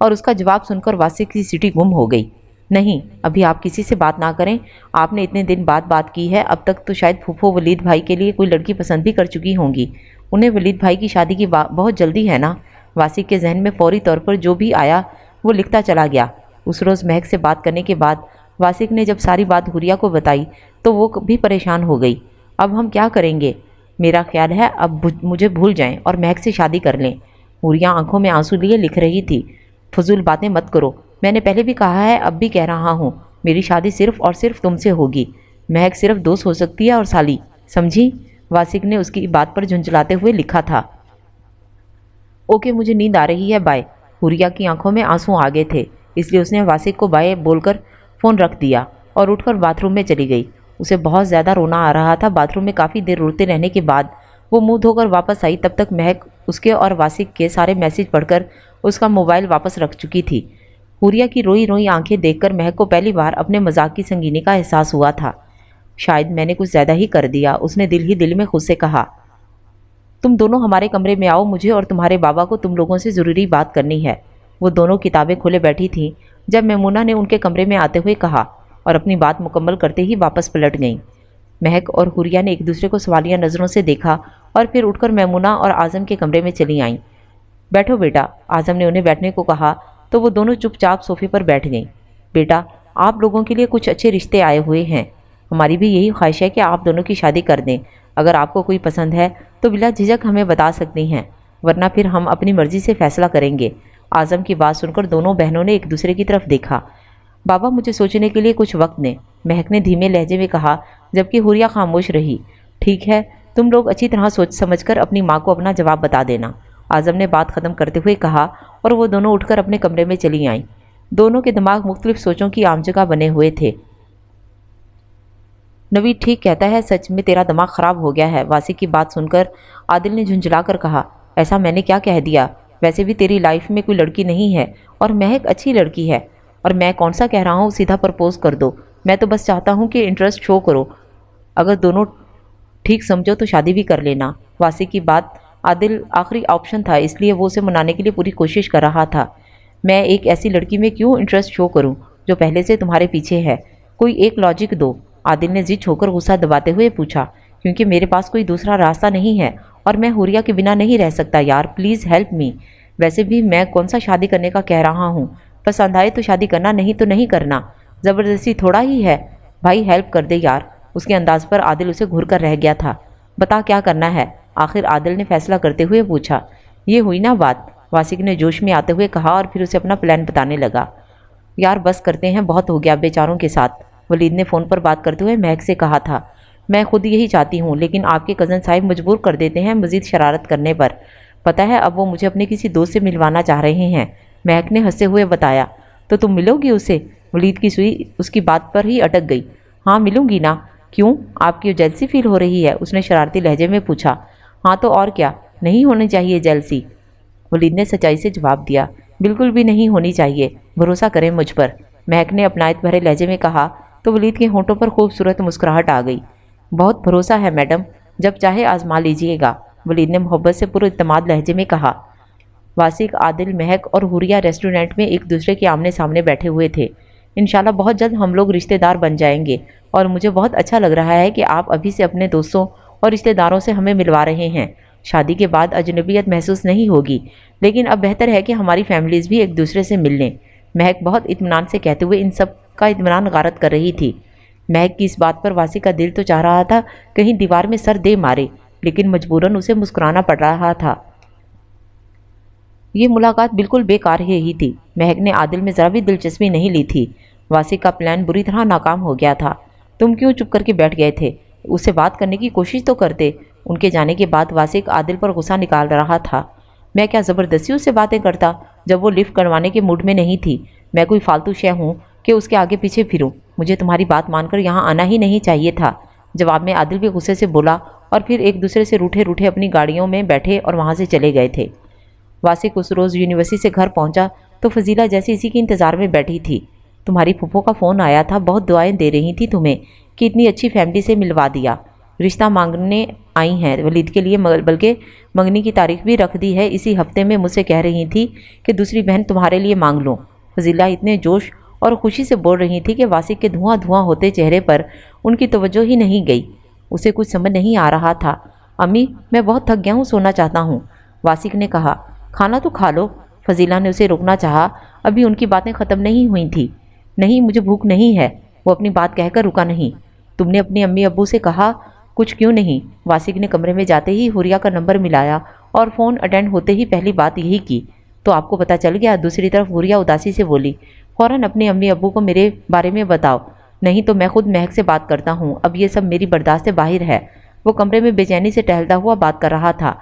और उसका जवाब सुनकर वासिक की सीटी गुम हो गई। नहीं, अभी आप किसी से बात ना करें, आपने इतने दिन बाद बात की है, अब तक तो शायद फूफो वलीद भाई के लिए कोई लड़की पसंद भी कर चुकी होंगी। उन्हें वलीद भाई की शादी की बहुत जल्दी है ना। वासिक के जहन में फौरी तौर पर जो भी आया वो लिखता चला गया। उस रोज़ महक से बात करने के बाद वासिक ने जब सारी बात हुरिया को बताई तो वो भी परेशान हो गई। अब हम क्या करेंगे, मेरा ख्याल है अब मुझे भूल जाएं और महक से शादी कर लें। हुरिया आंखों में आंसू लिए लिख रही थी। फजूल बातें मत करो, मैंने पहले भी कहा है, अब भी कह रहा हूँ, मेरी शादी सिर्फ और सिर्फ तुमसे होगी। महक सिर्फ दोस्त हो सकती है और साली, समझी, वासिक ने उसकी बात पर झुंझलाते हुए लिखा था। ओके मुझे नींद आ रही है, बाय। हुरिया की आंखों में आंसू आ गए थे, इसलिए उसने वासिक को बाय बोलकर फ़ोन रख दिया और उठकर बाथरूम में चली गई। उसे बहुत ज़्यादा रोना आ रहा था। बाथरूम में काफ़ी देर रोते रहने के बाद वो मुंह धोकर वापस आई। तब तक महक उसके और वासिक के सारे मैसेज पढ़कर उसका मोबाइल वापस रख चुकी थी। हुरिया की रोई रोई आंखें देखकर महक को पहली बार अपने मजाक की संगीनी का एहसास हुआ था। शायद मैंने कुछ ज़्यादा ही कर दिया, उसने दिल ही दिल में खुद से कहा। तुम दोनों हमारे कमरे में आओ, मुझे और तुम्हारे बाबा को तुम लोगों से ज़रूरी बात करनी है। वो दोनों किताबें खोले बैठी थीं जब मैमूना ने उनके कमरे में आते हुए कहा और अपनी बात मुकम्मल करते ही वापस पलट गईं। महक और हुरिया ने एक दूसरे को सवालिया नज़रों से देखा और फिर उठकर मैमूना और आज़म के कमरे में चली आईं। बैठो बेटा, आज़म ने उन्हें बैठने को कहा तो वो दोनों चुपचाप सोफे पर बैठ गईं। बेटा, आप लोगों के लिए कुछ अच्छे रिश्ते आए हुए हैं, हमारी भी यही ख्वाहिश है कि आप दोनों की शादी कर दें। अगर आपको कोई पसंद है तो बिला झिझक हमें बता सकती हैं, वरना फिर हम अपनी मर्ज़ी से फ़ैसला करेंगे। आज़म की बात सुनकर दोनों बहनों ने एक दूसरे की तरफ देखा। बाबा मुझे सोचने के लिए कुछ वक्त दें, महक ने धीमे लहजे में कहा, जबकि हुरिया खामोश रही। ठीक है, तुम लोग अच्छी तरह सोच समझकर अपनी माँ को अपना जवाब बता देना, आज़म ने बात ख़त्म करते हुए कहा और वो दोनों उठकर अपने कमरे में चली आईं। दोनों के दिमाग मुख्तलिफ सोचों की आम जगह बने हुए थे। नवीद ठीक कहता है, सच में तेरा दिमाग ख़राब हो गया है, वासिक की बात सुनकर आदिल ने झुंझलाकर कहा। ऐसा मैंने क्या कह दिया, वैसे भी तेरी लाइफ में कोई लड़की नहीं है और महक अच्छी लड़की है। और मैं कौन सा कह रहा हूँ सीधा प्रपोज़ कर दो, मैं तो बस चाहता हूँ कि इंटरेस्ट शो करो, अगर दोनों ठीक समझो तो शादी भी कर लेना। वासिक की बात आदिल आखिरी ऑप्शन था, इसलिए वो उसे मनाने के लिए पूरी कोशिश कर रहा था। मैं एक ऐसी लड़की में क्यों इंटरेस्ट शो करूं जो पहले से तुम्हारे पीछे है, कोई एक लॉजिक दो, आदिल ने जिद होकर गुस्सा दबाते हुए पूछा। क्योंकि मेरे पास कोई दूसरा रास्ता नहीं है और मैं हुरिया के बिना नहीं रह सकता यार, प्लीज़ हेल्प मी। वैसे भी मैं कौन सा शादी करने का कह रहा हूँ, पसंद आए तो शादी करना, नहीं तो नहीं करना, ज़बरदस्ती थोड़ा ही है, भाई हेल्प कर दे यार। उसके अंदाज पर आदिल उसे घूर कर रह गया था। بتا کیا کرنا ہے؟ آخر عادل نے فیصلہ کرتے ہوئے پوچھا۔ یہ ہوئی نا بات، واسق نے جوش میں آتے ہوئے کہا اور پھر اسے اپنا پلان بتانے لگا۔ یار بس کرتے ہیں، بہت ہو گیا بیچاروں کے ساتھ، ولید نے فون پر بات کرتے ہوئے مہک سے کہا تھا۔ میں خود یہی چاہتی ہوں، لیکن آپ کے کزن صاحب مجبور کر دیتے ہیں مزید شرارت کرنے پر۔ پتہ ہے اب وہ مجھے اپنے کسی دوست سے ملوانا چاہ رہے ہیں، مہک نے ہنستے ہوئے بتایا۔ تو تم ملو گی اسے؟ ولید کی سوئی اس کی بات پر ہی اٹک گئی۔ ہاں ملوں گی نا، کیوں آپ کی جیلسی فیل ہو رہی ہے؟ اس نے شرارتی لہجے میں پوچھا۔ ہاں تو اور کیا، نہیں ہونی چاہیے جیلسی، ولید نے سچائی سے جواب دیا۔ بالکل بھی نہیں ہونی چاہیے، بھروسہ کریں مجھ پر، مہک نے اپنائیت بھرے لہجے میں کہا تو ولید کے ہونٹوں پر خوبصورت مسکراہٹ آ گئی۔ بہت بھروسہ ہے میڈم، جب چاہے آزما لیجیے گا، ولید نے محبت سے پراعتماد لہجے میں کہا۔ واسق، عادل، مہک اور حوریہ ریسٹورنٹ میں ایک دوسرے کے آمنے سامنے بیٹھے ہوئے تھے۔ انشاءاللہ بہت جلد ہم لوگ رشتہ دار بن جائیں گے، اور مجھے بہت اچھا لگ رہا ہے کہ آپ ابھی سے اپنے دوستوں اور رشتہ داروں سے ہمیں ملوا رہے ہیں۔ شادی کے بعد اجنبیت محسوس نہیں ہوگی، لیکن اب بہتر ہے کہ ہماری فیملیز بھی ایک دوسرے سے مل لیں، مہک بہت اطمینان سے کہتے ہوئے ان سب کا اطمینان غارت کر رہی تھی۔ مہک کی اس بات پر واسق کا دل تو چاہ رہا تھا کہیں دیوار میں سر دے مارے، لیکن مجبوراً اسے مسکرانا پڑ رہا تھا۔ یہ ملاقات بالکل بیکار ہی تھی، مہک نے عادل میں ذرا بھی دلچسپی نہیں لی تھی۔ واسق کا پلان بری طرح ناکام ہو گیا تھا۔ تم کیوں چپ کر کے بیٹھ گئے تھے؟ اس سے بات کرنے کی کوشش تو کرتے۔ ان کے جانے کے بعد واسق عادل پر غصہ نکال رہا تھا۔ میں کیا زبردستی اس سے باتیں کرتا جب وہ لفٹ کروانے کے موڈ میں نہیں تھی؟ میں کوئی فالتو شے ہوں کہ اس کے آگے پیچھے پھروں؟ مجھے تمہاری بات مان کر یہاں آنا ہی نہیں چاہیے تھا۔ جواب میں عادل بھی غصے سے بولا اور پھر ایک دوسرے سے روٹھے روٹھے اپنی گاڑیوں میں بیٹھے اور وہاں سے چلے گئے تھے۔ واسق اس روز یونیورسٹی سے گھر پہنچا تو فضیلہ جیسے اسی کے انتظار میں بیٹھی تھی۔ تمہاری پھپھو کا فون آیا تھا، بہت دعائیں دے رہی تھی تمہیں کہ اتنی اچھی فیملی سے ملوا دیا، رشتہ مانگنے آئی ہیں ولید کے لیے، بلکہ منگنی کی تاریخ بھی رکھ دی ہے، اسی ہفتے میں مجھ سے کہہ رہی تھی کہ دوسری بہن تمہارے لیے مانگ لوں۔ فضیلہ اتنے جوش اور خوشی سے بول رہی تھی کہ واسق کے دھواں دھواں ہوتے چہرے پر ان کی توجہ ہی نہیں گئی۔ اسے کچھ سمجھ نہیں آ رہا تھا۔ امی میں بہت تھک گیا ہوں، سونا چاہتا ہوں، واسق نے کہا۔ کھانا تو کھا لو، فضیلہ نے اسے روکنا چاہا، ابھی ان کی باتیں ختم نہیں ہوئی تھیں۔ نہیں مجھے بھوک نہیں ہے، وہ اپنی بات کہہ کر رکا نہیں۔ تم نے اپنی امی ابو سے کہا کچھ کیوں نہیں؟ واسق نے کمرے میں جاتے ہی حوریہ کا نمبر ملایا اور فون اٹینڈ ہوتے ہی پہلی بات یہی کی۔ تو آپ کو پتہ چل گیا؟ دوسری طرف حوریہ اداسی سے بولی۔ فوراً اپنے امی ابو کو میرے بارے میں بتاؤ، نہیں تو میں خود مہک سے بات کرتا ہوں، اب یہ سب میری برداشت سے باہر ہے۔ وہ کمرے میں بے چینی سے ٹہلتا ہوا بات کر رہا تھا۔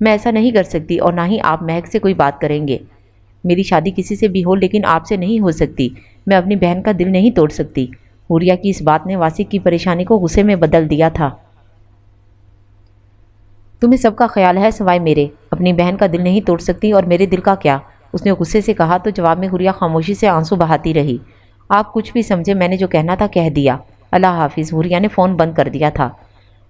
میں ایسا نہیں کر سکتی اور نہ ہی آپ مہک سے کوئی بات کریں گے۔ میری شادی کسی سے بھی ہو لیکن آپ سے نہیں ہو سکتی، میں اپنی بہن کا دل نہیں توڑ سکتی۔ حوریہ کی اس بات نے واسق کی پریشانی کو غصے میں بدل دیا تھا۔ تمہیں سب کا خیال ہے سوائے میرے، اپنی بہن کا دل نہیں توڑ سکتی اور میرے دل کا کیا؟ اس نے غصے سے کہا تو جواب میں حوریہ خاموشی سے آنسو بہاتی رہی۔ آپ کچھ بھی سمجھے، میں نے جو کہنا تھا کہہ دیا، اللہ حافظ۔ حوریہ نے فون بند کر دیا تھا۔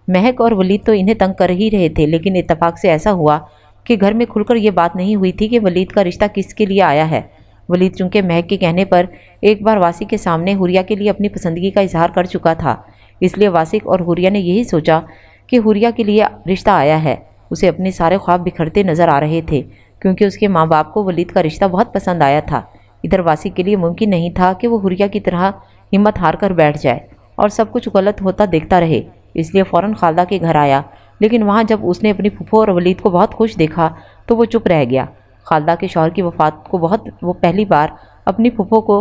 مہک اور ولید تو انہیں تنگ کر ہی رہے تھے، لیکن اتفاق سے ایسا ہوا کہ گھر میں کھل کر یہ بات نہیں ہوئی تھی کہ ولید کا رشتہ کس کے لیے آیا ہے۔ ولید چونکہ مہک کے کہنے پر ایک بار واسق کے سامنے حوریہ کے لیے اپنی پسندگی کا اظہار کر چکا تھا، اس لیے واسق اور حوریہ نے یہی سوچا کہ حوریہ کے لیے رشتہ آیا ہے۔ اسے اپنے سارے خواب بکھرتے نظر آ رہے تھے کیونکہ اس کے ماں باپ کو ولید کا رشتہ بہت پسند آیا تھا۔ ادھر واسق کے لیے ممکن نہیں تھا کہ وہ حوریہ کی طرح ہمت ہار کر بیٹھ جائے اور سب کچھ غلط ہوتا دیکھتا رہے، اس لیے فوراً خالدہ کے گھر آیا، لیکن وہاں جب اس نے اپنی پھپھو اور ولید کو بہت خوش دیکھا تو وہ چپ رہ گیا۔ خالدہ کے شوہر کی وفات کو وہ پہلی بار اپنی پھپھو کو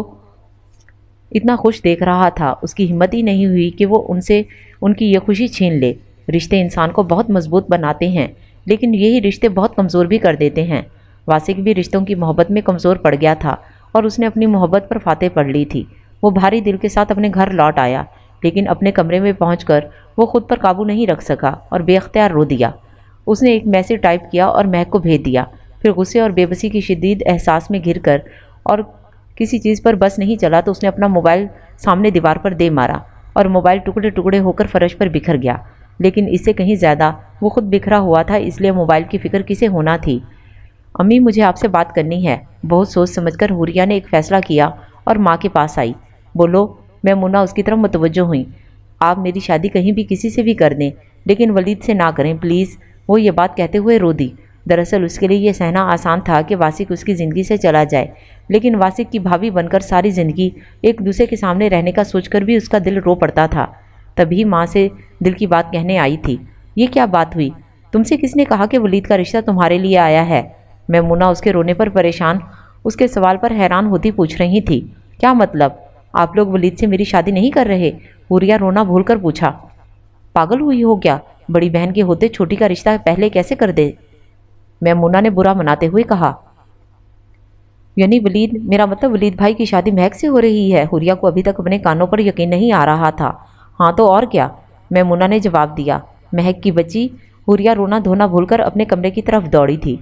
اتنا خوش دیکھ رہا تھا، اس کی ہمت ہی نہیں ہوئی کہ وہ ان سے ان کی یہ خوشی چھین لے۔ رشتے انسان کو بہت مضبوط بناتے ہیں، لیکن یہی رشتے بہت کمزور بھی کر دیتے ہیں۔ واسق بھی رشتوں کی محبت میں کمزور پڑ گیا تھا اور اس نے اپنی محبت پر فاتح پڑھ لی تھی۔ وہ بھاری دل کے ساتھ اپنے گھر لوٹ آیا، لیکن اپنے کمرے میں پہنچ کر وہ خود پر قابو نہیں رکھ سکا اور بے اختیار رو دیا۔ اس نے ایک میسج ٹائپ کیا اور مہک کو بھیج دیا، پھر غصے اور بے بسی کی شدید احساس میں گھر کر اور کسی چیز پر بس نہیں چلا تو اس نے اپنا موبائل سامنے دیوار پر دے مارا اور موبائل ٹکڑے ٹکڑے ہو کر فرش پر بکھر گیا، لیکن اس سے کہیں زیادہ وہ خود بکھرا ہوا تھا، اس لیے موبائل کی فکر کسے ہونا تھی۔ امی مجھے آپ سے بات کرنی ہے، بہت سوچ سمجھ کر حوریہ نے ایک فیصلہ کیا اور ماں کے پاس آئی۔ بولو۔ میمونہ اس کی طرف متوجہ ہوئی۔ آپ میری شادی کہیں بھی کسی سے بھی کر دیں لیکن ولید سے نہ کریں پلیز، وہ یہ بات کہتے ہوئے رو دی۔ دراصل اس کے لیے یہ سہنا آسان تھا کہ واسق اس کی زندگی سے چلا جائے، لیکن واسق کی بھابھی بن کر ساری زندگی ایک دوسرے کے سامنے رہنے کا سوچ کر بھی اس کا دل رو پڑتا تھا۔ تبھی ماں سے دل کی بات کہنے آئی تھی۔ یہ کیا بات ہوئی؟ تم سے کس نے کہا کہ ولید کا رشتہ تمہارے لیے آیا ہے؟ میمونہ اس کے رونے پر پریشان، اس کے سوال پر حیران ہوتی پوچھ رہی تھی۔ کیا مطلب؟ آپ لوگ ولید سے میری شادی نہیں کر رہے؟ حوریہ رونا بھول کر پوچھا۔ پاگل ہوئی ہو کیا؟ بڑی بہن کے ہوتے چھوٹی کا رشتہ پہلے کیسے کر دے؟ میمونہ نے برا مناتے ہوئے کہا۔ یعنی ولید، میرا مطلب ولید بھائی کی شادی مہک سے ہو رہی ہے؟ حوریہ کو ابھی تک اپنے کانوں پر یقین نہیں آ رہا تھا۔ ہاں تو اور کیا، میمونہ نے جواب دیا۔ مہک کی بچی؟ حوریہ رونا دھونا بھول کر اپنے کمرے کی طرف دوڑی تھی۔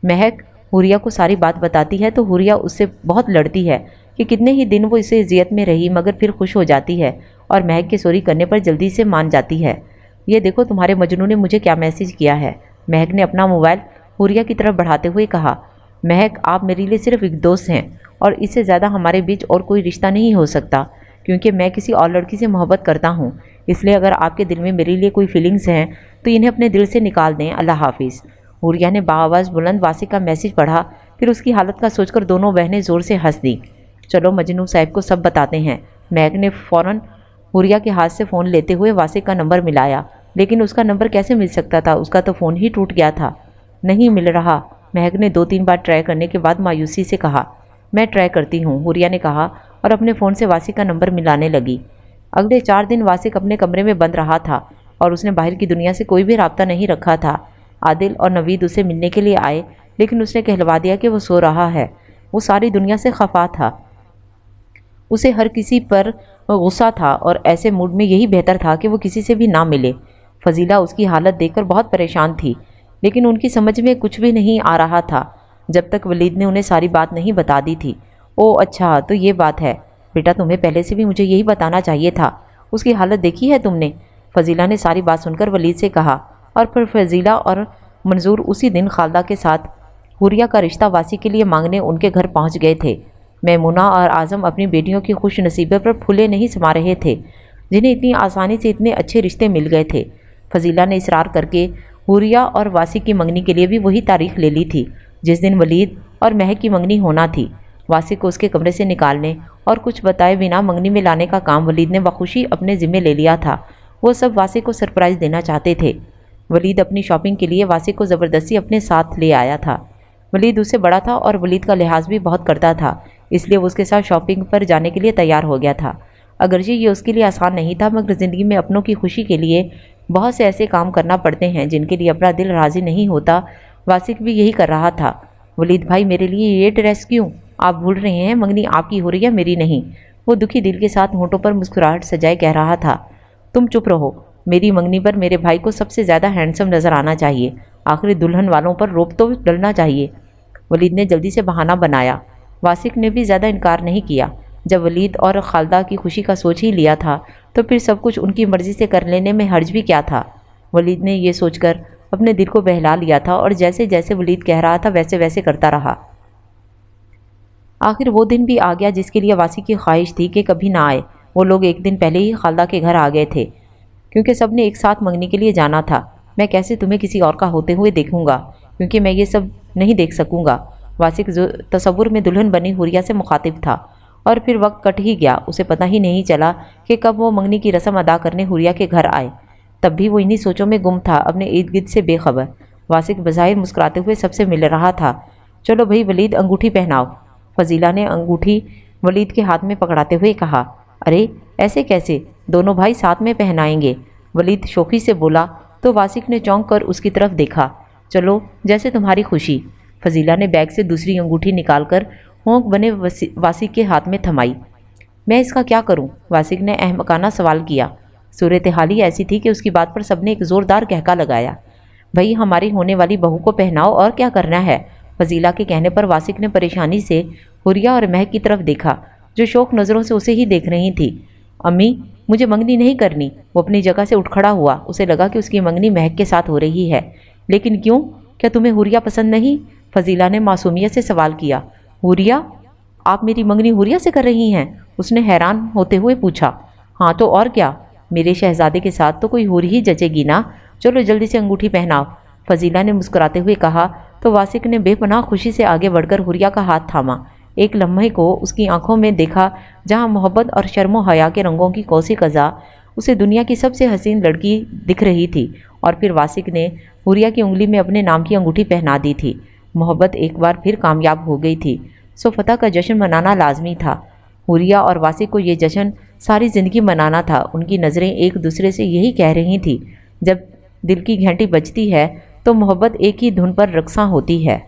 مہک حوریہ کو ساری بات بتاتی ہے تو حوریہ اس سے بہت لڑتی ہے کہ کتنے ہی دن وہ اسے اذیت میں رہی مگر پھر خوش ہو جاتی ہے اور مہک کے سوری کرنے پر جلدی سے مان جاتی ہے۔ یہ دیکھو تمہارے مجنوں نے مجھے کیا میسج کیا ہے، مہک نے اپنا موبائل حوریہ کی طرف بڑھاتے ہوئے کہا۔ مہک، آپ میرے لیے صرف ایک دوست ہیں اور اس سے زیادہ ہمارے بیچ اور کوئی رشتہ نہیں ہو سکتا، کیونکہ میں کسی اور لڑکی سے محبت کرتا ہوں۔ اس لیے اگر آپ کے دل میں میرے لیے کوئی فیلنگز ہیں تو انہیں اپنے دل سے نکال دیں۔ اللہ حافظ۔ حوریہ نے بآواز بلند واسق کا میسج پڑھا، پھر اس کی حالت کا سوچ کر دونوں بہنیں زور سے ہنس دیں۔ چلو مجنوں صاحب کو سب بتاتے ہیں۔ مہک نے فوراً حوریہ کے ہاتھ سے فون لیتے ہوئے واسق کا نمبر ملایا، لیکن اس کا نمبر کیسے مل سکتا تھا؟ اس کا تو فون ہی ٹوٹ گیا تھا۔ نہیں مل رہا، مہک نے 2-3 بار ٹرائی کرنے کے بعد مایوسی سے کہا۔ میں ٹرائی کرتی ہوں، حوریہ نے کہا اور اپنے فون سے واسق کا نمبر ملانے لگی۔ اگلے 4 دن واسق اپنے کمرے میں بند رہا تھا اور اس نے باہر کی دنیا سے کوئی بھی رابطہ نہیں رکھا تھا۔ عادل اور نوید اسے ملنے کے لیے آئے، لیکن اس نے کہلوا دیا کہ وہ سو رہا ہے۔ وہ ساری دنیا سے خفا تھا، اسے ہر کسی پر غصہ تھا اور ایسے موڈ میں یہی بہتر تھا کہ وہ کسی سے بھی نہ ملے۔ فضیلہ اس کی حالت دیکھ کر بہت پریشان تھی، لیکن ان کی سمجھ میں کچھ بھی نہیں آ رہا تھا جب تک ولید نے انہیں ساری بات نہیں بتا دی تھی۔ او اچھا تو یہ بات ہے، بیٹا تمہیں پہلے سے بھی مجھے یہی بتانا چاہیے تھا۔ اس کی حالت دیکھی ہے تم نے؟ فضیلہ نے ساری بات سن کر ولید سے کہا، اور پھر فضیلہ اور منظور اسی دن خالدہ کے ساتھ حوریہ کا رشتہ واسق کے لیے مانگنے ان کے گھر پہنچ گئے تھے۔ میمونہ اور اعظم اپنی بیٹیوں کی خوش نصیبی پر پھولے نہیں سما رہے تھے، جنہیں اتنی آسانی سے اتنے اچھے رشتے مل گئے تھے۔ فضیلہ نے اصرار کر کے حوریہ اور واسق کی منگنی کے لیے بھی وہی تاریخ لے لی تھی جس دن ولید اور مہک کی منگنی ہونا تھی۔ واسق کو اس کے کمرے سے نکالنے اور کچھ بتائے بنا منگنی میں لانے کا کام ولید نے بخوشی اپنے ذمہ لے لیا تھا۔ وہ سب واسق کو سرپرائز دینا چاہتے تھے۔ ولید اپنی شاپنگ کے لیے واسق کو زبردستی اپنے ساتھ لے آیا تھا۔ ولید اس سے بڑا تھا اور ولید کا لحاظ بھی بہت کرتا تھا، اس لیے وہ اس کے ساتھ شاپنگ پر جانے کے لیے تیار ہو گیا تھا۔ اگرچہ یہ اس کے لیے آسان نہیں تھا، مگر زندگی میں اپنوں کی خوشی کے لیے بہت سے ایسے کام کرنا پڑتے ہیں جن کے لیے اپنا دل راضی نہیں ہوتا۔ واسق بھی یہی کر رہا تھا۔ ولید بھائی، میرے لیے یہ ڈریس کیوں؟ آپ بھول رہے ہیں منگنی آپ کی ہو رہی ہے، میری نہیں۔ وہ دکھی دل کے ساتھ ہونٹوں پر مسکراہٹ سجائے کہہ رہا تھا۔ تم چپ رہو، میری منگنی پر میرے بھائی کو سب سے زیادہ ہینڈسم نظر آنا چاہیے، آخری دلہن والوں پر روب تو ڈلنا چاہیے۔ ولید نے جلدی سے بہانہ بنایا۔ واسق نے بھی زیادہ انکار نہیں کیا۔ جب ولید اور خالدہ کی خوشی کا سوچ ہی لیا تھا تو پھر سب کچھ ان کی مرضی سے کر لینے میں حرج بھی کیا تھا۔ ولید نے یہ سوچ کر اپنے دل کو بہلا لیا تھا اور جیسے جیسے ولید کہہ رہا تھا ویسے ویسے کرتا رہا۔ آخر وہ دن بھی آ گیا جس کے لیے واسق کی خواہش تھی کہ کبھی نہ آئے۔ وہ لوگ ایک دن پہلے ہی خالدہ کے گھر آ گئے تھے، کیونکہ سب نے ایک ساتھ منگنی کے لیے جانا تھا۔ میں کیسے تمہیں کسی اور کا ہوتے ہوئے دیکھوں گا، کیونکہ میں یہ سب نہیں دیکھ سکوں گا۔ واسق تصور میں دلہن بنی حوریہ سے مخاطب تھا، اور پھر وقت کٹ ہی گیا، اسے پتہ ہی نہیں چلا کہ کب وہ منگنی کی رسم ادا کرنے حوریہ کے گھر آئے۔ تب بھی وہ انہی سوچوں میں گم تھا، اپنے ارد گرد سے بے خبر۔ واسق بظاہر مسکراتے ہوئے سب سے مل رہا تھا۔ چلو بھئی ولید، انگوٹھی پہناؤ، فضیلہ نے انگوٹھی ولید کے ہاتھ میں پکڑاتے ہوئے کہا۔ ارے ایسے کیسے، دونوں بھائی ساتھ میں پہنائیں گے، ولید شوخی سے بولا تو واسق نے چونک کر اس کی طرف دیکھا۔ چلو جیسے تمہاری خوشی۔ فضیلہ نے بیگ سے دوسری انگوٹھی نکال کر ہونک بنے واسق کے ہاتھ میں تھمائی۔ میں اس کا کیا کروں؟ واسق نے احمقانہ سوال کیا۔ صورتحال ہی ایسی تھی کہ اس کی بات پر سب نے ایک زوردار کہکا لگایا۔ بھئی ہماری ہونے والی بہو کو پہناؤ، اور کیا کرنا ہے؟ فضیلہ کے کہنے پر واسق نے پریشانی سے حوریہ اور مہک کی طرف دیکھا، جو شوق نظروں سے اسے ہی دیکھ رہی تھی۔ امی، مجھے منگنی نہیں کرنی۔ وہ اپنی جگہ سے اٹھ کھڑا ہوا، اسے لگا کہ اس کی منگنی مہک کے ساتھ ہو رہی ہے۔ لیکن کیوں؟ کیا تمہیں حوریہ پسند نہیں؟ فضیلہ نے معصومیت سے سوال کیا۔ حوریہ؟ آپ میری منگنی حوریہ سے کر رہی ہیں؟ اس نے حیران ہوتے ہوئے پوچھا۔ ہاں تو اور کیا، میرے شہزادے کے ساتھ تو کوئی حوری ہی جچے گی نا۔ چلو جلدی سے انگوٹھی پہناؤ، فضیلہ نے مسکراتے ہوئے کہا تو واسق نے بے پناہ خوشی سے آگے بڑھ کر حوریہ کا ہاتھ تھاما۔ ایک لمحے کو اس کی آنکھوں میں دیکھا جہاں محبت اور شرم و حیا کے رنگوں کی کوسی قزا اسے دنیا کی سب سے حسین لڑکی دکھ رہی تھی، اور پھر واسق نے حوریہ کی انگلی میں اپنے نام کی انگوٹھی پہنا دی تھی۔ محبت ایک بار پھر کامیاب ہو گئی تھی، سو فتح کا جشن منانا لازمی تھا۔ حوریہ اور واسق کو یہ جشن ساری زندگی منانا تھا۔ ان کی نظریں ایک دوسرے سے یہی کہہ رہی تھیں، جب دل کی گھنٹی بجتی ہے تو محبت ایک ہی دھن پر رقصاں ہوتی ہے۔